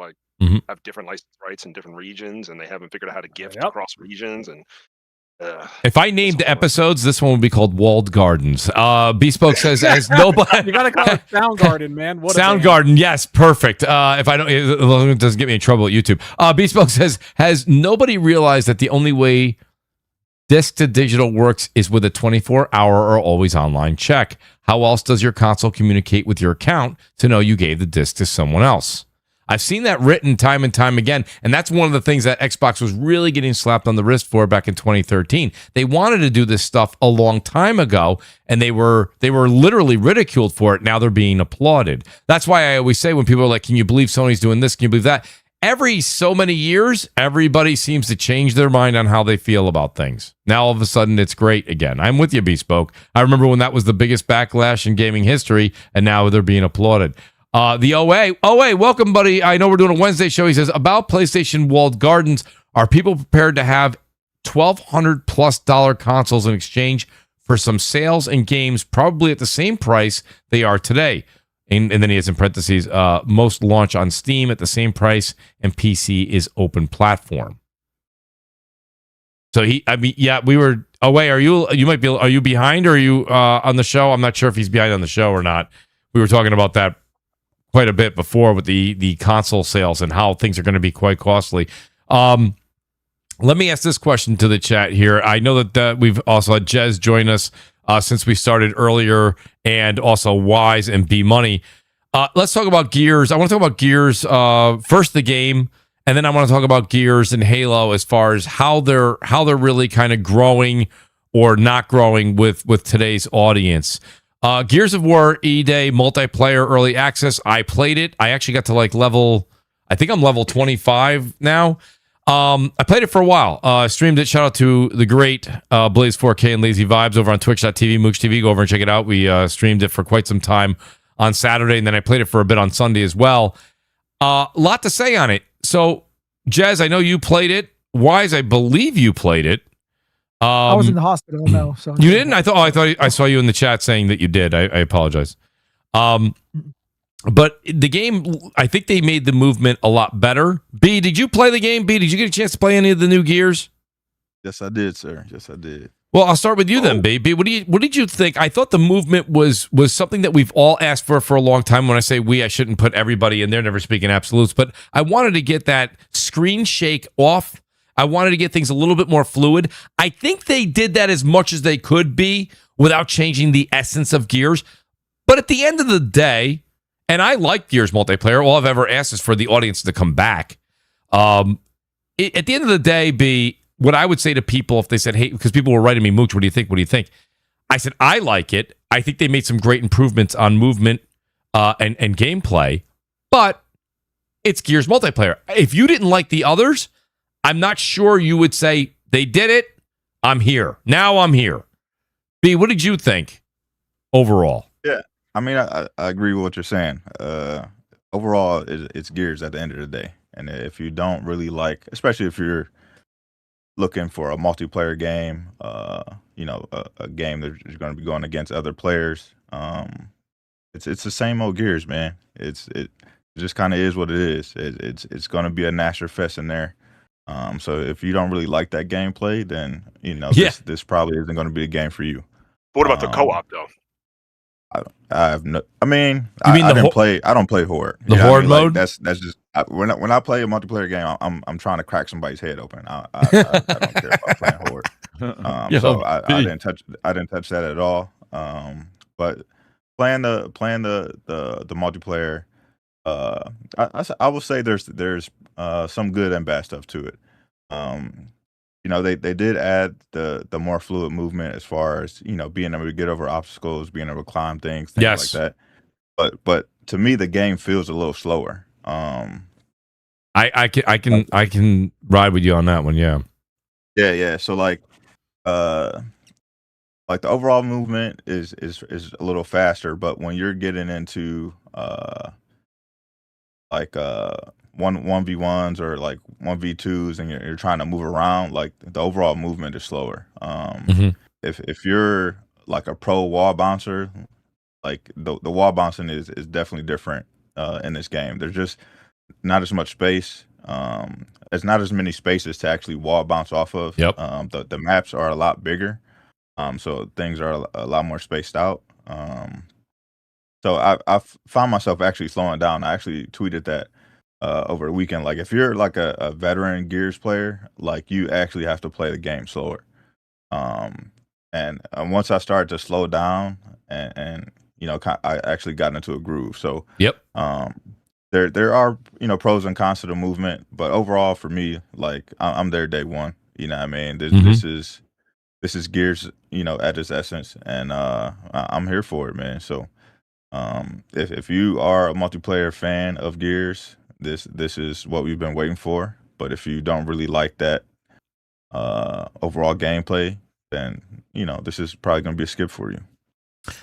have different license rights in different regions, and they haven't figured out how to gift across regions. And if I named episodes, this one would be called Walled Gardens. Bespoke says, "As nobody, you gotta call it Soundgarden, man. What Soundgarden, yes, perfect. If I don't, it doesn't get me in trouble at YouTube." Bespoke says, "Has nobody realized that the only way disc to digital works is with a 24-hour or always online check? How else does your console communicate with your account to know you gave the disc to someone else?" I've seen that written time and time again, and that's one of the things that Xbox was really getting slapped on the wrist for back in 2013. They wanted to do this stuff a long time ago, and they were literally ridiculed for it. Now they're being applauded. That's why I always say when people are like, "Can you believe Sony's doing this? Can you believe that?" Every so many years, everybody seems to change their mind on how they feel about things. Now, all of a sudden, it's great again. I'm with you, Bespoke. I remember when that was the biggest backlash in gaming history, and now they're being applauded. The OA, welcome, buddy. I know we're doing a Wednesday show. He says, about PlayStation walled gardens, are people prepared to have $1,200+ consoles in exchange for some sales and games, probably at the same price they are today? And then he has in parentheses, most launch on Steam at the same price, and PC is open platform. So we were away. Are you behind, or are you on the show? I'm not sure if he's behind on the show or not. We were talking about that quite a bit before with the console sales and how things are going to be quite costly. Let me ask this question to the chat here. I know that we've also had Jez join us since we started earlier, and also Wise and B Money. Let's talk about Gears. I want to talk about Gears first, the game, and then I want to talk about Gears and Halo as far as how they're really kind of growing or not growing with today's audience. Gears of War E-Day multiplayer early access. I played it. I actually got to I think I'm level 25 now. I played it for a while. Streamed it. Shout out to the great Blaze 4K and Lazy Vibes over on twitch.tv, Mooch TV. Go over and check it out. We streamed it for quite some time on Saturday, and then I played it for a bit on Sunday as well. Lot to say on it. So, Jez, I know you played it. Wise, I believe you played it. I was in the hospital. No, so you didn't. I thought I saw you in the chat saying that you did. I apologize. But the game, I think they made the movement a lot better. B, did you play the game? B, did you get a chance to play any of the new Gears? Yes, I did, sir. Yes, I did. Well, I'll start with you then, B. B, what did you think? I thought the movement was something that we've all asked for a long time. When I say we, I shouldn't put everybody in there, never speaking absolutes, but I wanted to get that screen shake off. I wanted to get things a little bit more fluid. I think they did that as much as they could be without changing the essence of Gears. But at the end of the day, and I like Gears multiplayer, all I've ever asked is for the audience to come back. At the end of the day, B, what I would say to people if they said, hey, because people were writing me, Mooch, what do you think? What do you think? I said, I like it. I think they made some great improvements on movement and gameplay, but it's Gears multiplayer. If you didn't like the others, I'm not sure you would say, they did it, I'm here. Now I'm here. B, what did you think overall? Yeah, I mean, I agree with what you're saying. overall, it's Gears at the end of the day. And if you don't really like, especially if you're looking for a multiplayer game, a game that you're going to be going against other players, it's the same old Gears, man. It just kind of is what it is. It's going to be a Nasher fest in there. So if you don't really like that gameplay, then this probably isn't going to be a game for you. What about the co-op though? I have no. I mean, You mean I don't play Horde. The Horde mode. That's just when I play a multiplayer game, I'm trying to crack somebody's head open. I don't care about playing Horde. So I didn't touch that at all. But playing the multiplayer, I will say there's some good and bad stuff to it. They did add the more fluid movement as far as being able to get over obstacles, being able to climb things like that. But to me, the game feels a little slower. I can ride with you on that one. Yeah. So like the overall movement is a little faster, but when you're getting into 1v1s or like 1v2s and you're trying to move around, like the overall movement is slower. If you're like a pro wall bouncer, like the wall bouncing is definitely different in this game. There's just not as much space. There's not as many spaces to actually wall bounce off of. Yep. The maps are a lot bigger, so things are a lot more spaced out. So I found myself actually slowing down. I actually tweeted that over the weekend. Like if you're like a veteran Gears player, like you actually have to play the game slower. And once I started to slow down and I actually got into a groove. So yep. There are pros and cons to the movement, but overall for me, like I'm there day one. You know what I mean? This is Gears, at its essence, and I'm here for it, man. So if you are a multiplayer fan of Gears, this is what we've been waiting for. But if you don't really like that overall gameplay, then this is probably going to be a skip for you.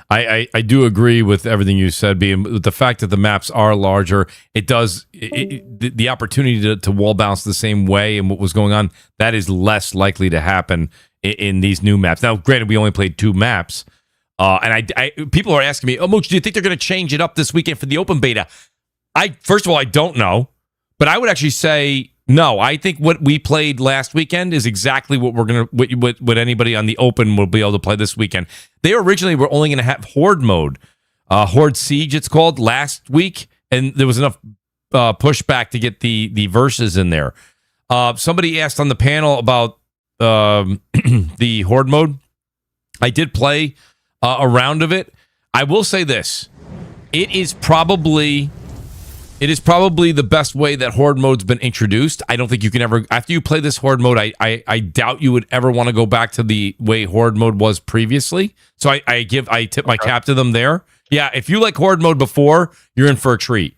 I do agree with everything you said, being with the fact that the maps are larger. It does the opportunity to wall bounce the same way and what was going on, that is less likely to happen in these new maps. Now, granted, we only played 2 maps, and I people are asking me, "Oh, Mooch, do you think they're going to change it up this weekend for the open beta?" First of all, I don't know, but I would actually say no. I think what we played last weekend is exactly what we're gonna what anybody on the open will be able to play this weekend. They originally were only going to have Horde mode, Horde Siege, it's called, last week, and there was enough pushback to get the verses in there. Somebody asked on the panel about the Horde mode. I did play a round of it. I will say this: it is probably the best way that Horde mode's been introduced. I don't think you can ever, after you play this Horde mode, I doubt you would ever want to go back to the way Horde mode was previously. So I tip my cap to them there. Yeah, if you like Horde mode before, you're in for a treat.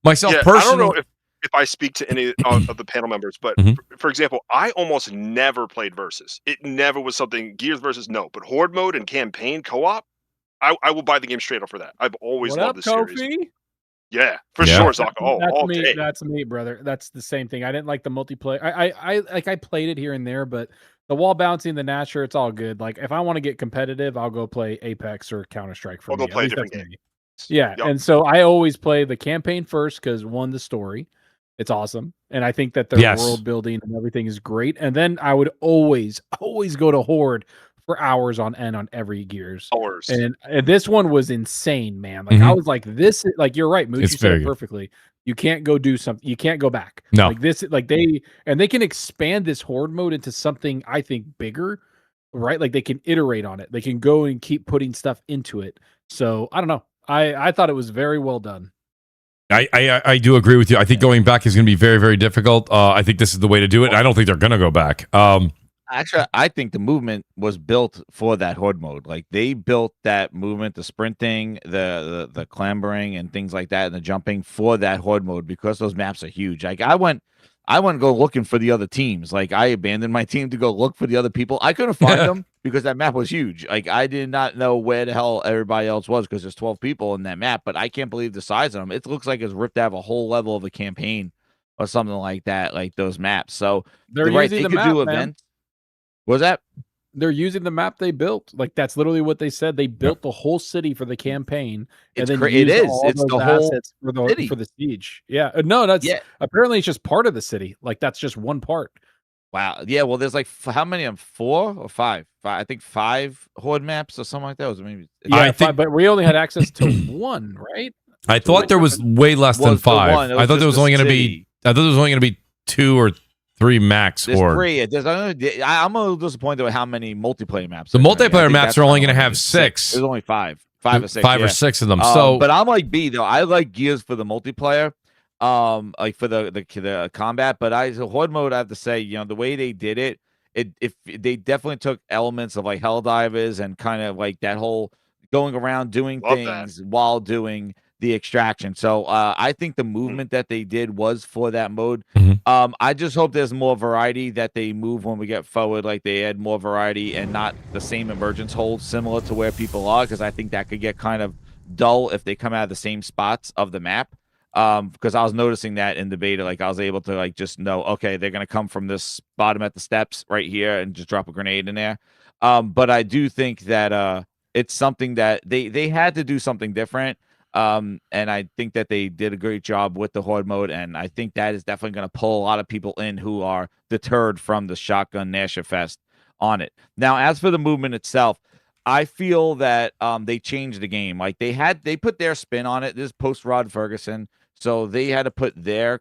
Myself personally, I don't know if I speak to any of the panel members, but for example, I almost never played Versus. It never was something, Gears Versus, no. But Horde mode and campaign co-op, I will buy the game straight up for that. I've always loved this series. Yeah, for sure, Zaka. All me. day. That's me, brother. That's the same thing. I didn't like the multiplayer. I played it here and there, but the wall bouncing, the Nasher, it's all good. Like if I want to get competitive, I'll go play Apex or Counter-Strike for me. I'll go play a different game. Yeah, yep. And so I always play the campaign first because one, the story, it's awesome, and I think that their world building and everything is great. And then I would always go to Horde for hours on end on every Gears. Hours. And this one was insane, man. Like I was like, this is like, you're right, Mooch, you said it perfectly. You can't go do something. You can't go back. No. Like this, like they can expand this Horde mode into something I think bigger, right? Like they can iterate on it. They can go and keep putting stuff into it. So I don't know. I thought it was very well done. I do agree with you. I think going back is going to be very, very difficult. I think this is the way to do it. I don't think they're going to go back. Actually, I think the movement was built for that Horde mode. Like they built that movement, the sprinting, the clambering, and things like that, and the jumping for that Horde mode because those maps are huge. Like I went to go looking for the other teams. Like I abandoned my team to go look for the other people. I couldn't find them because that map was huge. Like I did not know where the hell everybody else was because there's 12 people in that map, but I can't believe the size of them. It looks like it's ripped out of a whole level of a campaign or something like that, like those maps. So They're right, using they the could map, do man. events. What was that? They're using the map they built. Like that's literally what they said. They built the whole city for the campaign, It's and then it used is. all It's those the whole assets for city. the siege. Yeah, no, that's Yeah. apparently it's just part of the city. Like that's just one part. Wow. Yeah. Well, there's like how many of them? 4 or 5? I think 5 horde maps or something like that. Was maybe. Yeah, I think- but we only had access to one, right? I thought there was way less than Was the 5. one. It I was thought there just was only the going to be. city. I thought there was only going to be 2 or 3 max There's horde. 3. I'm a little disappointed with how many multiplayer maps. The there are gonna be. I multiplayer think maps that's are only kinda going to like have it's 6. There's only 5 or 6. 5 yeah. or 6 of them. So, but I'm like B though. I like Gears for the multiplayer, like for the combat. But the horde mode, I have to say, the way they did it, if they definitely took elements of like Helldivers and kind of like that whole going around doing Love things while doing the extraction. So I think the movement that they did was for that mode. Mhm. I just hope there's more variety that they move when we get forward, like they add more variety and not the same emergence holds similar to where people are, because I think that could get kind of dull if they come out of the same spots of the map. Because I was noticing that in the beta, like I was able to like just know, okay, they're gonna come from this bottom at the steps right here and just drop a grenade in there. But I do think that it's something that they had to do something different. And I think that they did a great job with the horde mode, and I think that is definitely going to pull a lot of people in who are deterred from the shotgun Nasher Fest on it. Now, as for the movement itself, I feel that they changed the game. Like they put their spin on it. This is post Rod Ferguson, so they had to put their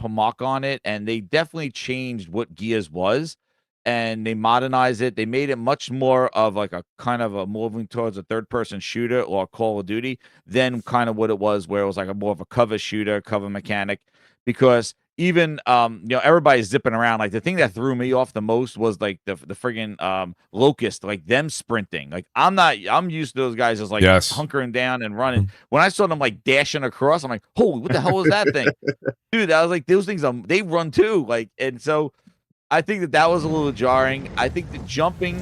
mark on it, and they definitely changed what Gears was. And they modernized it. They made it much more of like a kind of a moving towards a third-person shooter or Call of Duty than kind of what it was, where it was like a more of a cover shooter, cover mechanic. Because even everybody's zipping around. Like the thing that threw me off the most was like the friggin' Locust, like them sprinting. Like I'm used to those guys just like hunkering down and running. When I saw them like dashing across, I'm like, holy, what the hell was that thing, dude? I was like, those things they run too. Like, and so. I think that was a little jarring. I think the jumping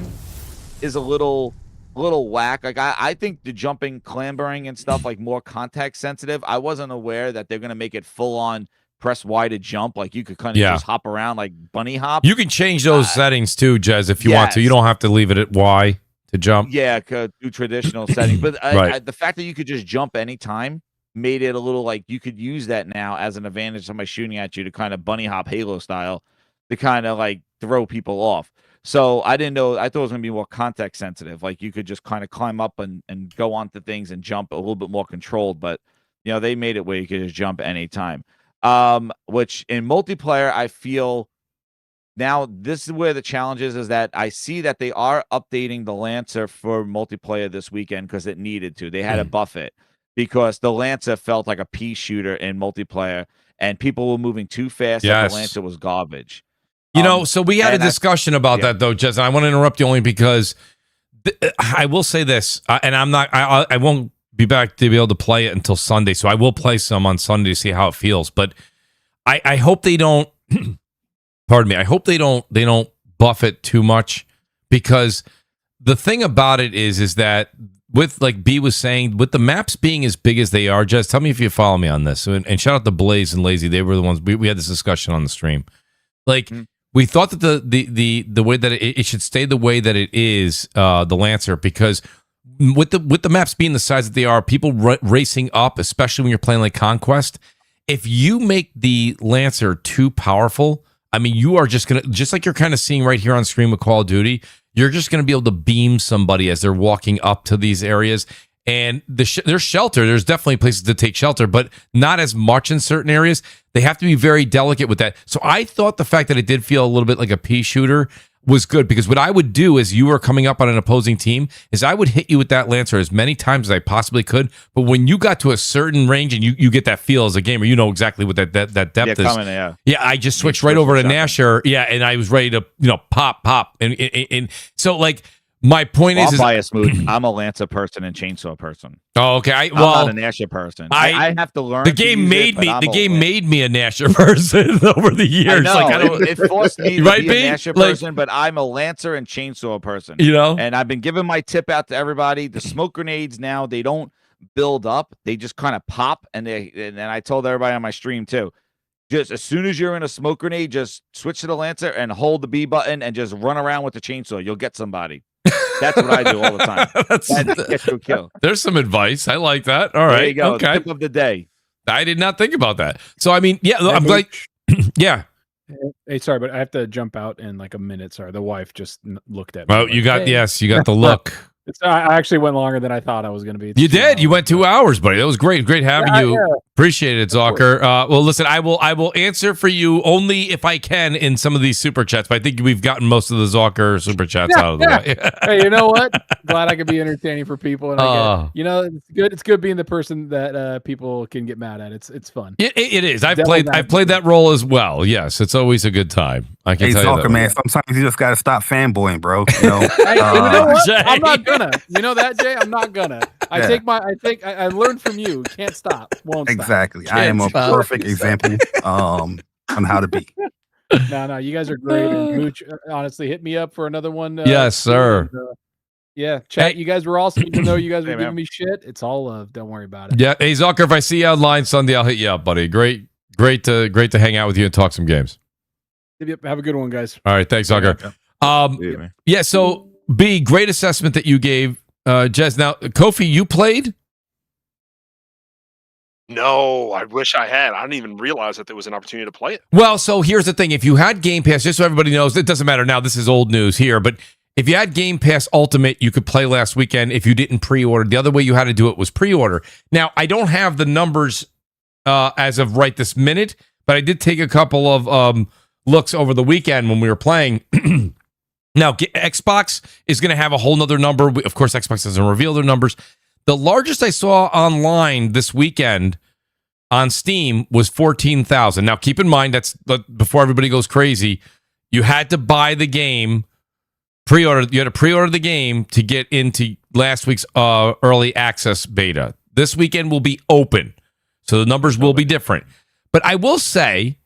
is a little whack. Like I think the jumping, clambering and stuff like more context sensitive. I wasn't aware that they're gonna make it full on press Y to jump. Like you could kind of just hop around like bunny hop. You can change those settings too, Jez, if you want to. You don't have to leave it at Y to jump. Yeah, do traditional settings. But the fact that you could just jump anytime made it a little like you could use that now as an advantage. Somebody shooting at you to kind of bunny hop Halo style. To kind of like throw people off. So I didn't know. I thought it was going to be more context sensitive. Like you could just kind of climb up and go onto things and jump a little bit more controlled. But, they made it where you could just jump anytime. Which in multiplayer, I feel now this is where the challenge is that I see that they are updating the Lancer for multiplayer this weekend because it needed to. They had to buff it because the Lancer felt like a pea shooter in multiplayer and people were moving too fast. And the Lancer was garbage. So we had a discussion about that, though, Jez. And I want to interrupt you only because I will say this, and I won't be back to be able to play it until Sunday. So I will play some on Sunday to see how it feels. But I hope they don't, pardon me, I hope they don't buff it too much, because the thing about it is that with, like B was saying, with the maps being as big as they are, Jez, tell me if you follow me on this. And shout out to Blaze and Lazy. They were the ones, we had this discussion on the stream. Like, we thought that the way that it should stay the way that it is, the Lancer, because with the maps being the size that they are, people racing up, especially when you're playing like Conquest, if you make the Lancer too powerful, I mean, you are just like you're kind of seeing right here on stream with Call of Duty, you're just gonna be able to beam somebody as they're walking up to these areas. And there's shelter. There's definitely places to take shelter, but not as much in certain areas. They have to be very delicate with that. So I thought the fact that it did feel a little bit like a pea shooter was good, because what I would do as you were coming up on an opposing team is I would hit you with that Lancer as many times as I possibly could. But when you got to a certain range and you get that feel as a gamer, you know exactly what that depth is. Yeah, I just switched right over to Nasher. Yeah, and I was ready to pop. And so like My point Well, is I'm biased, Mooch. I'm a Lancer person and Chainsaw person. oh, okay. I'm not a Nasher person. I have to learn. The game made me. The game made me a Nasher person over the years. I know. Like, I don't, it forced me to right, be a Nasher person, but I'm a Lancer and Chainsaw person. You know, and I've been giving my tip out to everybody. The smoke grenades now, they don't build up; they just kind of pop. And I told everybody on my stream too. Just as soon as you're in a smoke grenade, just switch to the Lancer and hold the B button and just run around with the chainsaw. You'll get somebody. That's what I do all the time. That gets you a kill. There's some advice. I like that. All right. There you go. Okay. Tip of the day. I did not think about that. So I mean, yeah, I'm like, yeah. Hey, sorry, but I have to jump out in like a minute. Sorry, the wife just looked at me. Oh, like, you got hey. yes, you got the look. I actually went longer than I thought I was going to be. You did. You went 2 hours, buddy. That was great. Great having you. Yeah. Appreciate it, Zocker. Well, listen, I will answer for you only if I can in some of these super chats. But I think we've gotten most of the Zocker super chats out of the way. Hey, you know what? Glad I could be entertaining for people. And it's good. It's good being the person that people can get mad at. It's fun. It is. I've played that role as well. Yes, it's always a good time. I can tell Zocker, you that. Man, sometimes you just got to stop fanboying, bro. You know, Hey, you know what? Jay. I'm not gonna. You know that, Jay? I'm not gonna. I learned from you. Can't stop. Won't stop. Exactly. I am a perfect example on how to be. No, you guys are great. And Mooch, honestly, hit me up for another one. Yes, sir. And, yeah, chat. Hey. You guys were awesome. Even though you guys were giving me shit, it's all love. Don't worry about it. Yeah. Hey, Zocker, if I see you online Sunday, I'll hit you up, buddy. Great to hang out with you and talk some games. Yep, have a good one, guys. All right. Thanks, Zocker. Yeah. So, B, great assessment that you gave, Jez. Now, Kofi, you played? No, I wish I had. I didn't even realize that there was an opportunity to play it. Well, so here's the thing. If you had Game Pass, just so everybody knows, it doesn't matter now. This is old news here. But if you had Game Pass Ultimate, you could play last weekend if you didn't pre-order. The other way you had to do it was pre-order. Now, I don't have the numbers as of right this minute, but I did take a couple of looks over the weekend when we were playing. Now, Xbox is going to have a whole nother number. Of course, Xbox doesn't reveal their numbers. The largest I saw online this weekend on Steam was 14,000. Now, keep in mind, that's before everybody goes crazy. You had to buy the game, pre-order. You had to pre-order the game to get into last week's early access beta. This weekend will be open, so the numbers will be different. But I will say,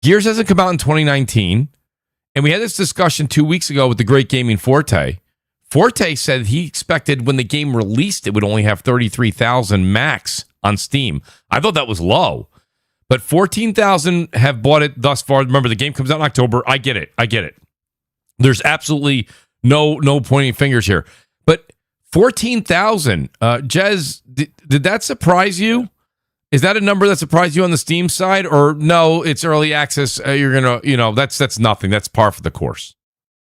Gears hasn't come out in 2019, and we had this discussion 2 weeks ago with the Great Gaming Forte. Forte said he expected when the game released, it would only have 33,000 max on Steam. I thought that was low, but 14,000 have bought it thus far. Remember, the game comes out in October. I get it. There's absolutely no pointing fingers here, but 14,000. Jez, did that surprise you? Is that a number that surprised you on the Steam side, or no? It's early access. You're gonna, that's nothing. That's par for the course.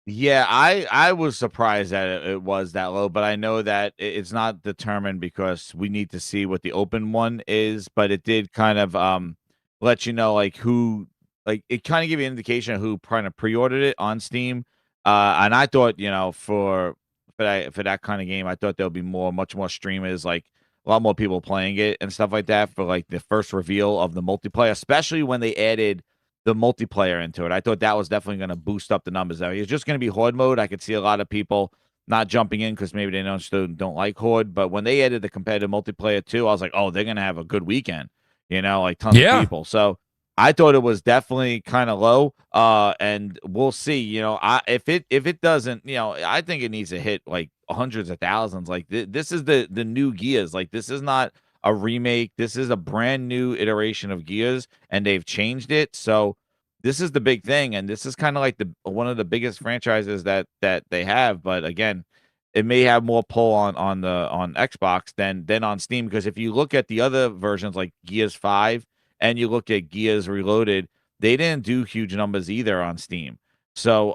Yeah, I was surprised that it was that low, but I know that it's not determined because we need to see what the open one is, but it did kind of let you know like who, like it kind of gave you an indication of who kind of pre-ordered it on Steam. And I thought, for that kind of game, I thought there'll be much more streamers, like a lot more people playing it and stuff like that for like the first reveal of the multiplayer, especially when they added the multiplayer into it. I thought that was definitely going to boost up the numbers. It's just going to be horde mode. I could see a lot of people not jumping in because maybe they don't like horde. But when they added the competitive multiplayer too, I was like, oh, they're going to have a good weekend. Like tons of people. So I thought it was definitely kind of low. And we'll see. If it doesn't, I think it needs to hit like hundreds of thousands. Like this is the new Gears. Like this is not a remake. This is a brand new iteration of Gears, and they've changed it. So this is the big thing, and this is kind of like one of the biggest franchises that they have. But again, it may have more pull on Xbox than on Steam, because if you look at the other versions like Gears 5 and you look at Gears Reloaded, they didn't do huge numbers either on Steam. So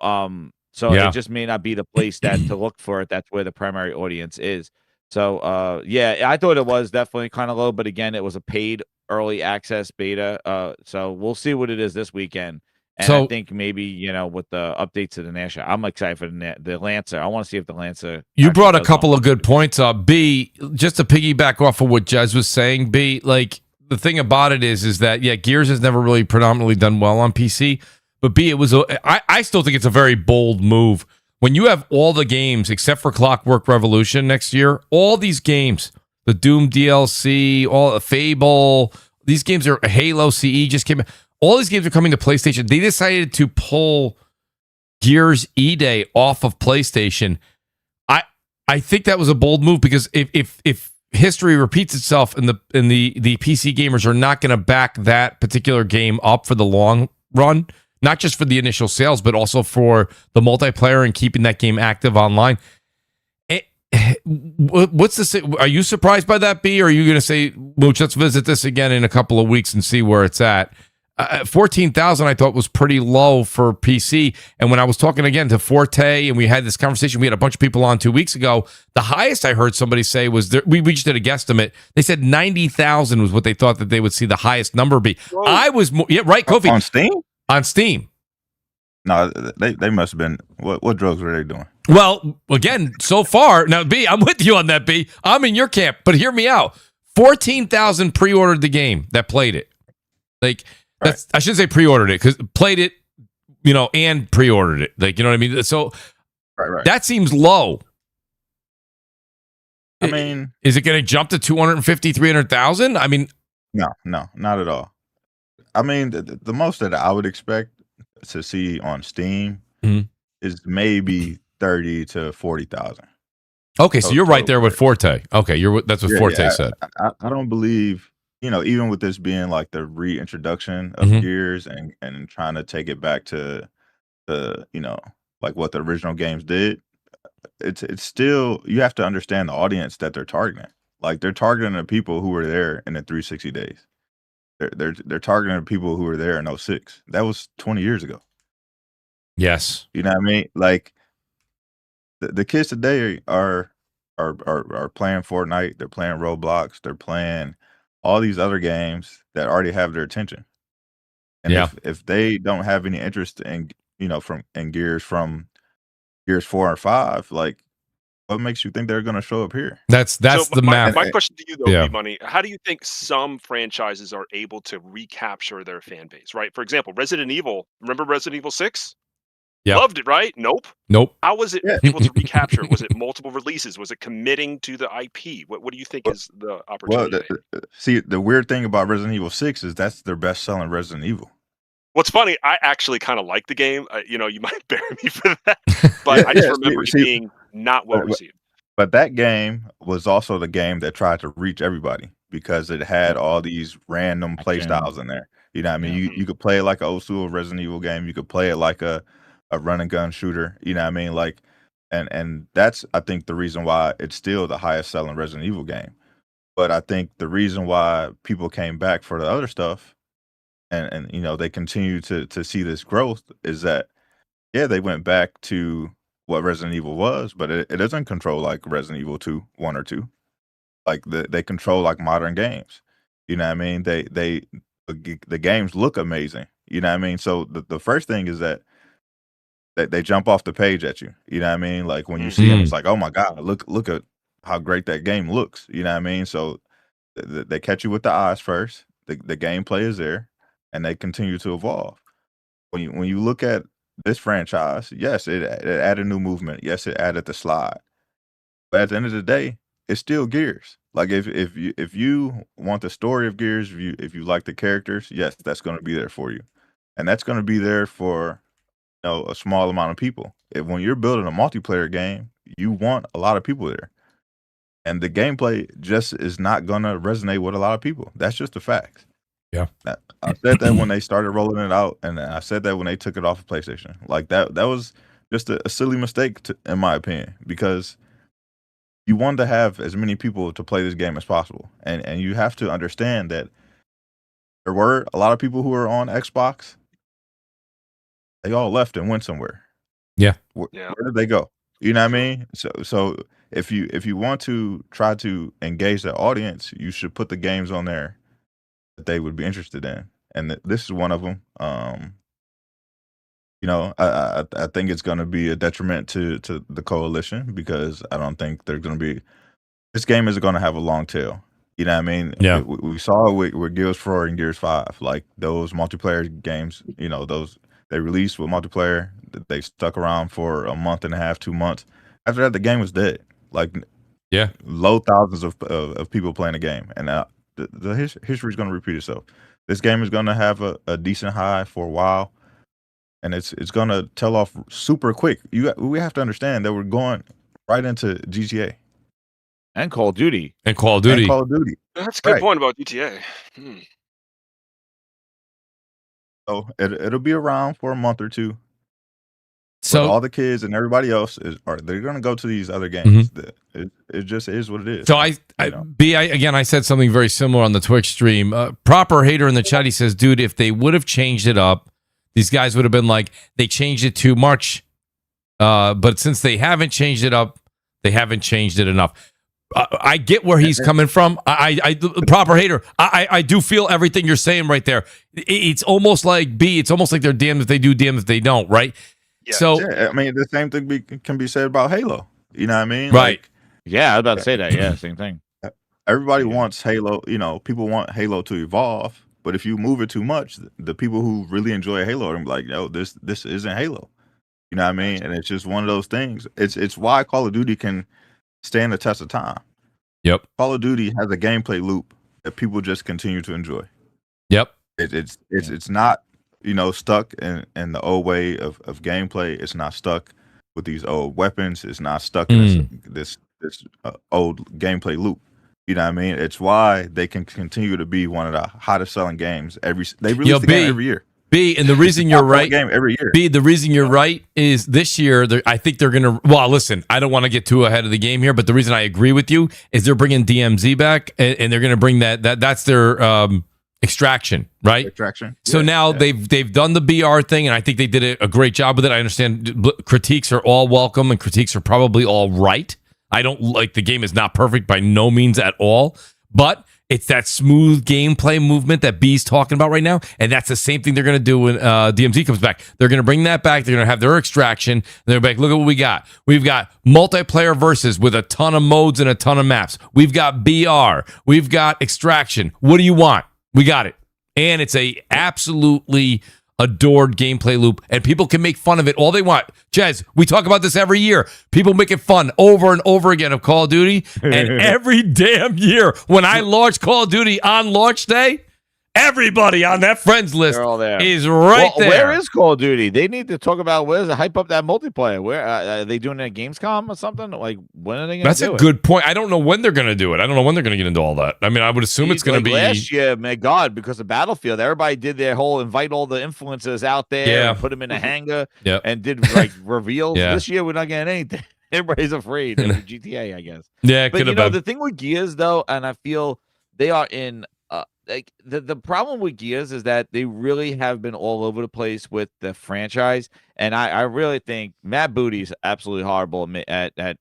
it just may not be the place to look for it. That's where the primary audience is. So, I thought it was definitely kind of low, but again, it was a paid early access beta. So we'll see what it is this weekend. And I think maybe, with the updates to the National, I'm excited for the Lancer. I want to see if the Lancer. You brought a couple of good points up. B, just to piggyback off of what Jez was saying, B, like the thing about it is that, Gears has never really predominantly done well on PC, but B, it was, I still think it's a very bold move when you have all the games except for Clockwork Revolution next year, all these games, the Doom DLC, all Fable, these games are Halo CE just came out. All these games are coming to PlayStation. They decided to pull Gears E-Day off of PlayStation. I think that was a bold move because if history repeats itself and the PC gamers are not going to back that particular game up for the long run, not just for the initial sales, but also for the multiplayer and keeping that game active online. What's the? Are you surprised by that, B? Or are you going to say, Mooch, let's visit this again in a couple of weeks and see where it's at? 14,000 I thought was pretty low for PC. And when I was talking again to Forte and we had this conversation, we had a bunch of people on 2 weeks ago. The highest I heard somebody say was we just did a guesstimate. They said 90,000 was what they thought that they would see the highest number be. Whoa. I was right, Kofi, On Steam? On Steam. No, they must have been. What drugs were they doing? Well, again, so far now, B, I'm with you on that. B, I'm in your camp, but hear me out. 14,000 pre-ordered the game that played it. Like. That's, I shouldn't say pre-ordered it because played it, and pre-ordered it. Like, you know what I mean? So that seems low. I mean, is it going to jump to 250, 300,000? I mean, no, not at all. I mean, the most that I would expect to see on Steam is maybe 30 to 40,000. Okay, so you're right there with Forte. Okay, that's what Forte said. I don't believe. Even with this being like the reintroduction of Gears and trying to take it back to the, like what the original games did, it's still, you have to understand the audience that they're targeting. Like they're targeting the people who were there in the 360 days. They're targeting the people who were there in 06. That was 20 years ago. Yes. You know what I mean? Like the kids today are playing Fortnite, they're playing Roblox, they're playing all these other games that already have their attention. And if they don't have any interest in, in Gears from Gears 4 or 5, like what makes you think they're going to show up here? That's the math. My question to you though, B-Money, how do you think some franchises are able to recapture their fan base, right? For example, Resident Evil, remember Resident Evil 6? Yeah. Loved it, right? Nope. How was it able to recapture? Was it multiple releases? Was it committing to the IP? What do you think is the opportunity? Well, see, the weird thing about Resident Evil 6 is that's their best-selling Resident Evil. What's funny, I actually kind of like the game. You might bury me for that, but I just remember it being not well received. But that game was also the game that tried to reach everybody because it had all these random play styles in there. You know what I mean? You could play it like an old school Resident Evil game. You could play it like a run and gun shooter, you know what I mean? Like, and that's, I think, the reason why it's still the highest selling Resident Evil game. But I think the reason why people came back for the other stuff and they continue to see this growth is that, they went back to what Resident Evil was, but it doesn't control like Resident Evil 2, 1 or 2. Like they control like modern games. You know what I mean? The games look amazing. You know what I mean? So the first thing is that they jump off the page at you. You know what I mean? Like when you see them, it's like, oh my God, look at how great that game looks. You know what I mean? So they catch you with the eyes first. The gameplay is there, and they continue to evolve. When you look at this franchise, yes, it added new movement. Yes, it added the slide. But at the end of the day, it's still Gears. Like if you want the story of Gears, if you like the characters, yes, that's going to be there for you, and that's going to be there for a small amount of people. When you're building a multiplayer game, you want a lot of people there. And the gameplay just is not going to resonate with a lot of people. That's just a fact. Yeah. I said that when they started rolling it out, and I said that when they took it off of PlayStation. Like that was just a silly mistake, in my opinion, because you want to have as many people to play this game as possible. And you have to understand that there were a lot of people who were on Xbox. They all left and went somewhere. Yeah. Where did they go? You know what I mean? So if you want to try to engage the audience, you should put the games on there that they would be interested in. And this is one of them. I think it's going to be a detriment to the coalition because I don't think they're going to be. This game isn't going to have a long tail. You know what I mean? Yeah. We saw it with Gears 4 and Gears 5, like those multiplayer games. Those They released with multiplayer. They stuck around for a month and a half, 2 months. After that, the game was dead. Like, Yeah. low thousands of people playing the game, and the history is going to repeat itself. This game is going to have a decent high for a while, and it's going to tail off super quick. We have to understand that we're going right into GTA and Call of Duty. And Call of Duty. and Call of Duty. That's a good Right. point about GTA. So it'll be around for a month or two. So But all the kids and everybody else they're going to go to these other games. It just is what it is. So I said something very similar on the Twitch stream. Proper hater in the chat, he says, dude, if they would have changed it up, these guys would have been like, they changed it too much. But since they haven't changed it up, they haven't changed it enough. I get where he's coming from. I proper hater. I do feel everything you're saying right there. It's almost like it's almost like they're damned if they do, damned if they don't, right? Yeah. So I mean, the same thing can be said about Halo. You know what I mean? Right. Like, Yeah, I was about to say that. Yeah, same thing. everybody wants Halo. People want Halo to evolve. But if you move it too much, the people who really enjoy Halo are gonna be like, "Yo, this isn't Halo." You know what I mean? And it's just one of those things. It's why Call of Duty can stand the test of time. Yep. Call of Duty has a gameplay loop that people just continue to enjoy. Yep. It's not stuck in the old way of gameplay. It's not stuck with these old weapons. It's not stuck in this old gameplay loop. You know what I mean? It's why they can continue to be one of the hottest selling games. They release the game every year. And the reason you're right, game every year. the reason you're right is this year, I think they're going to, well, listen, I don't want to get too ahead of the game here, but the reason I agree with you is they're bringing DMZ back, and they're going to bring that's their extraction, right? Extraction. So now they've done the BR thing, and I think they did a great job with it. I understand critiques are all welcome, and critiques are probably all right. I don't like the game is not perfect by no means at all, but it's that smooth gameplay movement that B's talking about right now, and that's the same thing they're going to do when DMZ comes back. They're going to bring that back. They're going to have their extraction. And they're like, look at what we got. We've got multiplayer versus with a ton of modes and a ton of maps. We've got BR. We've got extraction. What do you want? We got it. And it's a absolutely adored gameplay loop, and people can make fun of it all they want. Jez, we talk about this every year. People make it fun over and over again of Call of Duty, and every damn year when I launch Call of Duty on launch day, everybody on that friends list is right there. Where is Call of Duty? They need to talk about hype up that multiplayer. Where are they doing it at Gamescom or something? Like, when are they going to do it? That's a good point. I don't know when they're going to do it. I don't know when they're going to get into all that. I mean, I would assume it's going to be last year. My God, because of Battlefield, everybody did their whole invite all the influencers out there, and put them in a hangar, and did like reveals. This year, we're not getting anything. Everybody's afraid of GTA, I guess. Yeah, but the thing with Gears though, and I feel they are in. Like the problem with Gears is that they really have been all over the place with the franchise, and I really think Matt Booty's absolutely horrible at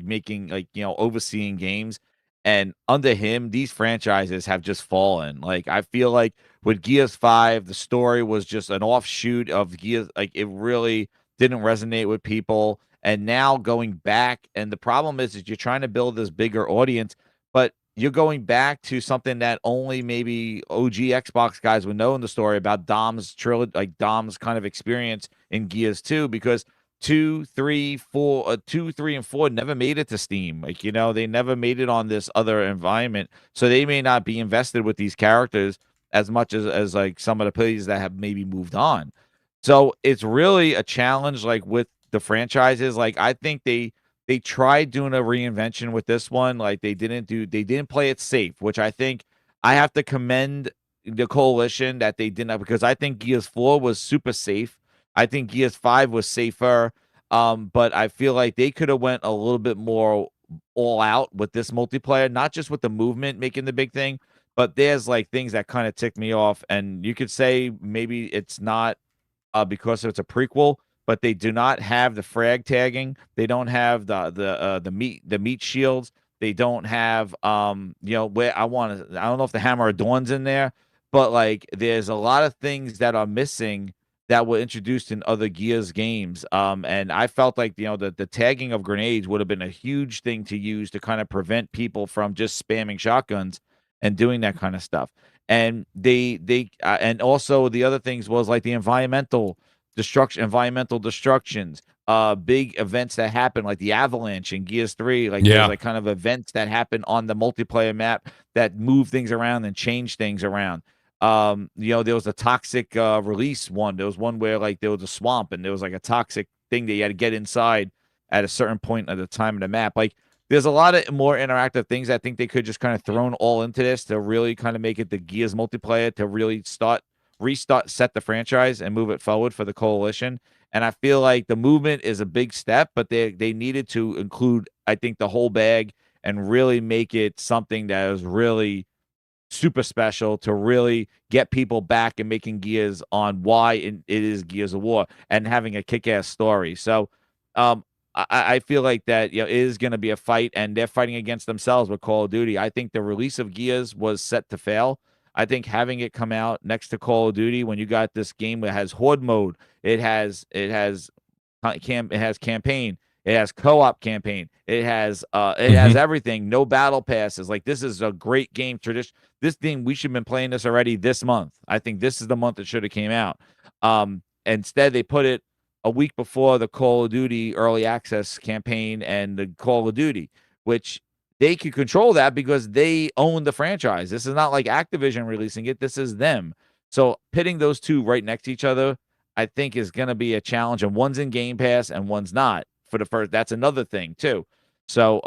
making overseeing games, and under him these franchises have just fallen. Like I feel like with Gears 5, the story was just an offshoot of Gears. Like it really didn't resonate with people, and now going back, and the problem is you're trying to build this bigger audience, but you're going back to something that only maybe OG Xbox guys would know in the story about Dom's trilogy, like Dom's kind of experience in Gears 2, because 2, 3, and 4 never made it to Steam. Like, they never made it on this other environment. So they may not be invested with these characters as much as like some of the players that have maybe moved on. So it's really a challenge, like with the franchises. Like I think they tried doing a reinvention with this one. Like they didn't play it safe, which I think I have to commend the coalition that they didn't, because I think Gears 4 was super safe. I think Gears 5 was safer. But I feel like they could have went a little bit more all out with this multiplayer, not just with the movement making the big thing, but there's like things that kind of tick me off. And you could say maybe it's not because it's a prequel, but they do not have the frag tagging. They don't have the meat shields. They don't have where I don't know if the hammer of dawn's in there, but like there's a lot of things that are missing that were introduced in other Gears games. And I felt like the tagging of grenades would have been a huge thing to use to kind of prevent people from just spamming shotguns. and doing that kind of stuff. And and also the other things was like the environmental destructions, big events that happen like the avalanche in Gears 3. Like there's like kind of events that happen on the multiplayer map that move things around and change things around. There was a toxic release one. There was one where like there was a swamp and there was like a toxic thing that you had to get inside at a certain point at the time of the map. Like there's a lot of more interactive things. I think they could just kind of thrown all into this to really kind of make it the Gears multiplayer to really set the franchise and move it forward for the coalition. And I feel like the movement is a big step, but they needed to include, I think, the whole bag and really make it something that is really super special to really get people back and making Gears on why it is Gears of War and having a kick-ass story. So I feel like that it is going to be a fight, and they're fighting against themselves with Call of Duty. I think the release of Gears was set to fail. I think having it come out next to Call of Duty when you got this game that has horde mode, it has campaign, it has co-op campaign, it has everything, no battle passes. Like this is a great game tradition. This thing, we should have been playing this already this month. I think this is the month it should have came out. Instead they put it a week before the Call of Duty early access campaign and the Call of Duty, which they could control that because they own the franchise. This is not like Activision releasing it. This is them. So pitting those two right next to each other, I think is going to be a challenge. And one's in Game Pass and one's not for the first. That's another thing too. So,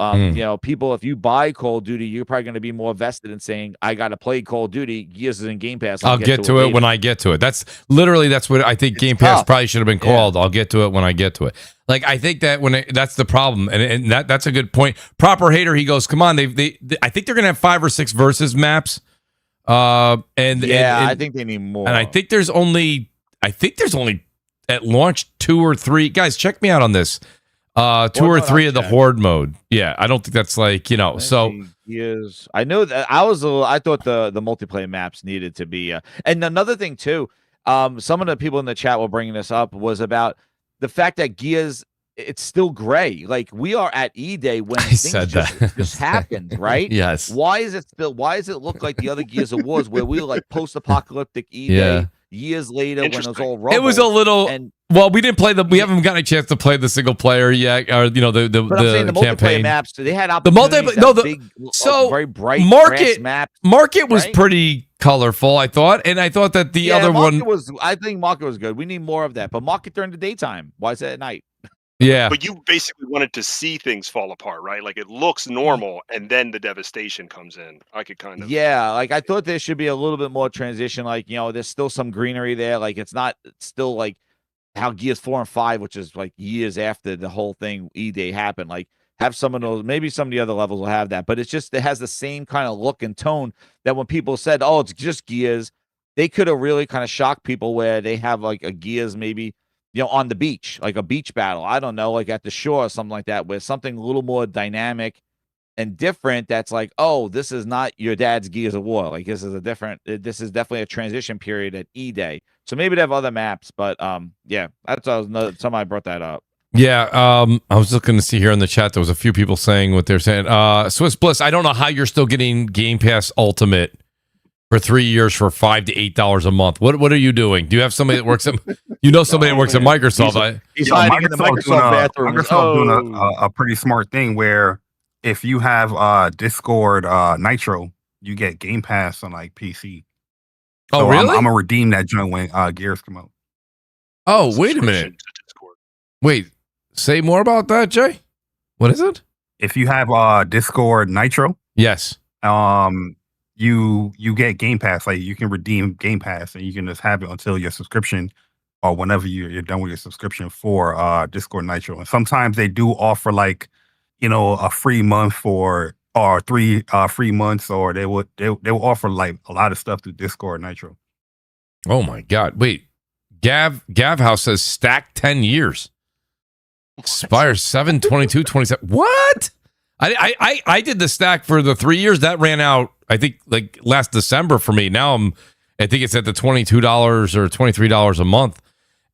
people, if you buy Call of Duty, you're probably going to be more vested in saying, I got to play Call of Duty. Gears is in Game Pass. I'll get to it when I get to it. That's what I think Game Pass probably should have been called. Yeah. I'll get to it when I get to it. Like, I think that that's the problem. And that's a good point. Proper Hater, he goes, come on. I think they're going to have 5 or 6 versus maps. I think they need more. And I think there's only at launch 2 or 3. Guys, check me out on this. 2 or 3 of the horde mode. Yeah, I don't think that's like, so years. I know that I thought the multiplayer maps needed to be and another thing too, some of the people in the chat were bringing this up was about the fact that Gears, it's still gray. Like we are at E-Day when things just happened, right? Yes. Why does it look like the other Gears of Wars where we were like post-apocalyptic E-Day years later when it was all rubble? It was a little well, we didn't play we haven't gotten a chance to play the single player yet, or the multiplayer maps. They had very bright Market was pretty colorful, I thought, and I thought that the other one was. I think Market was good. We need more of that, but Market during the daytime. Why is it at night? Yeah, but you basically wanted to see things fall apart, right? Like it looks normal, and then the devastation comes in. I could kind of like I thought there should be a little bit more transition. Like there's still some greenery there. Like it's still like how Gears 4 and 5, which is like years after the whole thing E-Day happened. Like have some of those. Maybe some of the other levels will have that, but it has the same kind of look and tone that when people said, "Oh, it's just Gears," they could have really kind of shocked people where they have like a Gears maybe. On the beach, like a beach battle. I don't know, like at the shore or something like that, where something a little more dynamic and different. That's like, oh, this is not your dad's Gears of War. Like this is definitely a transition period at E-Day. So maybe they have other maps, but that's somebody brought that up. Yeah, I was looking to see here in the chat. There was a few people saying what they're saying. Swiss Bliss, I don't know how you're still getting Game Pass Ultimate for 3 years for $5 to $8 a month. What are you doing? Do you have somebody that works at somebody that works at Microsoft? He's hiding in the Microsoft bathroom. Microsoft doing a pretty smart thing where if you have Discord Nitro, you get Game Pass on like PC. Oh, so really? I'm gonna redeem that joint when Gears come out. Oh, wait a minute. Wait, say more about that, Jay. What is it? If you have Discord Nitro, yes. You get Game Pass. Like you can redeem Game Pass, and you can just have it until your subscription, or whenever you're done with your subscription for Discord Nitro. And sometimes they do offer like, a free month or 3 free months, or they will offer like a lot of stuff through Discord Nitro. Oh my God! Wait, Gav House says stack 10 years. Expire 7/22/27. What? I did the stack for the 3 years that ran out. I think like last December for me. Now I think it's at the $22 or $23 a month.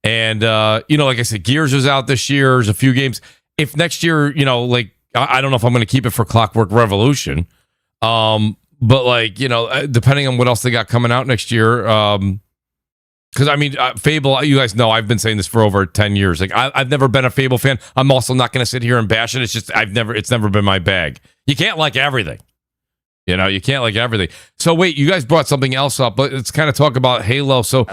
And like I said, Gears was out this year. There's a few games. If next year, like I don't know if I'm going to keep it for Clockwork Revolution. But but like, depending on what else they got coming out next year, because I mean, Fable, you guys know I've been saying this for over 10 years. Like, I've never been a Fable fan. I'm also not going to sit here and bash it. It's just it's never been my bag. You can't like everything. You can't like everything. So wait, you guys brought something else up, but let's kind of talk about Halo. So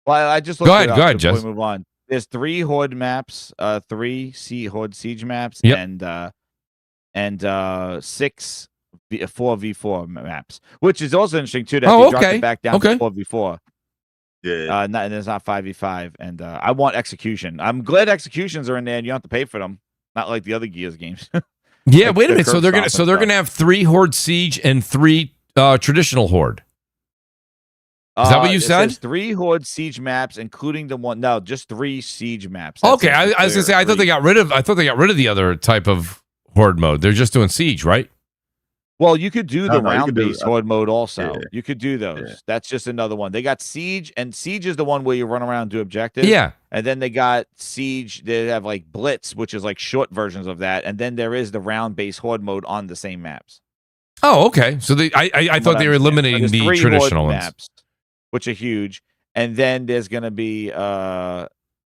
I just looked go ahead, Jess. We move on. There's 3 Horde maps, 3 Horde Siege maps, yep. and 6 4v4 maps, which is also interesting too. That they dropped it back down to 4v4. Yeah, and it's not 5v5. And I want execution. I'm glad executions are in there, and you don't have to pay for them. Not like the other Gears games. Yeah, wait a minute. So they're gonna have 3 Horde Siege and 3 traditional Horde. Is that what you said? 3 Horde Siege maps, including the one. No, just 3 Siege maps. Okay, I was gonna say I thought they got rid of the other type of Horde mode. They're just doing Siege, right? Well, you could do the round-based Horde mode also. Yeah. You could do those. Yeah. That's just another one. They got Siege, and Siege is the one where you run around and do objectives. Yeah. And then they got Siege. They have like Blitz, which is like short versions of that. And then there is the round-based Horde mode on the same maps. Oh, okay. So I thought they were eliminating the traditional ones, maps, which are huge. And then there's going to be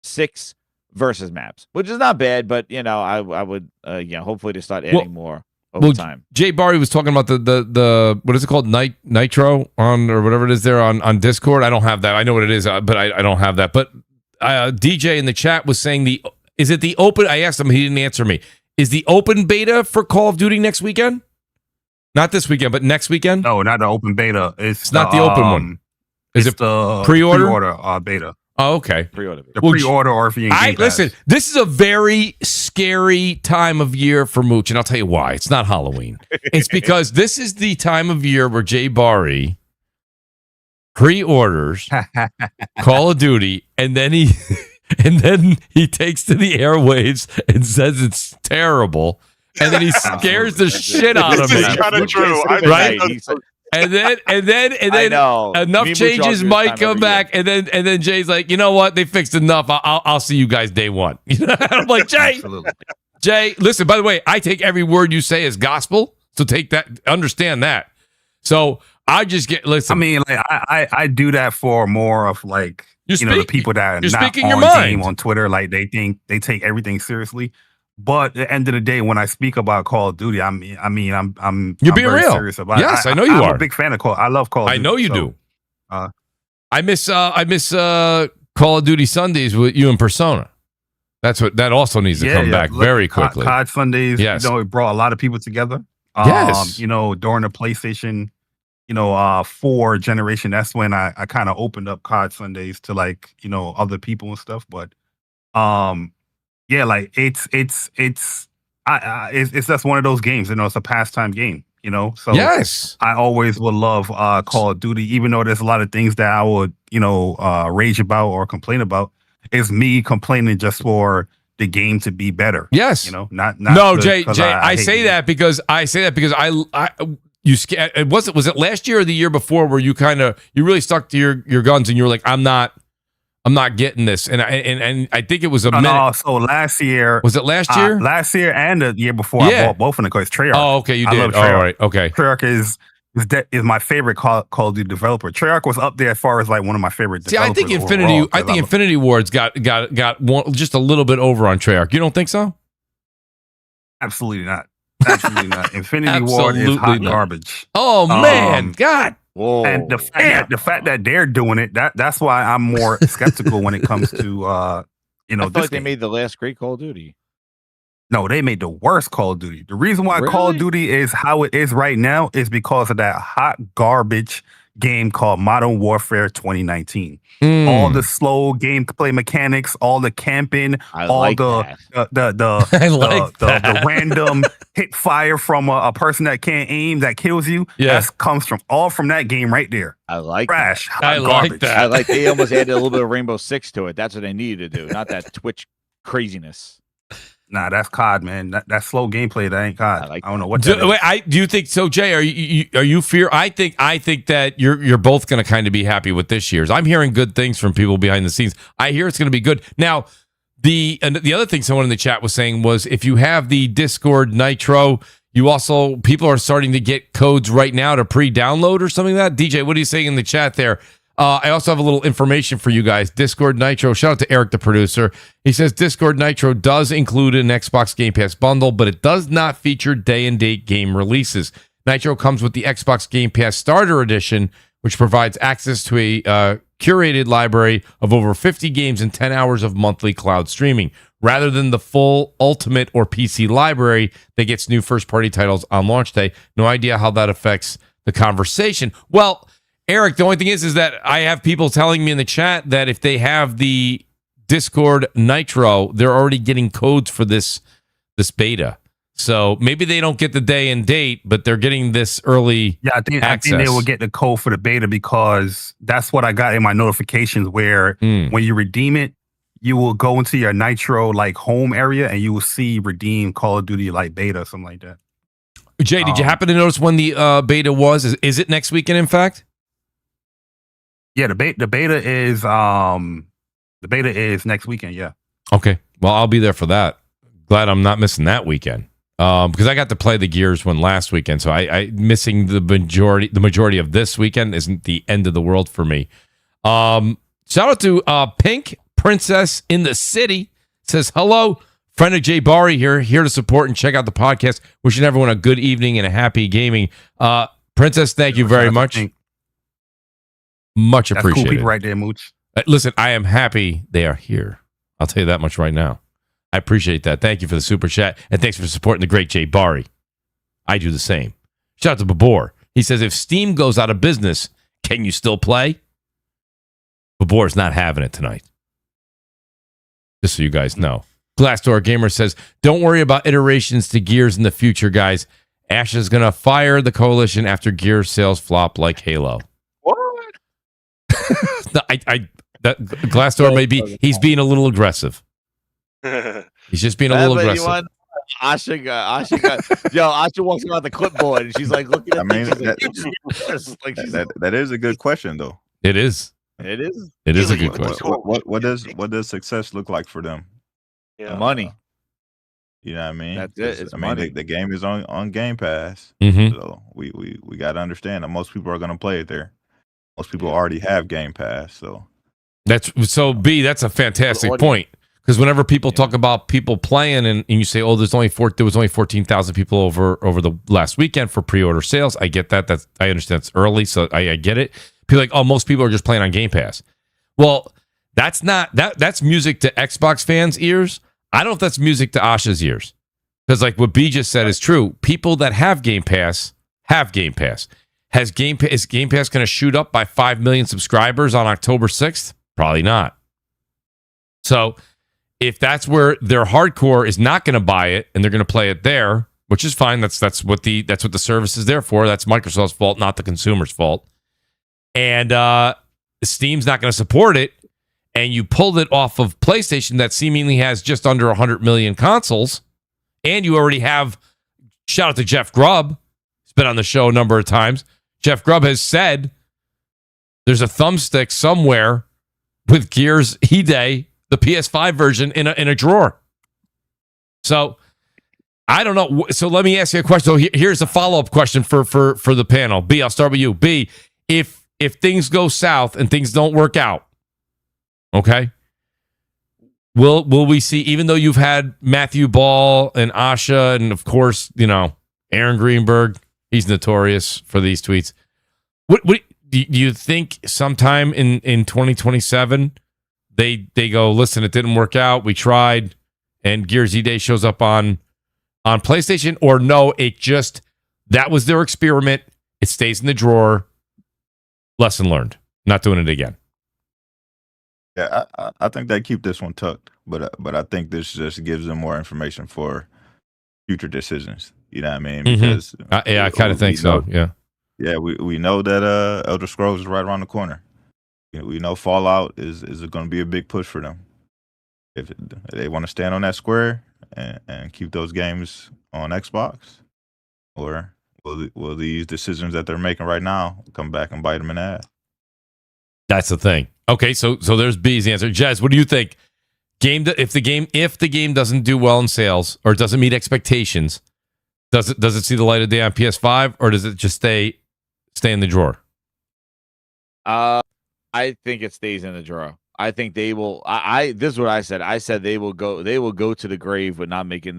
6 versus maps, which is not bad. But I would hopefully they start adding more. Over time. Jay Barry was talking about the what is it called, Nitro on or whatever it is there on Discord. I don't have that. I know what it is, but I don't have that. But DJ in the chat was saying is it the open? I asked him, he didn't answer me. Is the open beta for Call of Duty next weekend? Not this weekend, but next weekend. No, not the open beta. It's not the open one. Is it the pre-order beta? Oh, okay. Pre-order. The pre-order, or if you listen, this is a very scary time of year for Mooch, and I'll tell you why. It's not Halloween. It's because this is the time of year where Jay Barry pre-orders Call of Duty, and then he takes to the airwaves and says it's terrible, and then he scares the shit out of me. This is kind of true, right? And then enough changes might come back, and then Jay's like, you know what? They fixed enough. I'll see you guys day one. I'm like, Jay, listen. By the way, I take every word you say as gospel, so understand that. So I just listen. I mean, like I do that for more of like the people that are not on game on Twitter, like they think they take everything seriously. But at the end of the day, when I speak about Call of Duty, I'm you're being very real. Serious about yes, it. I know you are. I'm a big fan of Call. I love Call of Duty. I know you do. I miss Call of Duty Sundays with you and Persona. That also needs to come back very quickly. COD Sundays, yes. It brought a lot of people together. Yes. During the PlayStation, 4 generation, that's when I kind of opened up COD Sundays to other people and stuff. But yeah, like it's just one of those games, it's a pastime game, So yes, I always would love Call of Duty, even though there's a lot of things that I would, rage about or complain about. It's me complaining just for the game to be better. Yes, not no, Jay. I say that because was it last year or the year before where you really stuck to your guns and you were like, I'm not getting this, and I think it was a minute. No, so last year was it last year? Last year and the year before, I bought both of them because Treyarch. Oh, okay, you did. I love Treyarch. All right, okay. Treyarch is my favorite Call of Duty developer. Treyarch was up there as far as like one of my favorite. See, I think Infinity Ward's got one, just a little bit over on Treyarch. You don't think so? Absolutely not. Absolutely not. Infinity Ward is hot garbage. Oh man, God. Whoa. And the fact that they're doing it, that's why I'm more skeptical when it comes to I feel like they made the last great Call of Duty. No, they made the worst Call of Duty. The reason why Call of Duty is how it is right now is because of that hot garbage game called Modern Warfare 2019. All the slow gameplay mechanics, all the camping, the random hit fire from a person that can't aim that kills you. Yeah. That comes from that game right there. I like trash. I like that. I like they almost added a little bit of Rainbow Six to it. That's what they needed to do, not that Twitch craziness. Nah, that's COD, man. That slow gameplay, that ain't COD. I don't know what. Do you think so, Jay? Are you fear? I think that you're both going to kind of be happy with this year's. I'm hearing good things from people behind the scenes. I hear it's going to be good. Now, the other thing someone in the chat was saying was if you have the Discord Nitro, People are starting to get codes right now to pre-download or something like that. DJ, what are you saying in the chat there? I also have a little information for you guys. Discord Nitro, shout out to Eric, the producer. He says Discord Nitro does include an Xbox Game Pass bundle, but it does not feature day-and-date game releases. Nitro comes with the Xbox Game Pass Starter Edition, which provides access to a curated library of over 50 games and 10 hours of monthly cloud streaming, rather than the full Ultimate or PC library that gets new first-party titles on launch day. No idea how that affects the conversation. Well, Eric, the only thing is that I have people telling me in the chat that if they have the Discord Nitro, they're already getting codes for this beta. So maybe they don't get the day and date, but they're getting this early access. I think they will get the code for the beta because that's what I got in my notifications where when you redeem it, you will go into your Nitro like home area and you will see redeem Call of Duty like beta or something like that. Jay, did you happen to notice when the beta was? Is it next weekend, in fact? Yeah, the beta is next weekend, yeah. Okay. Well, I'll be there for that. Glad I'm not missing that weekend. Because I got to play the Gears one last weekend, so I missing the majority of this weekend isn't the end of the world for me. Shout out to Pink Princess in the City. Says hello, friend of Jay Bari here to support and check out the podcast. Wishing everyone a good evening and a happy gaming. Princess, thank you very much. Much appreciated. That's cool people right there, Mooch. Listen, I am happy they are here. I'll tell you that much right now. I appreciate that. Thank you for the super chat, and thanks for supporting the great Jay Bari. I do the same. Shout out to Babor. He says, if Steam goes out of business, can you still play? Babor's not having it tonight. Just so you guys know. Glassdoor Gamer says, don't worry about iterations to Gears in the future, guys. Ash is going to fire the coalition after Gears sales flop like Halo. What? Glassdoor may be, he's being a little aggressive. He's just being a little aggressive. Asha walks around the clipboard and she's like looking at me. That is a good question though. It is. It is. It is a good question. What does success look like for them? Yeah. Money. You know what I mean? That's it. It's money. The game is on Game Pass. Mm-hmm. So we got to understand that most people are going to play it there. Most people already have Game Pass. So that's a fantastic point. Because whenever people talk about people playing and you say, oh, there was only 14,000 people over the last weekend for pre-order sales. I get that. I understand it's early, so I get it. People are like, oh, most people are just playing on Game Pass. Well, that's music to Xbox fans' ears. I don't know if that's music to Asha's ears. Because like what B just said is true. People that have Game Pass have Game Pass. Is Game Pass going to shoot up by 5 million subscribers on October 6th? Probably not. So if that's where their hardcore is not going to buy it and they're going to play it there, which is fine. That's what the service is there for. That's Microsoft's fault, not the consumer's fault. And Steam's not going to support it. And you pulled it off of PlayStation that seemingly has just under 100 million consoles. And you already have, shout out to Jeff Grubb. He's been on the show a number of times. Jeff Grubb has said there's a thumbstick somewhere with Gears Hide, the PS5 version, in a drawer. So I don't know. So let me ask you a question. So here's a follow-up question for the panel. B, I'll start with you. B, if things go south and things don't work out, okay, will we see, even though you've had Matthew Ball and Asha and of course, Aaron Greenberg, he's notorious for these tweets. What do you think sometime in 2027 they go, listen, it didn't work out, we tried, and Gears E-Day shows up on PlayStation? Or no, that was their experiment, it stays in the drawer, lesson learned, not doing it again? Yeah, I think they keep this one tucked, but I think this just gives them more information for future decisions. You know what I mean? Because I kind of think so. Yeah, we know that Elder Scrolls is right around the corner. We know Fallout is going to be a big push for them. If they want to stand on that square and keep those games on Xbox, or will these decisions that they're making right now come back and bite them in the ass? That's the thing. Okay, so there's B's answer. Jez, what do you think? If the game doesn't do well in sales or doesn't meet expectations, Does it see the light of day on PS5, or does it just stay in the drawer? I think it stays in the drawer. I think they will. This is what I said. I said they will go to the grave with not making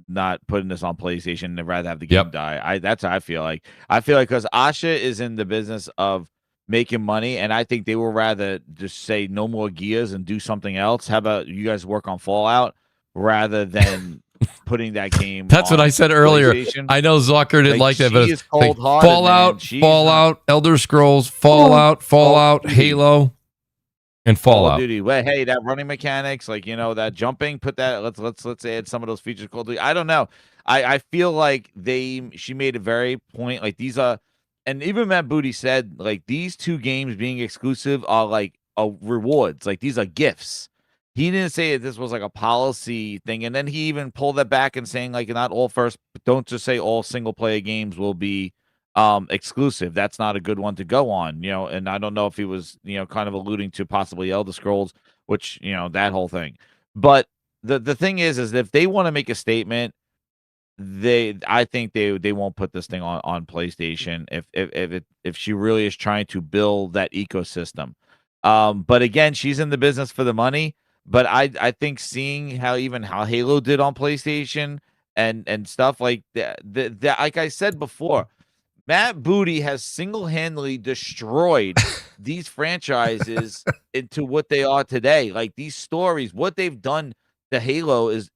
not putting this on PlayStation. They'd rather have the game die. That's how I feel like. I feel like because Asha is in the business of making money, and I think they will rather just say no more Gears and do something else. How about you guys work on Fallout rather than putting that game? That's what I said earlier. I know Zucker didn't like that, but it's like Fallout, Elder Scrolls, Fallout, Halo, and Fallout. Call of Duty. Well, hey, that running mechanics, like that jumping, put that. Let's add some of those features. Call of Duty. I don't know. I feel like she made a very point. Like these are, and even Matt Booty said like these two games being exclusive are like rewards. Like these are gifts. He didn't say that this was like a policy thing, and then he even pulled that back and saying like not all don't just say all single player games will be exclusive. That's not a good one to go on, and I don't know if he was kind of alluding to possibly Elder Scrolls, which that whole thing. But the thing is if they want to make a statement, I think they won't put this thing on PlayStation if she really is trying to build that ecosystem. But again, she's in the business for the money. But I think seeing how Halo did on PlayStation and stuff like that, like I said before, Matt Booty has single-handedly destroyed these franchises into what they are today. Like these stories, what they've done to Halo is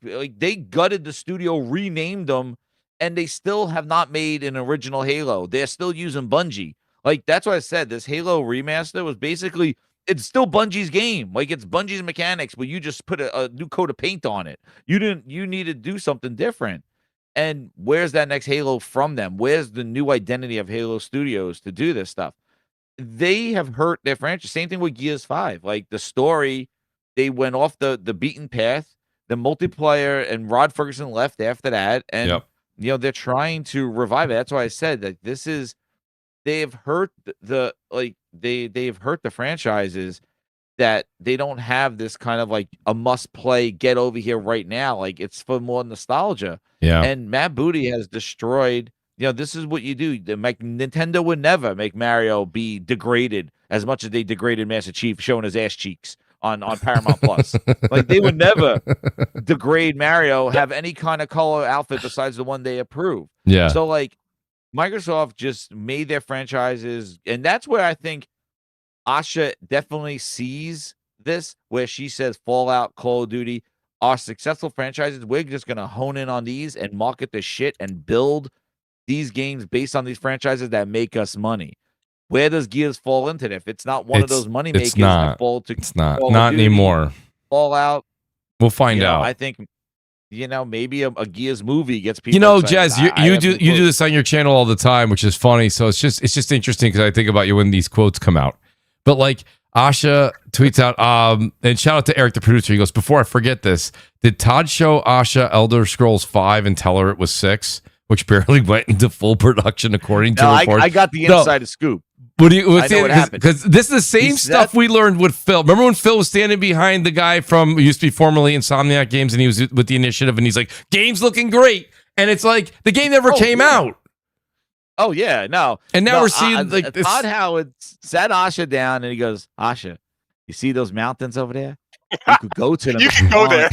like they gutted the studio, renamed them, and they still have not made an original Halo. They're still using Bungie. Like that's why I said this Halo remaster was basically. It's still Bungie's game. Like it's Bungie's mechanics, but you just put a new coat of paint on it. You need to do something different. And where's that next Halo from them? Where's the new identity of Halo Studios to do this stuff? They have hurt their franchise. Same thing with Gears 5. Like the story, they went off the beaten path. The multiplayer and Rod Ferguson left after that. And they're trying to revive it. That's why I said that they've hurt they've hurt the franchises that they don't have this kind of like a must play, get over here right now. Like it's for more nostalgia. Yeah. And Matt Booty has destroyed, this is what you do. Nintendo would never make Mario be degraded as much as they degraded Master Chief showing his ass cheeks on Paramount Plus. Like they would never degrade Mario, have any kind of color outfit besides the one they approve. Yeah. So like Microsoft just made their franchises, and that's where I think Asha definitely sees this, where she says Fallout, Call of Duty are successful franchises. We're just going to hone in on these and market the shit and build these games based on these franchises that make us money. Where does Gears fall into that? If it's not one of those money makers, it's not anymore. Fallout. We'll find out. I think maybe a Gears movie gets people. Jazz, you do this on your channel all the time, which is funny. So it's just interesting because I think about you when these quotes come out. But like Asha tweets out, and shout out to Eric, the producer. He goes, before I forget this, did Todd show Asha Elder Scrolls 5 and tell her it was 6, which barely went into full production according to reports? I got the inside scoop. What happened? Because this is the same stuff we learned with Phil. Remember when Phil was standing behind the guy from used to be formerly Insomniac Games, and he was with the initiative, and he's like, "Game's looking great," and it's like the game never came out. Oh yeah, no. And now we're seeing like this. Todd Howard sat Asha down, and he goes, "Asha, you see those mountains over there? You could go to them. You can go there.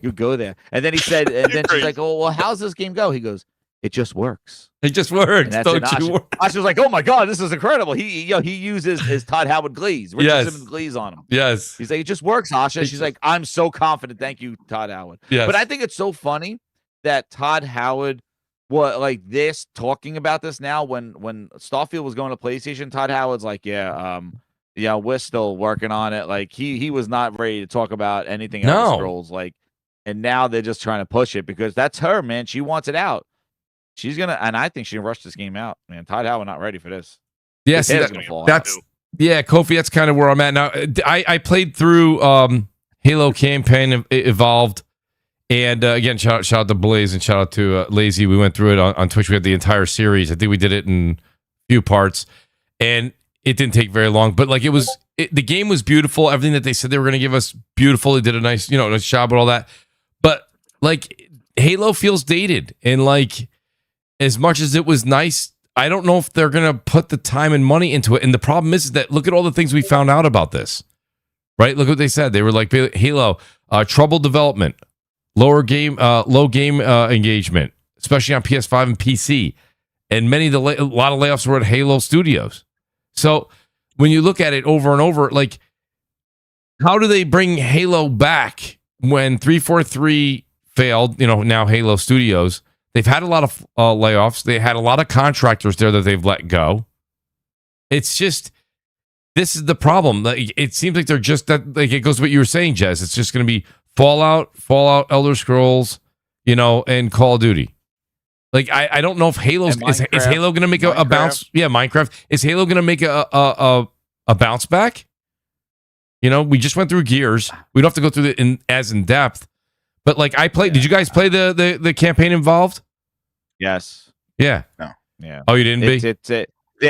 You go there." And then he said, and then she's like, "Oh well, how's this game go?" He goes, "It just works. It just works. Don't you worry." Asha was like, "Oh my god, this is incredible." He uses his Todd Howard glaze, Richard Simmons glaze on him. Yes. He's like, "It just works, Asha." She's like, "I'm so confident. Thank you, Todd Howard." Yes. But I think it's so funny that Todd Howard talking about this now when Starfield was going to PlayStation. Todd Howard's like, we're still working on it. Like he was not ready to talk about anything else. Scrolls, and now they're just trying to push it because that's her, man. She wants it out. She's gonna, and I think she rushed this game out, man. Todd Howard not ready for this. Yeah, Kofi. That's kind of where I'm at now. I played through Halo campaign Evolved, and again, shout out to Blaze and shout out to Lazy. We went through it on Twitch. We had the entire series. I think we did it in a few parts, and it didn't take very long. But like the game was beautiful. Everything that they said they were going to give us, beautiful. They did a nice job with all that. But like Halo feels dated, and like as much as it was nice, I don't know if they're gonna put the time and money into it. And the problem is that look at all the things we found out about this, right? Look what they said. They were like Halo, trouble development, low game engagement, especially on PS5 and PC, and a lot of layoffs were at Halo Studios. So when you look at it over and over, like how do they bring Halo back when 343 failed? Now Halo Studios, they've had a lot of layoffs. They had a lot of contractors there that they've let go. It's just, this is the problem. Like, it seems like they're just that. Like it goes to what you were saying, Jez. It's just going to be Fallout, Elder Scrolls, and Call of Duty. Like I don't know if Halo's is Halo going to make a bounce? Yeah, Minecraft. Is Halo going to make a bounce back? We just went through Gears. We don't have to go through it in depth. But like I played. Did you guys play the campaign involved? Yes. Yeah. No. Yeah. Oh, you didn't be? The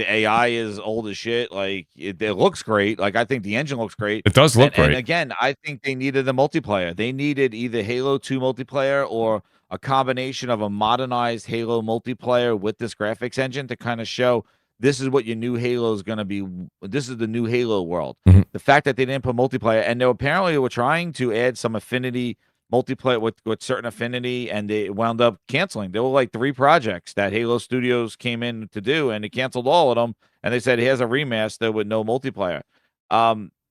AI is old as shit. Like it looks great. Like I think the engine looks great. It does look great. And again, I think they needed the multiplayer. They needed either Halo 2 multiplayer or a combination of a modernized Halo multiplayer with this graphics engine to kind of show this is what your new Halo is going to be. This is the new Halo world. Mm-hmm. The fact that they didn't put multiplayer, and they apparently were trying to add some affinity multiplayer with certain affinity, and they wound up canceling. There were like 3 projects that Halo Studios came in to do, and they canceled all of them. And they said here's a remaster with no multiplayer.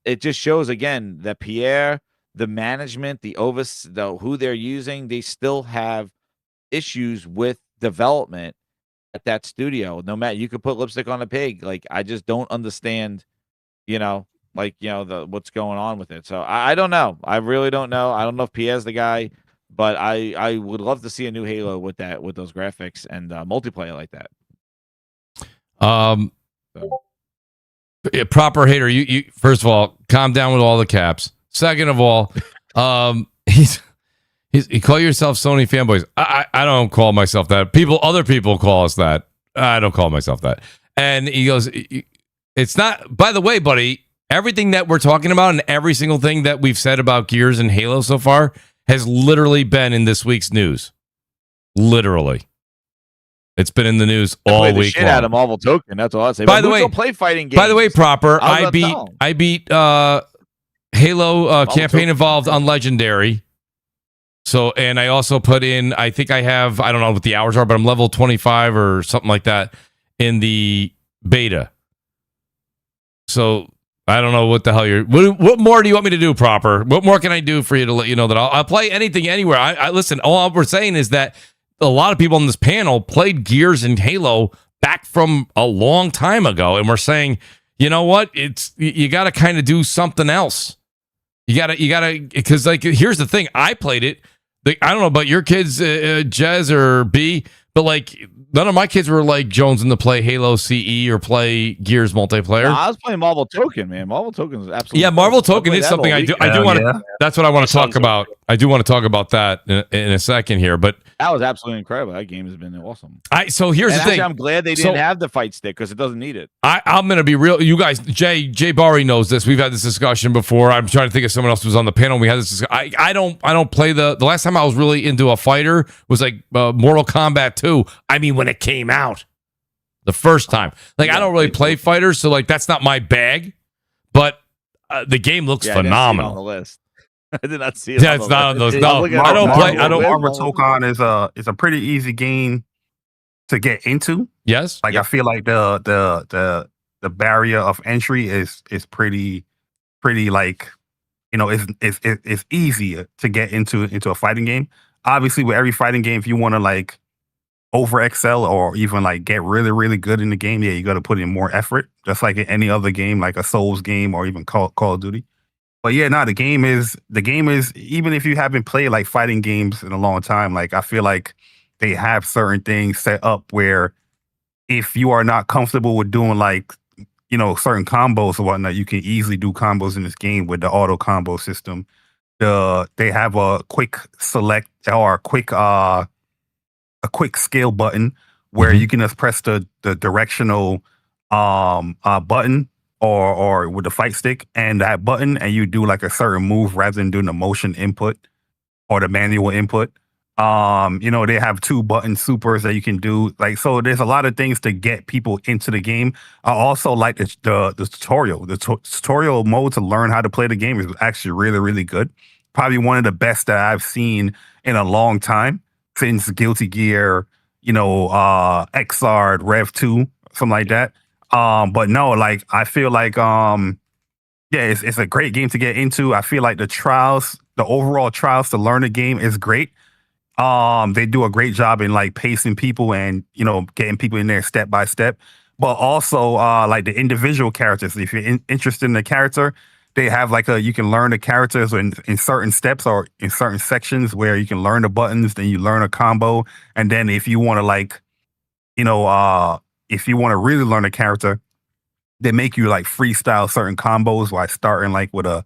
It just shows again that Pierre, the management, who they're using, they still have issues with development at that studio. No matter, you could put lipstick on a pig. Like I just don't understand, what's going on with it. So I don't know. I really don't know. I don't know if Pierre's the guy, but I would love to see a new Halo with those graphics and multiplayer like that. Proper hater. You first of all, calm down with all the caps. Second of all, you call yourself Sony fanboys. I don't call myself that. Other people call us that. I don't call myself that. And he goes, it's not. By the way, buddy, everything that we're talking about and every single thing that we've said about Gears and Halo so far has literally been in this week's news. Literally. It's been in the news all week shit long. Out of Marvel Token, that's all I'd say. By the way, play fighting games. By the way, Proper, I beat Halo campaign involved on Legendary. So, and I also put in, I think I have, I don't know what the hours are, but I'm level 25 or something like that in the beta. So I don't know what the hell what more do you want me to do, Proper? What more can I do for you to let you know that I'll play anything anywhere? I listen, all we're saying is that a lot of people on this panel played Gears and Halo back from a long time ago. And we're saying, you know what? You got to kind of do something else. You got to, because like, here's the thing. I played it. I don't know about your kids, Jez or B, but like none of my kids were like Jones in to play Halo CE or play Gears multiplayer. No, I was playing Marvel Token, man. Marvel Token is absolutely. Yeah, Marvel Token is something I do want to. That's what I want to talk about. I do want to talk about that in a second here, but that was absolutely incredible. That game has been awesome. So here's the thing. I'm glad they didn't have the fight stick because it doesn't need it. I'm gonna be real. You guys, Jay Barry knows this. We've had this discussion before. I'm trying to think of someone else who was on the panel. We had this. I don't play the last time I was really into a fighter was like Mortal Kombat 2. I mean, when it came out the first time, like I don't really play fighters, so like that's not my bag. But the game looks phenomenal. On the list. I did not see it. Yeah, it's not on those. No, I don't play. I don't. Marvel Token is a pretty easy game to get into. Yes, like I feel like the barrier of entry is pretty like it's easier to get into a fighting game. Obviously, with every fighting game, if you want to like over excel or even like get really really good in the game, you got to put in more effort. Just like in any other game, like a Souls game or even Call of Duty. But yeah, the game is even if you haven't played like fighting games in a long time, like I feel like they have certain things set up where if you are not comfortable with doing like certain combos or whatnot, you can easily do combos in this game with the auto combo system. They have a quick select or a quick scale button where you can just press the directional button or with the fight stick and that button, and you do like a certain move rather than doing the motion input. or the manual input. They have 2-button supers that you can do. Like, so there's a lot of things to get people into the game. I also like the tutorial. The tutorial mode to learn how to play the game is actually really, really good. Probably one of the best that I've seen in a long time since Guilty Gear, Xrd, Rev 2, something like that. But no, like, I feel like, it's a great game to get into. I feel like the overall trials to learn the game is great. They do a great job in like pacing people and getting people in there step by step. But also like the individual characters. If you're interested in the character, they have like you can learn the characters in certain steps or in certain sections where you can learn the buttons, then you learn a combo, and then if you want to if you want to really learn a character, they make you like freestyle certain combos by starting like with a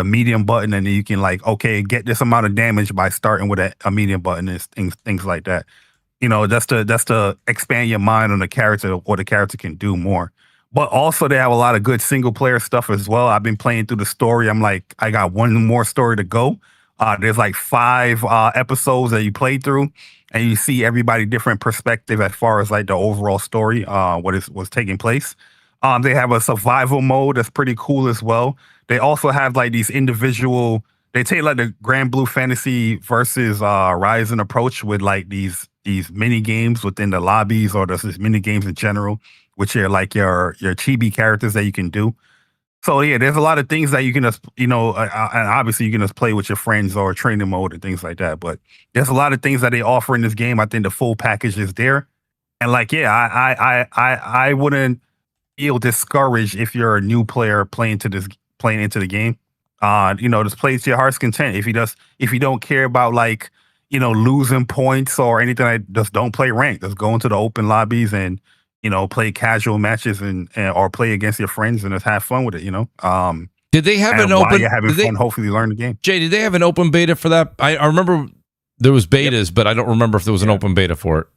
medium button, and then you can like, okay, get this amount of damage by starting with a medium button and things like that. That's to expand your mind on the character, what the character can do more. But also they have a lot of good single player stuff as well. I've been playing through the story. I'm like, I got one more story to go. There's like 5 episodes that you play through, and you see everybody different perspective as far as like the overall story, what's taking place. They have a survival mode that's pretty cool as well. They also have like these individual. They take like the Grand Blue Fantasy versus Ryzen approach with like these mini games within the lobbies, or these mini games in general, which are like your chibi characters that you can do. So yeah, there's a lot of things that you can just and obviously you can just play with your friends or training mode and things like that. But there's a lot of things that they offer in this game. I think the full package is there, and like I wouldn't feel discouraged if you're a new player playing into the game. Just play to your heart's content. If you don't care about like losing points or anything, just don't play ranked. Just go into the open lobbies and play casual matches and or play against your friends and just have fun with it. Did they have an while open? you're having fun, hopefully learn the game. Jay, did they have an open beta for that? I remember there was betas, but I don't remember if there was an open beta for it.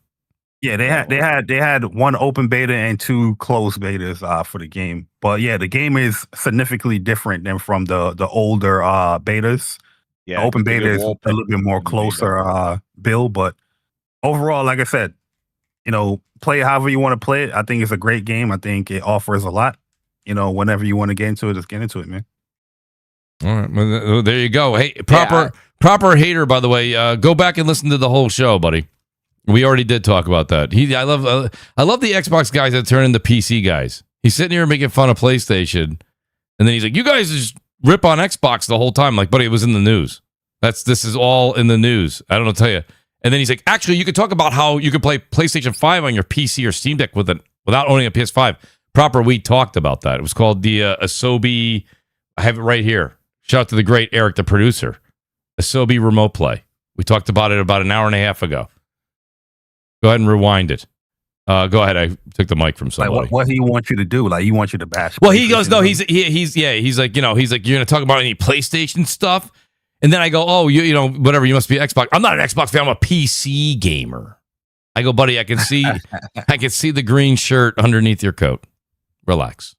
Yeah, they had 1 open beta and 2 closed betas for the game. But yeah, the game is significantly different than from the older betas. Yeah, the open beta is a little bit more closer build, but overall, like I said, play however you want to play it. I think it's a great game. I think it offers a lot. Whenever you want to get into it, just get into it, man. All right, well, there you go. Hey, proper hater, by the way. Go back and listen to the whole show, buddy. We already did talk about that. I love the Xbox guys that turn into PC guys. He's sitting here making fun of PlayStation, and then he's like, "You guys just rip on Xbox the whole time." Like, buddy, it was in the news. This is all in the news. I don't know what to tell you. And then he's like, "Actually, you could talk about how you could play PlayStation 5 on your PC or Steam Deck without owning a PS5." Proper, we talked about that. It was called the Asobi. I have it right here. Shout out to the great Eric, the producer. Asobi Remote Play. We talked about it about an hour and a half ago. Go ahead and rewind it. Go ahead. I took the mic from somebody. Like what he wants you to do? Like, he wants you to bash. Well, he goes, no, he's like, you're going to talk about any PlayStation stuff? And then I go, oh, whatever, you must be Xbox. I'm not an Xbox fan. I'm a PC gamer. I go, buddy, I can see the green shirt underneath your coat. Relax.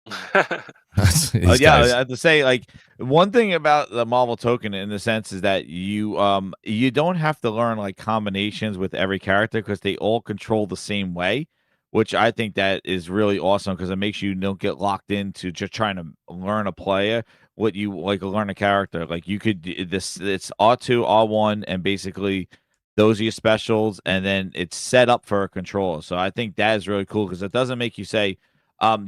I have to say, like, one thing about the Marvel token in the sense is that you don't have to learn like combinations with every character because they all control the same way, which I think that is really awesome because it makes you don't get locked into just trying to learn a player. What you like learn a character, like you could it's R2, R1, and basically those are your specials, and then it's set up for a controller. So I think that is really cool because it doesn't make you say, I'm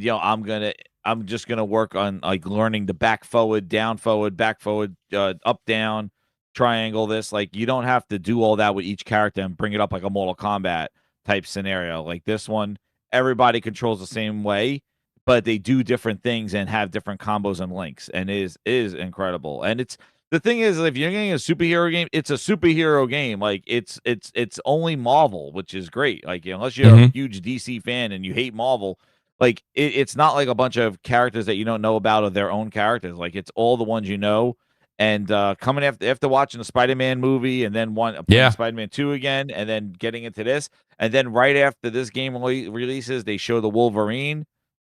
just gonna work on like learning the back forward, down forward, back forward, up down, triangle. This like you don't have to do all that with each character and bring it up like a Mortal Kombat type scenario. Like this one, everybody controls the same way, but they do different things and have different combos and links, and is incredible. And it's the thing is, if you're getting a superhero game, it's a superhero game. Like it's only Marvel, which is great. Like unless you're a huge DC fan and you hate Marvel. Like it's not like a bunch of characters that you don't know about or their own characters. Like it's all the ones you know. And coming after watching the Spider-Man movie and then Spider-Man 2 again, and then getting into this, and then right after this game releases, they show the Wolverine,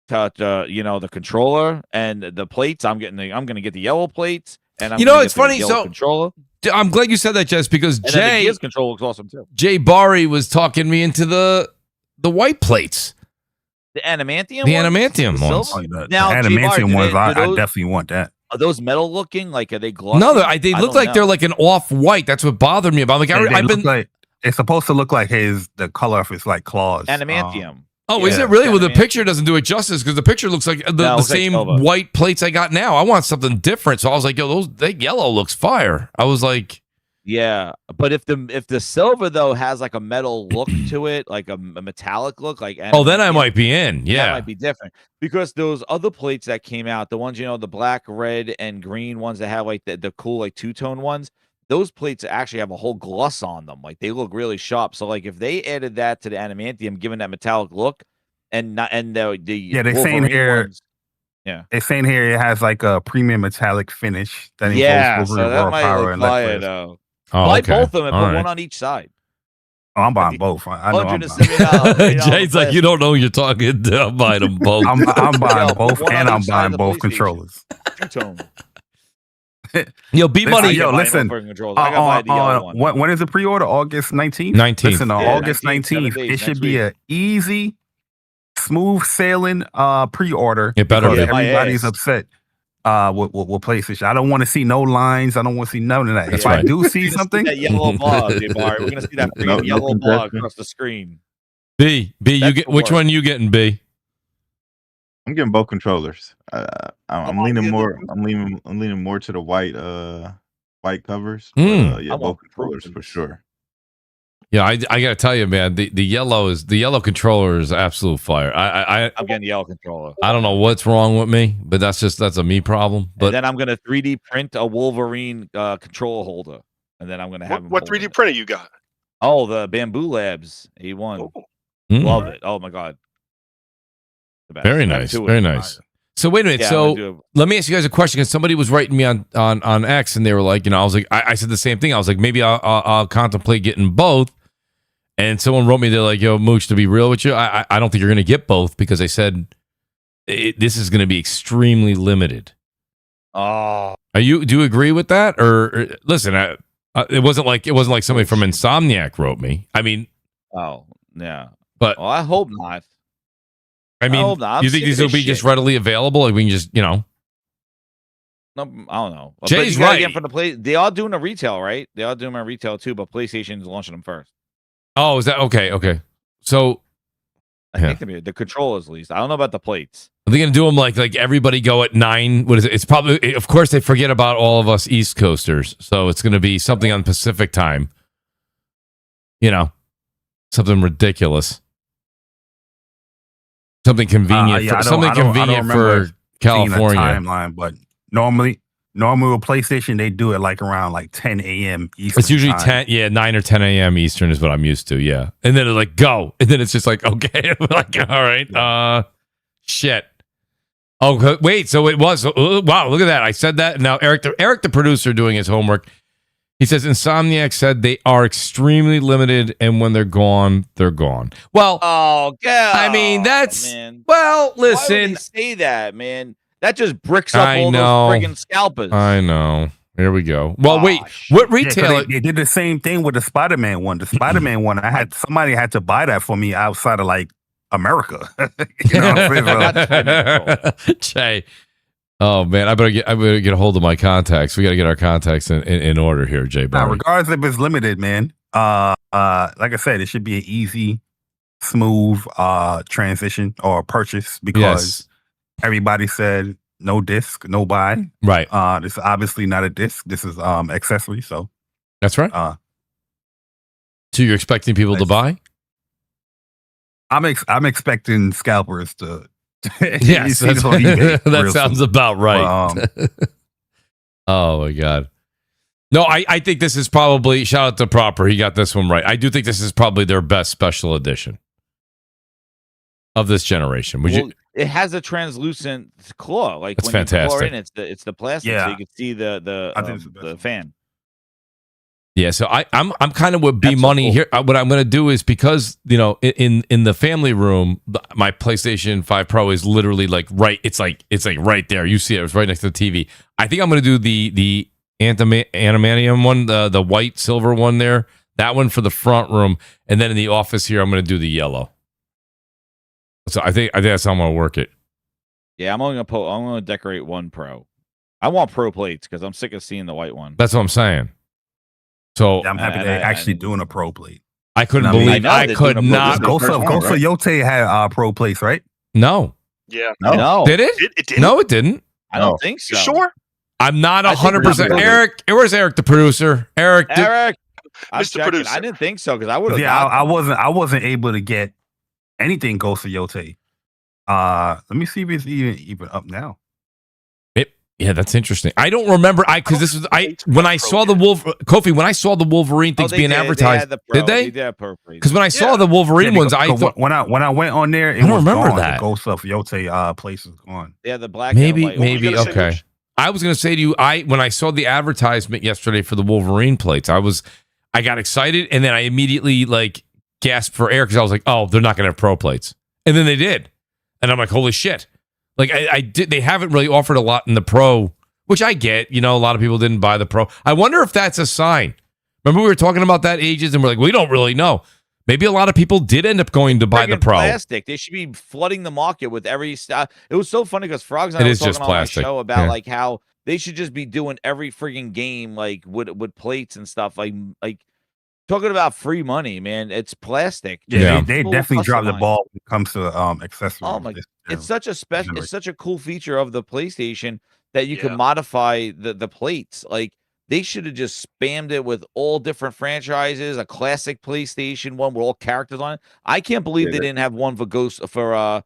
the controller and the plates. I'm gonna get the yellow plates, and it's funny. So controller. I'm glad you said that, Jess, because And then the Gears control looks awesome too. Jay Bari was talking me into the white plates. The adamantium. The ones? adamantium The ones. silver? The Now, adamantium ones, I those, definitely want that. Are those metal looking? Like, are they glossy? No, they look like they're like an off-white. That's what bothered me about. Like, I've been like, it's supposed to look like the color of his like claws. Adamantium. Oh, is it really? Well, the picture doesn't do it justice because the picture looks like the same white plates I got now. I want something different. So I was like, yo, that yellow looks fire. I was like, yeah, but if the silver though has like a metal look to it, like a metallic look, like then I might be in. Yeah, that might be different because those other plates that came out, the ones the black, red, and green ones that have like the cool like two-tone ones, those plates actually have a whole gloss on them. Like they look really sharp. So like if they added that to the adamantium, given that metallic look, and the they're saying here. Ones, yeah, they're saying here it has like a premium metallic finish. That so that might look fire though. Buy both of them and put one on each side. Oh, I'm buying both. I know I'm Jay's like, you don't know you're talking to. I'm buying them both. I'm buying both, and I'm buying both controllers. Two-tone. Yo, B-Money. Yo, listen. When is the pre-order? August 19th? 19th. Listen, on August 19th, it should be an easy, smooth sailing pre-order. It better be. Everybody's upset with PlayStation. I don't want to see no lines. I don't want to see none of that. That's if I do see something, that yellow bar, we're gonna see that yellow bar across the screen. B, you get which one you getting? B. I'm getting both controllers. I'm leaning more. I'm leaning more to the white covers. Yeah, both controllers for sure. Yeah, I gotta tell you, man, the yellow controller is absolute fire. I'm getting the yellow controller. I don't know what's wrong with me, but that's a me problem. But and then I'm gonna 3D print a Wolverine controller holder, and then I'm gonna have what 3D printer you got? Oh, the Bamboo Labs A1. Love it. Oh my god. Very nice. Very nice. So wait a minute. So let me ask you guys a question because somebody was writing me on X and they were like, I was like, I said the same thing. I was like, maybe I'll contemplate getting both. And someone wrote me, they're like, yo, Mooch, to be real with you, I don't think you're going to get both because they said this is going to be extremely limited. Oh, do you agree with that? Or listen, it wasn't like somebody from Insomniac wrote me. I mean, oh yeah, but I hope not. I mean, you think these will be just readily available? Like we can just, No, I don't know. Jay's right. From the play, they are doing a retail, right? They are doing a retail too, but PlayStation is launching them first. Oh, is that okay? Okay, so I think the controllers, at least. I don't know about the plates. Are they gonna do them like everybody go at 9? What is it? It's probably, of course, they forget about all of us East Coasters, so it's gonna be something on Pacific time. Something ridiculous. Something convenient. For California. Timeline, but normally with PlayStation they do it like around 10 a.m. Eastern. It's usually time. 9 or 10 a.m. Eastern is what I'm used to. Yeah, and then it's like go, and then it's just like okay, like all right, shit. Oh wait, so it was wow. Look at that. I said that, and now Eric, the producer, doing his homework. He says Insomniac said they are extremely limited, and when they're gone, they're gone. Well, oh god, I mean that's man. Well, listen, why would they say that, man? That just bricks up all those friggin' scalpers. I know. Here we go. Well, wait, what retailer? They did the same thing with the Spider-Man one. The Spider-Man one, somebody had to buy that for me outside of America. Jay. Oh man, I better get a hold of my contacts. We got to get our contacts in order here, Jay. Regardless if it's limited, man. Like I said, it should be an easy, smooth transition or purchase because everybody said no disc, no buy. Right. This is obviously not a disc. This is accessory. So that's right. So you're expecting people to buy? I'm expecting scalpers to. Yes, that sounds about right. Oh my god. No, I think this is probably, shout out to Proper, he got this one right. I do think this is probably their best special edition of this generation. It has a translucent claw, like it's when fantastic. You pour in, it's the plastic, so you can see the fan. Yeah, so I'm kind of with B Money here. What I'm going to do is, because in the family room, my PlayStation 5 Pro is literally right. It's like right there. You see it. It's right next to the TV. I think I'm going to do the animanium one, the white silver one there. That one for the front room, and then in the office here, I'm going to do the yellow. So I think that's how I'm going to work it. Yeah, I'm going to decorate one pro. I want pro plates because I'm sick of seeing the white one. That's what I'm saying. So I'm happy they're actually doing a pro plate. I couldn't believe I could not. Ghost of Yote had pro plates, right? No. Yeah. No. Did it? It didn't. No, it didn't. I don't think so. You sure? I'm not 100%. Eric, where's Eric, the producer? Eric, Mr. Producer. I didn't think so because I would have. Yeah, I wasn't able to get anything Ghost of Yote. Let me see if it's even up now. Yeah, that's interesting. I don't remember. When I saw the Wolverine things being advertised, did they? Because when I saw the Wolverine ones, I thought when I went on there, I don't remember that the Ghost of Yote place is gone. Yeah, the black. Maybe okay. I was going to say to you, when I saw the advertisement yesterday for the Wolverine plates, I got excited and then I immediately gasped for air because I was like, oh, they're not going to have pro plates, and then they did, and I'm like, holy shit. Like they haven't really offered a lot in the pro, which I get. A lot of people didn't buy the pro. I wonder if that's a sign. Remember we were talking about that ages, and we're like, we don't really know. Maybe a lot of people did end up going to buy the pro. Plastic. They should be flooding the market with every stuff. It was so funny because Frogs and I was talking on my show about how they should just be doing every frigging game with plates and stuff like. Talking about free money, man. It's plastic. Yeah, they definitely dropped the ball when it comes to accessories. Oh my! It's such a special. It's such a cool feature of the PlayStation that you can modify the plates. Like they should have just spammed it with all different franchises. A classic PlayStation one with all characters on it. I can't believe they didn't have one for Token.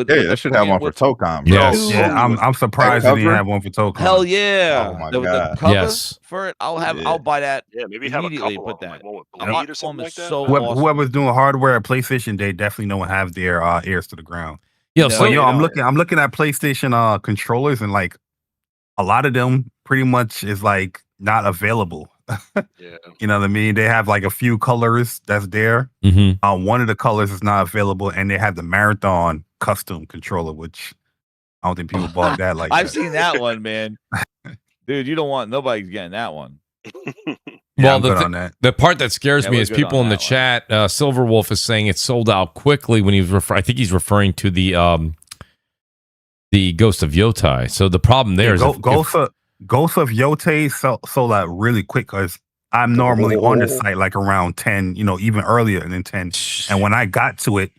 They should have one for Token. Yes. Yeah, I'm surprised they didn't have one for Token. Hell yeah! Oh my God. God. The cover yes. for it. I'll buy that. Yeah, maybe have a couple. Put that. One with Bleed or something like that. So awesome. Whoever's doing hardware at PlayStation, they definitely don't have their ears to the ground. Yeah, I'm looking at PlayStation controllers, and a lot of them pretty much is not available. Yeah. You know what I mean? They have a few colors that's there. Mm-hmm. One of the colors is not available, and they have the Marathon custom controller, which I don't think people bought that. I've seen that one, man. Dude, you don't want nobody's getting that one. Yeah, well, the part that scares me is people in the chat. Silverwolf is saying it sold out quickly when I think he's referring to the Ghost of Yotai. So the problem there is Ghost of Yote sold out really quick because I'm normally on the site around 10, even earlier than 10. And when I got to it,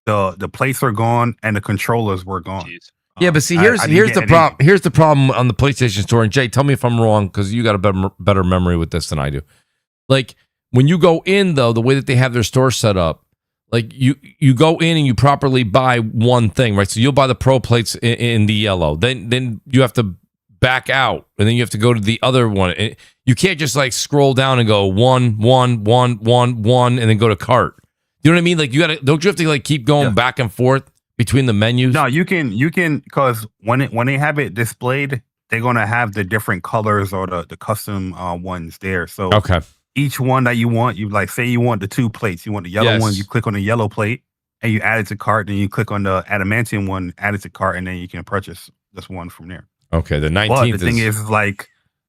the plates were gone and the controllers were gone. Yeah, but see, here's the problem. Here's the problem on the PlayStation Store. And Jay, tell me if I'm wrong because you got a better memory with this than I do. When you go in, though, the way that they have their store set up, you go in and you properly buy one thing, right? So you'll buy the pro plates in the yellow. Then you have to back out, and then you have to go to the other one. And you can't just scroll down and go 1, 1, 1, 1, 1, and then go to cart. You know what I mean? Don't you have to keep going back and forth between the menus? No, you can because when they have it displayed, they're gonna have the different colors or the custom ones there. So okay, each one that you want, say you want the 2 plates, you want the yellow one, you click on the yellow plate and you add it to cart. Then you click on the adamantium one, add it to cart, and then you can purchase this one from there. Okay, the 19th. But the thing is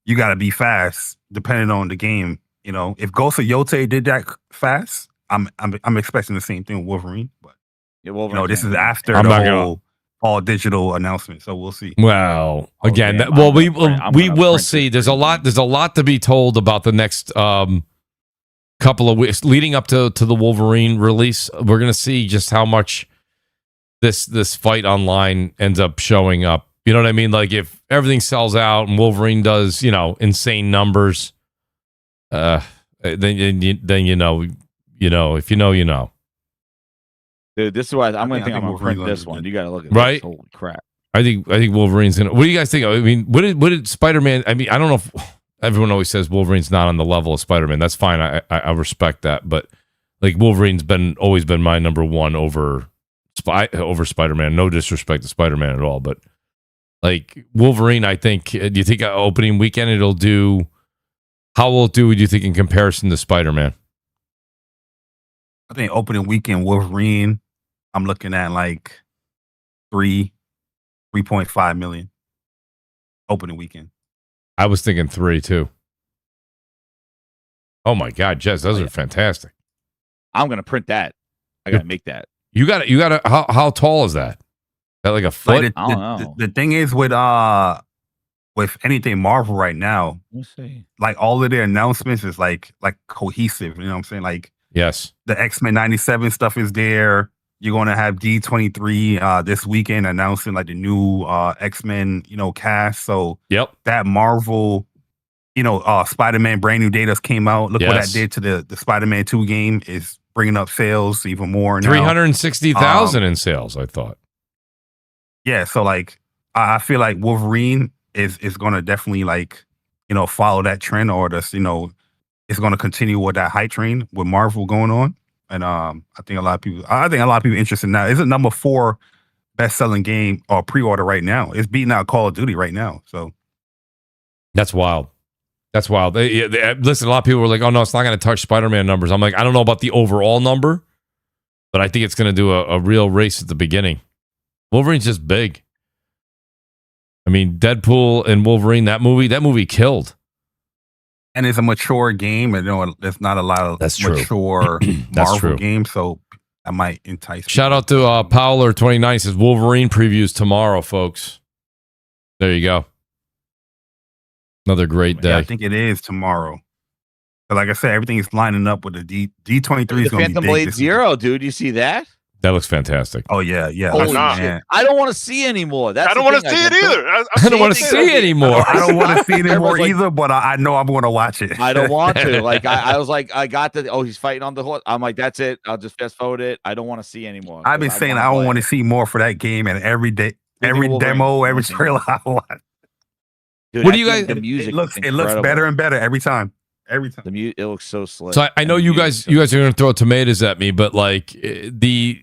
you got to be fast depending on the game. If Ghost of Yote did that fast, I'm expecting the same thing with Wolverine. But Wolverine, this is after the whole all digital announcement, so we'll see. Well, again, we will see. There's a lot to be told about the next couple of weeks leading up to the Wolverine release. We're gonna see just how much this fight online ends up showing up. You know what I mean? If everything sells out and Wolverine does, insane numbers, then you know, if you know, you know. Dude, this is why I'm gonna print this one. You gotta look at right? This. Holy crap! I think Wolverine's gonna. What do you guys think? I mean, what did Spider-Man? I mean, I don't know if everyone always says Wolverine's not on the level of Spider-Man. That's fine. I respect that, but Wolverine's always been my number one over Spider-Man. No disrespect to Spider-Man at all, but Wolverine, I think. Do you think opening weekend it'll do? How will it do? Do you think in comparison to Spider-Man? I think opening weekend Wolverine, I'm looking at 3.5 million opening weekend. I was thinking 3 too. Oh my God, Jez, those are fantastic. I'm gonna print that. I gotta make that. You got to. How tall is that? Is that like a foot? Like I don't know. the thing is with anything Marvel right now, Let's see. like all of their announcements is like cohesive. You know what I'm saying? Like Yes. the X-Men 97 stuff is there. You're going to have D23 this weekend announcing like the new X-Men, cast. So that Marvel, Spider-Man brand new data came out. Look what that did to the Spider-Man 2 game is bringing up sales even more now. 360,000 in sales, I thought. Yeah, so like I feel like Wolverine is going to definitely follow that trend, or just it's going to continue with that hype train with Marvel going on. And I think a lot of people interested now. It's a number 4 best-selling game or pre-order right now. It's beating out Call of Duty right now. So that's wild. That's wild. Listen, a lot of people were like, "Oh no, it's not going to touch Spider-Man numbers." I'm like, I don't know about the overall number, but I think it's going to do a real race at the beginning. Wolverine's just big. I mean, Deadpool and Wolverine, that movie killed. And it's a mature game, and there's not a lot of mature Marvel games, so that might entice. Shout out to Powler29 says Wolverine previews tomorrow, folks. There you go. Another great day. Yeah, I think it is tomorrow. But like I said, everything is lining up with the D23 is going to be Phantom big. Blade Zero, dude. You see that? That looks fantastic. Oh yeah. Holy shit. I don't want to see anymore. I don't want to see it either. I don't want to see it anymore. I don't want to see it anymore either, but I know I'm going to watch it. I don't want to. Like I was like, I got he's fighting on the horse. I'm like, that's it. I'll just fast forward it. I don't want to see anymore. I've been saying I don't want to see more for that game, and every day, every demo, every trailer I watch. Dude, what do you guys? The music it looks better and better every time. Every time. It looks so slick. So I know you guys are going to throw tomatoes at me, but like the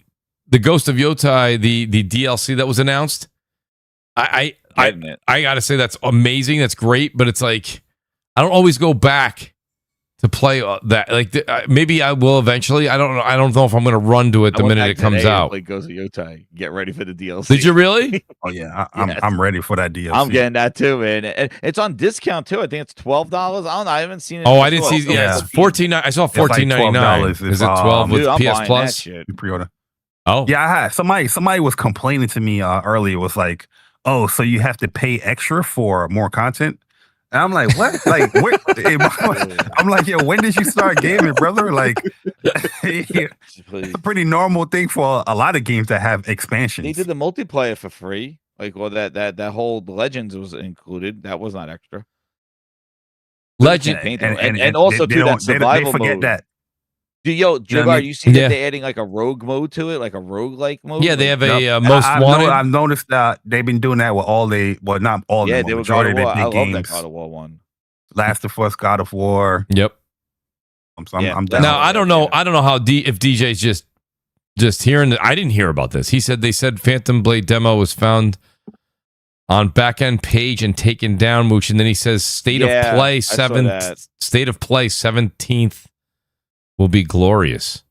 Ghost of Yotai, the DLC that was announced, I got to say that's amazing. That's great, but it's like I don't always go back to play that. Like maybe I will eventually. I don't know. I don't know if I'm going to run to it the minute it comes out. Play Ghost of Yotai. Get ready for the DLC. Did you really? Oh yeah, I'm ready for that DLC. I'm getting that too, man. And it's on discount too. I think it's $12. I don't know. I haven't seen it. Oh, I didn't see. Yeah, it's $14. I saw $14.99. Is it 12 with PS Plus? You pre-order. Oh yeah, I had somebody was complaining to me earlier. Was like, oh, so you have to pay extra for more content? And I'm like, what? Like, I'm like, yo, when did you start gaming, brother? Like, it's a pretty normal thing for a lot of games that have expansions. They did the multiplayer for free. Like, well, that whole Legends was included. That was not extra. Legend and also too that survival they forget mode. that. Jaguar, you see that they're adding like a rogue mode to it, like a rogue-like mode? Yeah, they have a most wanted. I've noticed that they've been doing that with not all yeah, of them. They were majority of I big games. love that God of War one. Last of Us, God of War. Yep. I'm down. Now I don't know how if DJ's just hearing. I didn't hear about this. They said Phantom Blade demo was found on back end page and taken down, Mooch, and then he says state of play 17th. Will be glorious.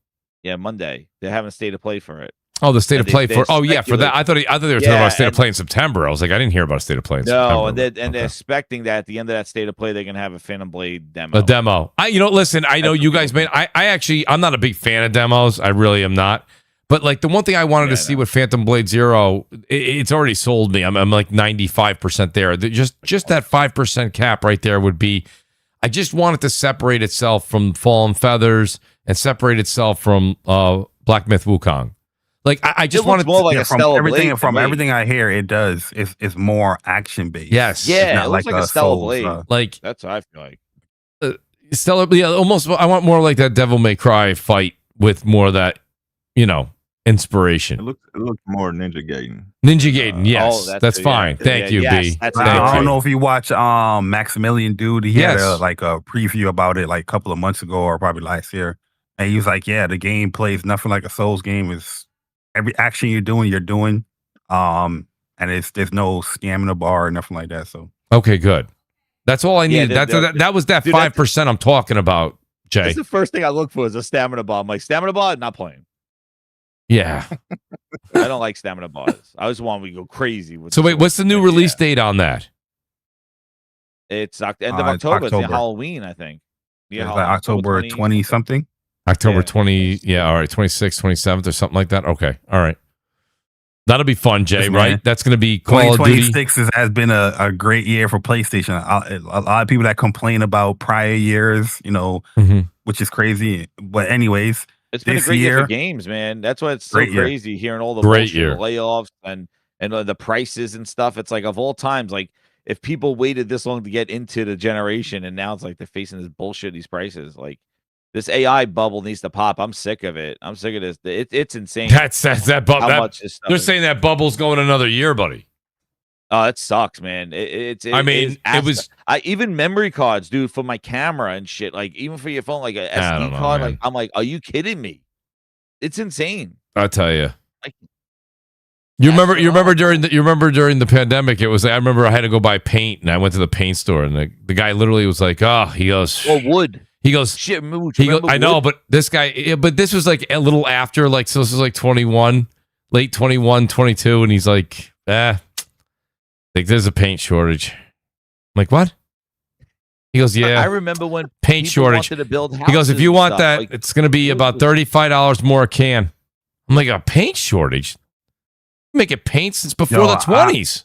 Yeah, Monday. They're having a state of play for it. Oh, the state of play for. Oh, yeah, for that. I thought they were talking about a state of play in September. I was like, I didn't hear about a state of play in September. No, they're expecting that at the end of that state of play, they're gonna have a Phantom Blade demo. A demo. Listen. I know you guys made. I'm not a big fan of demos. I really am not. But like the one thing I wanted to see with Phantom Blade Zero, it's already sold me. I'm like 95% there. Just that 5% cap right there would be. I just want it to separate itself from Fallen Feathers and separate itself from Black Myth Wukong. Like I just want it more like a Stellar Blade. From everything I hear, it does. It's more action based. Yes. Yeah, it looks like a Stellar Blade. Like that's what I feel like. Stellar. Yeah, almost. I want more like that Devil May Cry fight with more of that, inspiration. It looks more Ninja Gaiden. Ninja Gaiden, yes, that's fine. Thank you, B. I don't know if you watch Maximilian Dude. He had a preview about it like a couple of months ago or probably last year, and he was like, "Yeah, the game plays nothing like a Souls game. Is every action you're doing, and there's no stamina bar or nothing like that." So okay, good. That's all I needed. That was that 5% I'm talking about, Jay. That's the first thing I look for is a stamina bar. I'm like, stamina bar, not playing. Yeah. I don't like stamina bars. I just want we go crazy with. So wait, what's the new release date on that? It's end of October. It's October. Halloween, I think. Yeah, it's like October 20 something. October 20. Yeah, all right, 26th, 27th, or something like that. Okay, all right. That'll be fun, Jay. Yes, right? man. That's going to be Call of Duty. 2026 has been a great year for PlayStation. A lot of people that complain about prior years, which is crazy. But anyways, it's been a great year for games, man. That's why it's so crazy hearing all the layoffs and the prices and stuff. It's like of all times, like if people waited this long to get into the generation, and now it's like they're facing this bullshit, these prices, like. This AI bubble needs to pop. I'm sick of it. I'm sick of this. It's insane. That's that bubble. They're is. saying that bubble's going another year, buddy. Oh, it sucks, man. It was even memory cards, dude, for my camera and shit. Like even for your phone, like a SD card. Like I'm like, are you kidding me? It's insane. I'll tell you. Like, you remember during the pandemic? It was. I remember I had to go buy paint, and I went to the paint store, and the guy literally was like, he goes, or wood. He goes, shit, Mooch. I know, but this guy, but this was like a little after, like, so this was like 21, late 21, 22. And he's like, like there's a paint shortage. I'm like, what? He goes, yeah. I remember when paint shortage. Wanted to build houses. He goes, if you want that, like, it's going to be about $35 more a can. I'm like, a paint shortage? Making paint since before the 20s.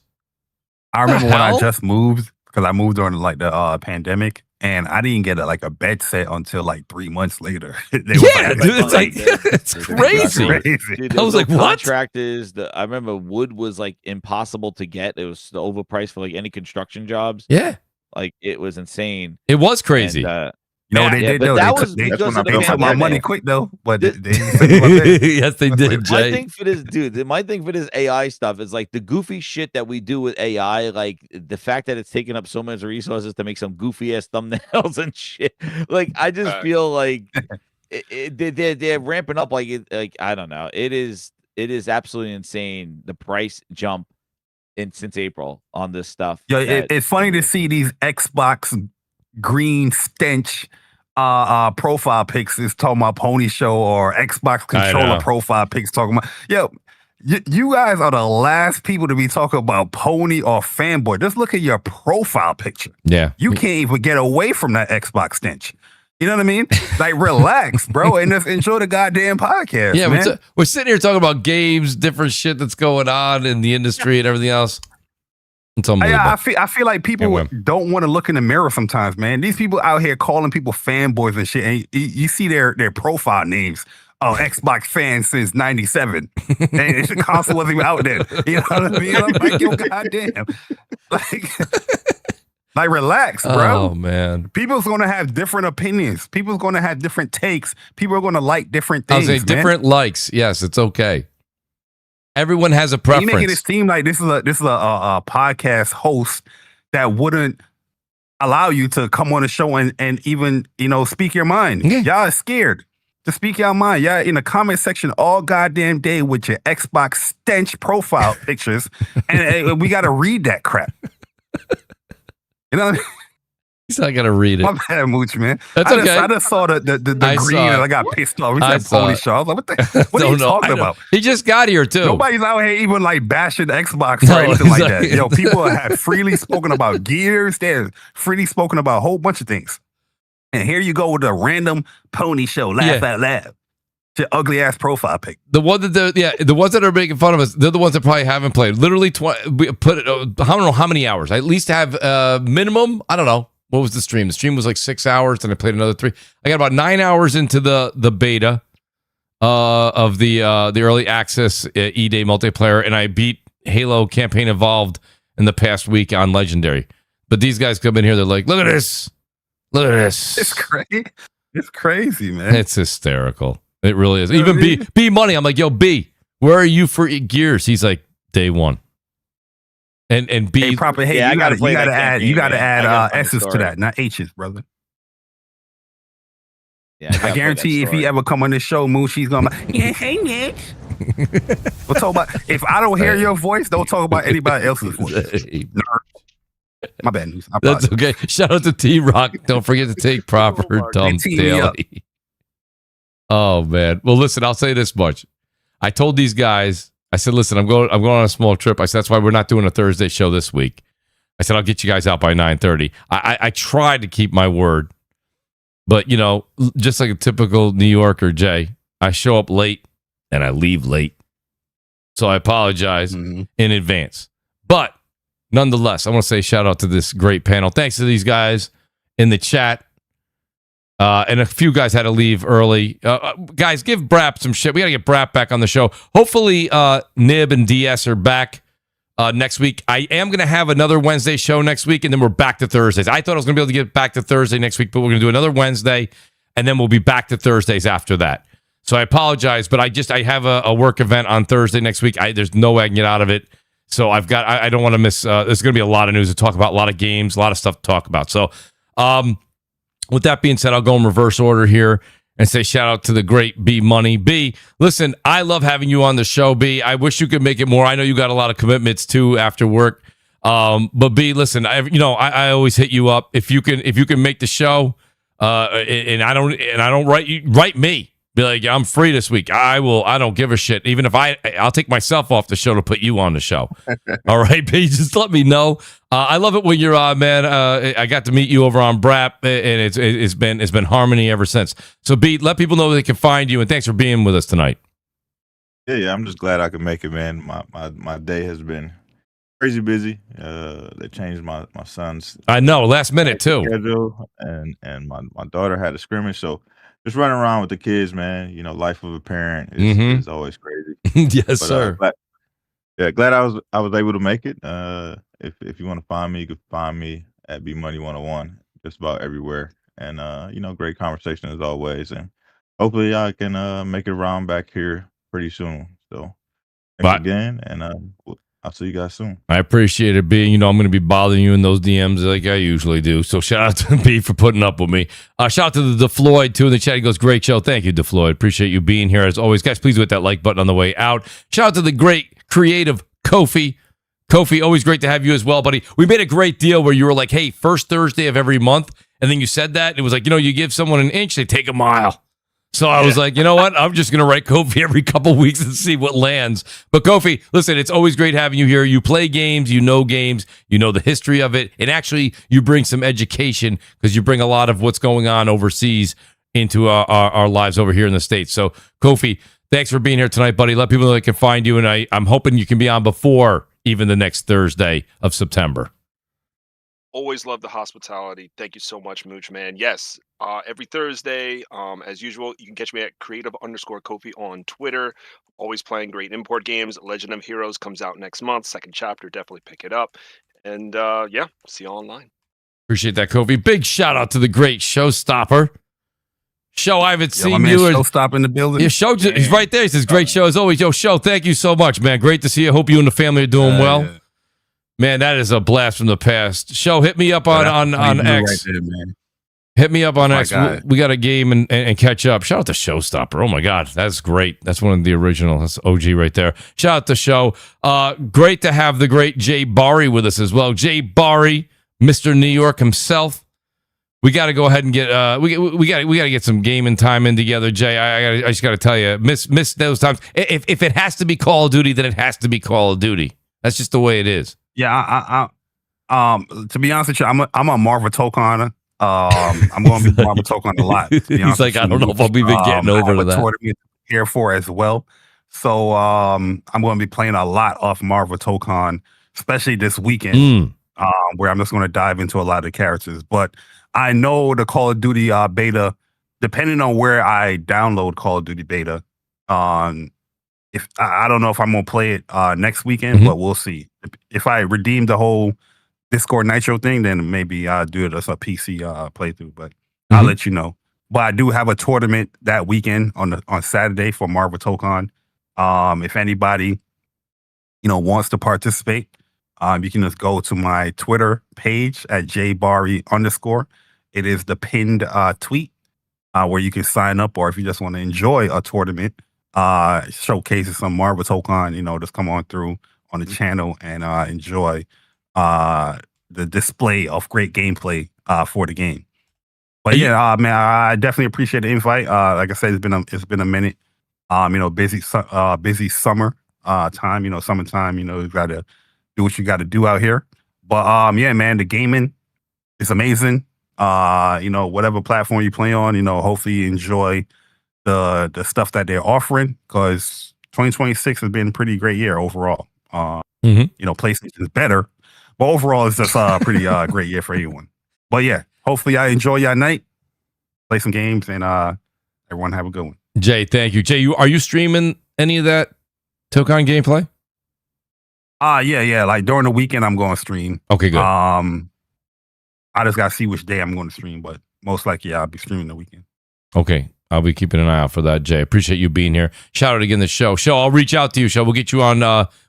I remember when I just moved, because I moved during like the pandemic. And I didn't get a bed set until like 3 months later. Dude, it's crazy. Dude, I was like, what? Contractors, I remember wood was like impossible to get. It was overpriced for like any construction jobs. Yeah. Like it was insane. It was crazy. And, they did. But They took my money quick though. But yes, they did. Jay. My thing for this, dude. My thing for this AI stuff is like the goofy shit that we do with AI. Like the fact that it's taking up so much resources to make some goofy ass thumbnails and shit. Like I just feel like they're ramping up. Like I don't know. It is absolutely insane. The price jump since April on this stuff. Yeah, it's funny to see these Xbox green stench profile pics is talking about Pony Show, or Xbox controller profile pics talking about, you guys are the last people to be talking about Pony or fanboy. Just look at your profile picture. Yeah. You can't even get away from that Xbox stench. You know what I mean? Like, relax, bro, and just enjoy the goddamn podcast. Yeah, man. We're sitting here talking about games, different shit that's going on in the industry and everything else. I feel like people don't want to look in the mirror sometimes, man. These people out here calling people fanboys and shit, and you see their profile names. Oh, Xbox fan since '97, and the console wasn't even out there. You know what I mean? I'm like, yo, goddamn, like relax, bro. Oh man, people's gonna have different opinions. People's gonna have different takes. People are gonna like different things. I was saying different likes. Yes, it's okay. Everyone has a preference. You making it seem like this is a podcast host that wouldn't allow you to come on the show and even speak your mind. Yeah. Y'all are scared to speak your mind. Y'all in the comment section all goddamn day with your Xbox stench profile pictures, and we got to read that crap. You know what I mean? He's not gonna read it. My bad, Mooch, man. That's okay. I just saw the green and I got pissed off. He said Pony Show. I was like, what are you talking about? He just got here too. Nobody's out here even like bashing Xbox or anything like that. Yo, people have freely spoken about Gears. They're freely spoken about a whole bunch of things. And here you go with a random Pony Show. Laugh out loud. Your ugly ass profile pic. The ones that are making fun of us, they're the ones that probably haven't played. Literally, we put it. I don't know how many hours. I at least have minimum. I don't know. What was the stream? The stream was like 6 hours, and I played another 3. I got about 9 hours into the beta of the early access E-Day multiplayer, and I beat Halo Campaign Evolved in the past week on Legendary. But these guys come in here, they're like, look at this. Look at this. It's crazy. It's crazy, man. It's hysterical. It really is. Even B Money, I'm like, yo, B, where are you for Gears? He's like, day one. And B, you gotta add S's to that, not H's, brother. Yeah, I guarantee if he ever come on this show, Mooch, he's gonna hey Nick. We'll talk about, if I don't hear your voice, don't talk about anybody else's voice. Nerd. My bad. That's okay. Shout out to T-Rock. Don't forget to take proper dump daily. Oh man. Well, listen, I'll say this much. I told these guys, I said, listen, I'm going on a small trip. I said, that's why we're not doing a Thursday show this week. I said I'll get you guys out by 9:30. I tried to keep my word, but you know, just like a typical New Yorker, Jay, I show up late and I leave late. So I apologize in advance. But nonetheless, I want to say shout out to this great panel. Thanks to these guys in the chat. And a few guys had to leave early. Guys, give Brap some shit. We got to get Brap back on the show. Hopefully, Nib and DS are back next week. I am going to have another Wednesday show next week, and then we're back to Thursdays. I thought I was going to be able to get back to Thursday next week, but we're going to do another Wednesday, and then we'll be back to Thursdays after that. So I apologize, but I have a work event on Thursday next week. There's no way I can get out of it. So I don't want to miss. There's going to be a lot of news to talk about, a lot of games, a lot of stuff to talk about. So with that being said, I'll go in reverse order here and say shout out to the great B Money. B, listen, I love having you on the show, B. I wish you could make it more. I know you got a lot of commitments too after work. But B, listen, I always hit you up if you can make the show. And I don't write me. Be like, I'm free this week. I don't give a shit. Even if I'll take myself off the show to put you on the show. All right, B, just let me know. I love it when you're on, man. I got to meet you over on Brap, and it's been harmony ever since. So B, let people know where they can find you, and thanks for being with us tonight. Yeah, I'm just glad I could make it, man. My day has been crazy busy. They changed my son's I know, last minute too. schedule, and my daughter had a scrimmage, so just running around with the kids, man. You know, life of a parent is always crazy. Yes, sir. Glad I was able to make it. If you want to find me, you can find me at B Money 101, just about everywhere. And great conversation as always. And hopefully I can make it around back here pretty soon. So thanks again, and I'll see you guys soon. I appreciate it, B. I'm going to be bothering you in those DMs like I usually do. So shout out to B for putting up with me. Shout out to the DeFloyd, too, in the chat. He goes, great show. Thank you, DeFloyd. Appreciate you being here as always. Guys, please hit that like button on the way out. Shout out to the great creative Kofi. Kofi, always great to have you as well, buddy. We made a great deal where you were like, hey, first Thursday of every month. And then you said that. And it was like, you give someone an inch, they take a mile. So I was like, you know what? I'm just going to write Kofi every couple weeks and see what lands. But Kofi, listen, it's always great having you here. You play games, you know the history of it. And actually, you bring some education because you bring a lot of what's going on overseas into our lives over here in the States. So Kofi, thanks for being here tonight, buddy. Let people know they can find you. And I'm hoping you can be on before even the next Thursday of September. Always love the hospitality. Thank you so much, Mooch, man. Yes, every Thursday, as usual, you can catch me at creative_Kofi on Twitter. Always playing great import games. Legend of Heroes comes out next month. Second chapter, definitely pick it up. And see you online. Appreciate that, Kofi. Big shout out to the great Showstopper. Show, I haven't seen you. Showstopper in the building. Yeah, Show, he's right there. He says, great show as always. Yo, Show, thank you so much, man. Great to see you. Hope you and the family are doing well. Yeah. Man, that is a blast from the past. Show, hit me up on X. Right there, man. Hit me up on X. We got a game and catch up. Shout out to Showstopper. Oh, my God. That's great. That's one of the original. That's OG right there. Shout out to Show. Great to have the great Jay Barry with us as well. Jay Barry, Mr. New York himself. We got to go ahead and get we got to get some gaming time in together, Jay. I just got to tell you, miss those times. If it has to be Call of Duty, then it has to be Call of Duty. That's just the way it is. Yeah, to be honest with you, I'm a Marvel Tokon. I'm going to be Marvel Tokon a lot. He's like, I don't know if I'll be getting over to that. Tournament here for as well. So I'm going to be playing a lot off Marvel Tokon, especially this weekend, where I'm just going to dive into a lot of the characters. But I know the Call of Duty beta, depending on where I download Call of Duty beta, if I don't know if I'm gonna play it next weekend, but we'll see. If I redeem the whole Discord Nitro thing, then maybe I'll do it as a PC playthrough. But I'll let you know. But I do have a tournament that weekend on Saturday for Marvel Tokon. If anybody wants to participate, you can just go to my Twitter page at jbarry_. It is the pinned tweet where you can sign up, or if you just want to enjoy a tournament. Showcases some Marvel Tokon, just come on through on the channel and enjoy the display of great gameplay for the game. But yeah, man, I definitely appreciate the invite. Like I said, it's been a minute. Busy summer time. Summertime. You got to do what you got to do out here. But yeah, man, the gaming is amazing. Whatever platform you play on, hopefully you enjoy the stuff that they're offering, because 2026 has been a pretty great year overall. PlayStation is better, but overall it's just a pretty great year for everyone. But yeah, hopefully I enjoy your night, play some games, and everyone have a good one. Jay, thank you. Jay, are you streaming any of that Tokon gameplay? Yeah. Like during the weekend, I'm going to stream. Okay, good. I just got to see which day I'm going to stream, but most likely I'll be streaming the weekend. Okay. I'll be keeping an eye out for that, Jay. Appreciate you being here. Shout out again to the show. I'll reach out to you. We'll get you on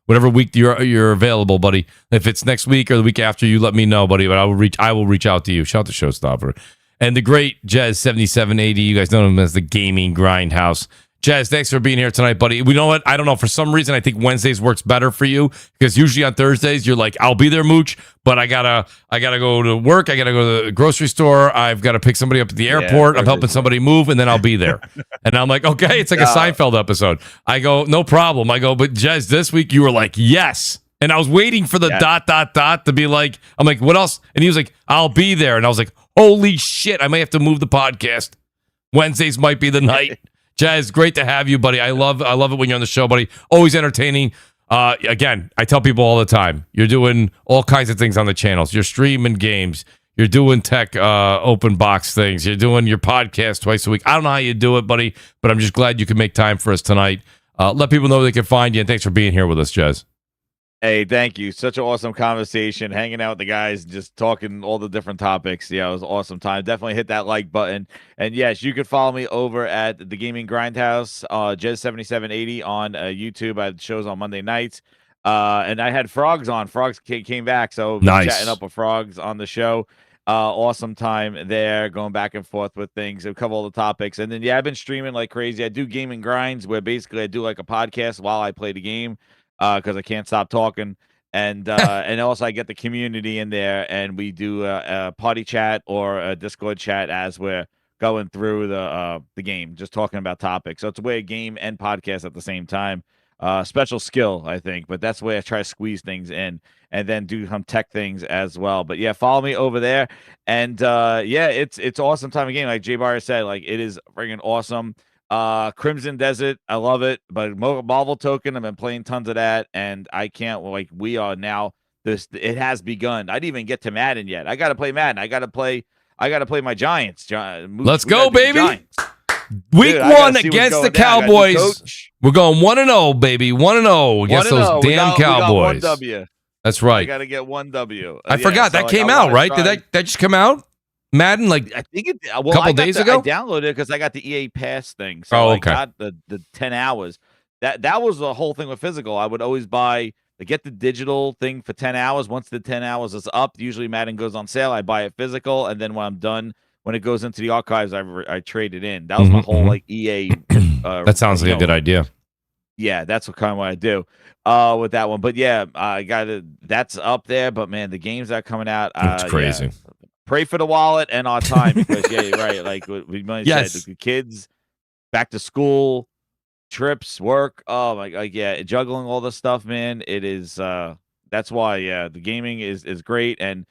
whatever week you're available, buddy. If it's next week or the week after, you let me know, buddy. But I will reach out to you. Shout out to Showstopper. And the great Jez7780. You guys know him as the Gaming Grindhouse. Jez, thanks for being here tonight, buddy. We know what? I don't know. For some reason, I think Wednesdays works better for you, because usually on Thursdays, you're like, I'll be there, Mooch, but I gotta go to work. I gotta go to the grocery store. I've got to pick somebody up at the airport. I'm helping somebody move, and then I'll be there. And I'm like, okay, it's like a Seinfeld episode. I go, no problem. I go, but Jez, this week you were like, yes. And I was waiting for the ... to be like, I'm like, what else? And he was like, I'll be there. And I was like, holy shit, I may have to move the podcast. Wednesdays might be the night. Jez, great to have you, buddy. I love it when you're on the show, buddy. Always entertaining. Again, I tell people all the time, you're doing all kinds of things on the channels. You're streaming games. You're doing tech open box things. You're doing your podcast twice a week. I don't know how you do it, buddy, but I'm just glad you could make time for us tonight. Let people know they can find you, and thanks for being here with us, Jez. Hey, thank you. Such an awesome conversation, hanging out with the guys, just talking all the different topics. Yeah, it was an awesome time. Definitely hit that like button. And yes, you can follow me over at the Gaming Grindhouse, Jez7780 on YouTube. I had shows on Monday nights. And I had Frogs on. Frogs came back, so nice. Chatting up with Frogs on the show. Awesome time there, going back and forth with things. We cover all the topics. And then, yeah, I've been streaming like crazy. I do gaming grinds where basically I do like a podcast while I play the game. Because I can't stop talking, and also I get the community in there, and we do a party chat or a Discord chat as we're going through the game, just talking about topics. So it's a way of game and podcast at the same time. Special skill, I think, but that's the way I try to squeeze things in, and then do some tech things as well. But yeah, follow me over there, and yeah, it's awesome time of game. Like Jay Barr said, like it is freaking awesome. Crimson Desert, I love it, but Marvel Token, I've been playing tons of that, and I can't, like, we are now, it has begun. I didn't even get to Madden yet. I gotta play Madden. I gotta play my Giants. Let's go, baby. Week 1 against the Cowboys. We're going 1-0, baby. 1-0 against those damn Cowboys. We got 1 W. That's right. I gotta get 1 W. I forgot that came out, right? Did that just come out? Madden, like I think it a couple days ago. I downloaded it because I got the EA Pass thing. So I got the 10 hours. That was the whole thing with physical. I would always get the digital thing for 10 hours. Once the 10 hours is up, usually Madden goes on sale. I buy it physical, and then when I'm done, when it goes into the archives, I trade it in. That was my whole like EA. That sounds like a good idea. Yeah, that's what I do with that one. But yeah, I got it. That's up there. But man, the games that are coming out, it's crazy. Yeah. Pray for the wallet and our time, because yeah, you're right. Like we said, the kids, back to school, trips, work. Oh my god, yeah, juggling all this stuff, man. It is. That's why, yeah, the gaming is great, and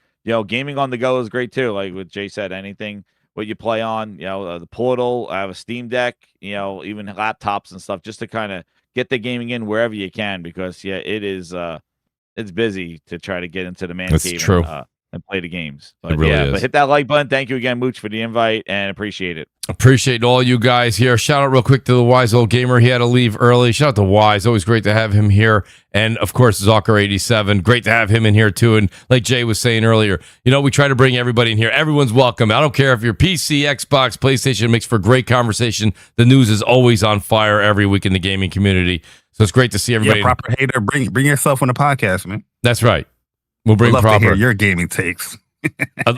gaming on the go is great too. Like what Jay said, anything what you play on, the Portal. I have a Steam Deck, even laptops and stuff, just to kind of get the gaming in wherever you can, because yeah, it is. It's busy to try to get into the man cave. That's true. And play the games. But it really is. But hit that like button. Thank you again, Mooch, for the invite, and appreciate it. Appreciate all you guys here. Shout out real quick to the Wise Old Gamer. He had to leave early. Shout out to Wise. Always great to have him here. And of course, Zocker87. Great to have him in here too. And like Jay was saying earlier, we try to bring everybody in here. Everyone's welcome. I don't care if you're PC, Xbox, PlayStation. It makes for great conversation. The news is always on fire every week in the gaming community. So it's great to see everybody. Yeah, proper hater. Bring yourself on the podcast, man. That's right. We'll bring love proper. To hear your gaming takes.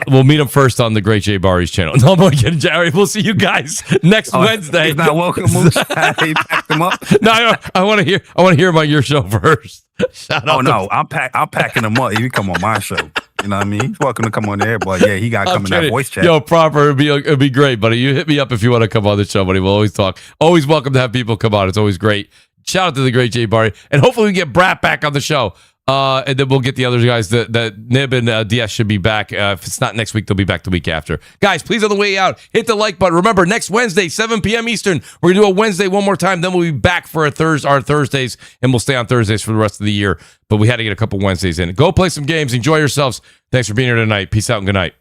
We'll meet him first on the Great Jay Barry's channel. No, I'm kidding, Jerry. We'll see you guys next Wednesday. He's not welcome, Mooch. He packed him up. No, I want to hear about your show first. I'm packing him up. He come on my show. You know what I mean? He's welcome to come on there, but yeah, he got to come in that voice chat. Yo, proper. It'd be great, buddy. You hit me up if you want to come on the show, buddy. We'll always talk. Always welcome to have people come on. It's always great. Shout out to the Great Jay Barry, and hopefully we get Brat back on the show. And then we'll get the other guys. The Nib and DS should be back. If it's not next week, they'll be back the week after. Guys, please, on the way out, hit the like button. Remember, next Wednesday, 7 p.m. Eastern, we're going to do a Wednesday one more time. Then we'll be back for our Thursdays, and we'll stay on Thursdays for the rest of the year. But we had to get a couple Wednesdays in. Go play some games. Enjoy yourselves. Thanks for being here tonight. Peace out and good night.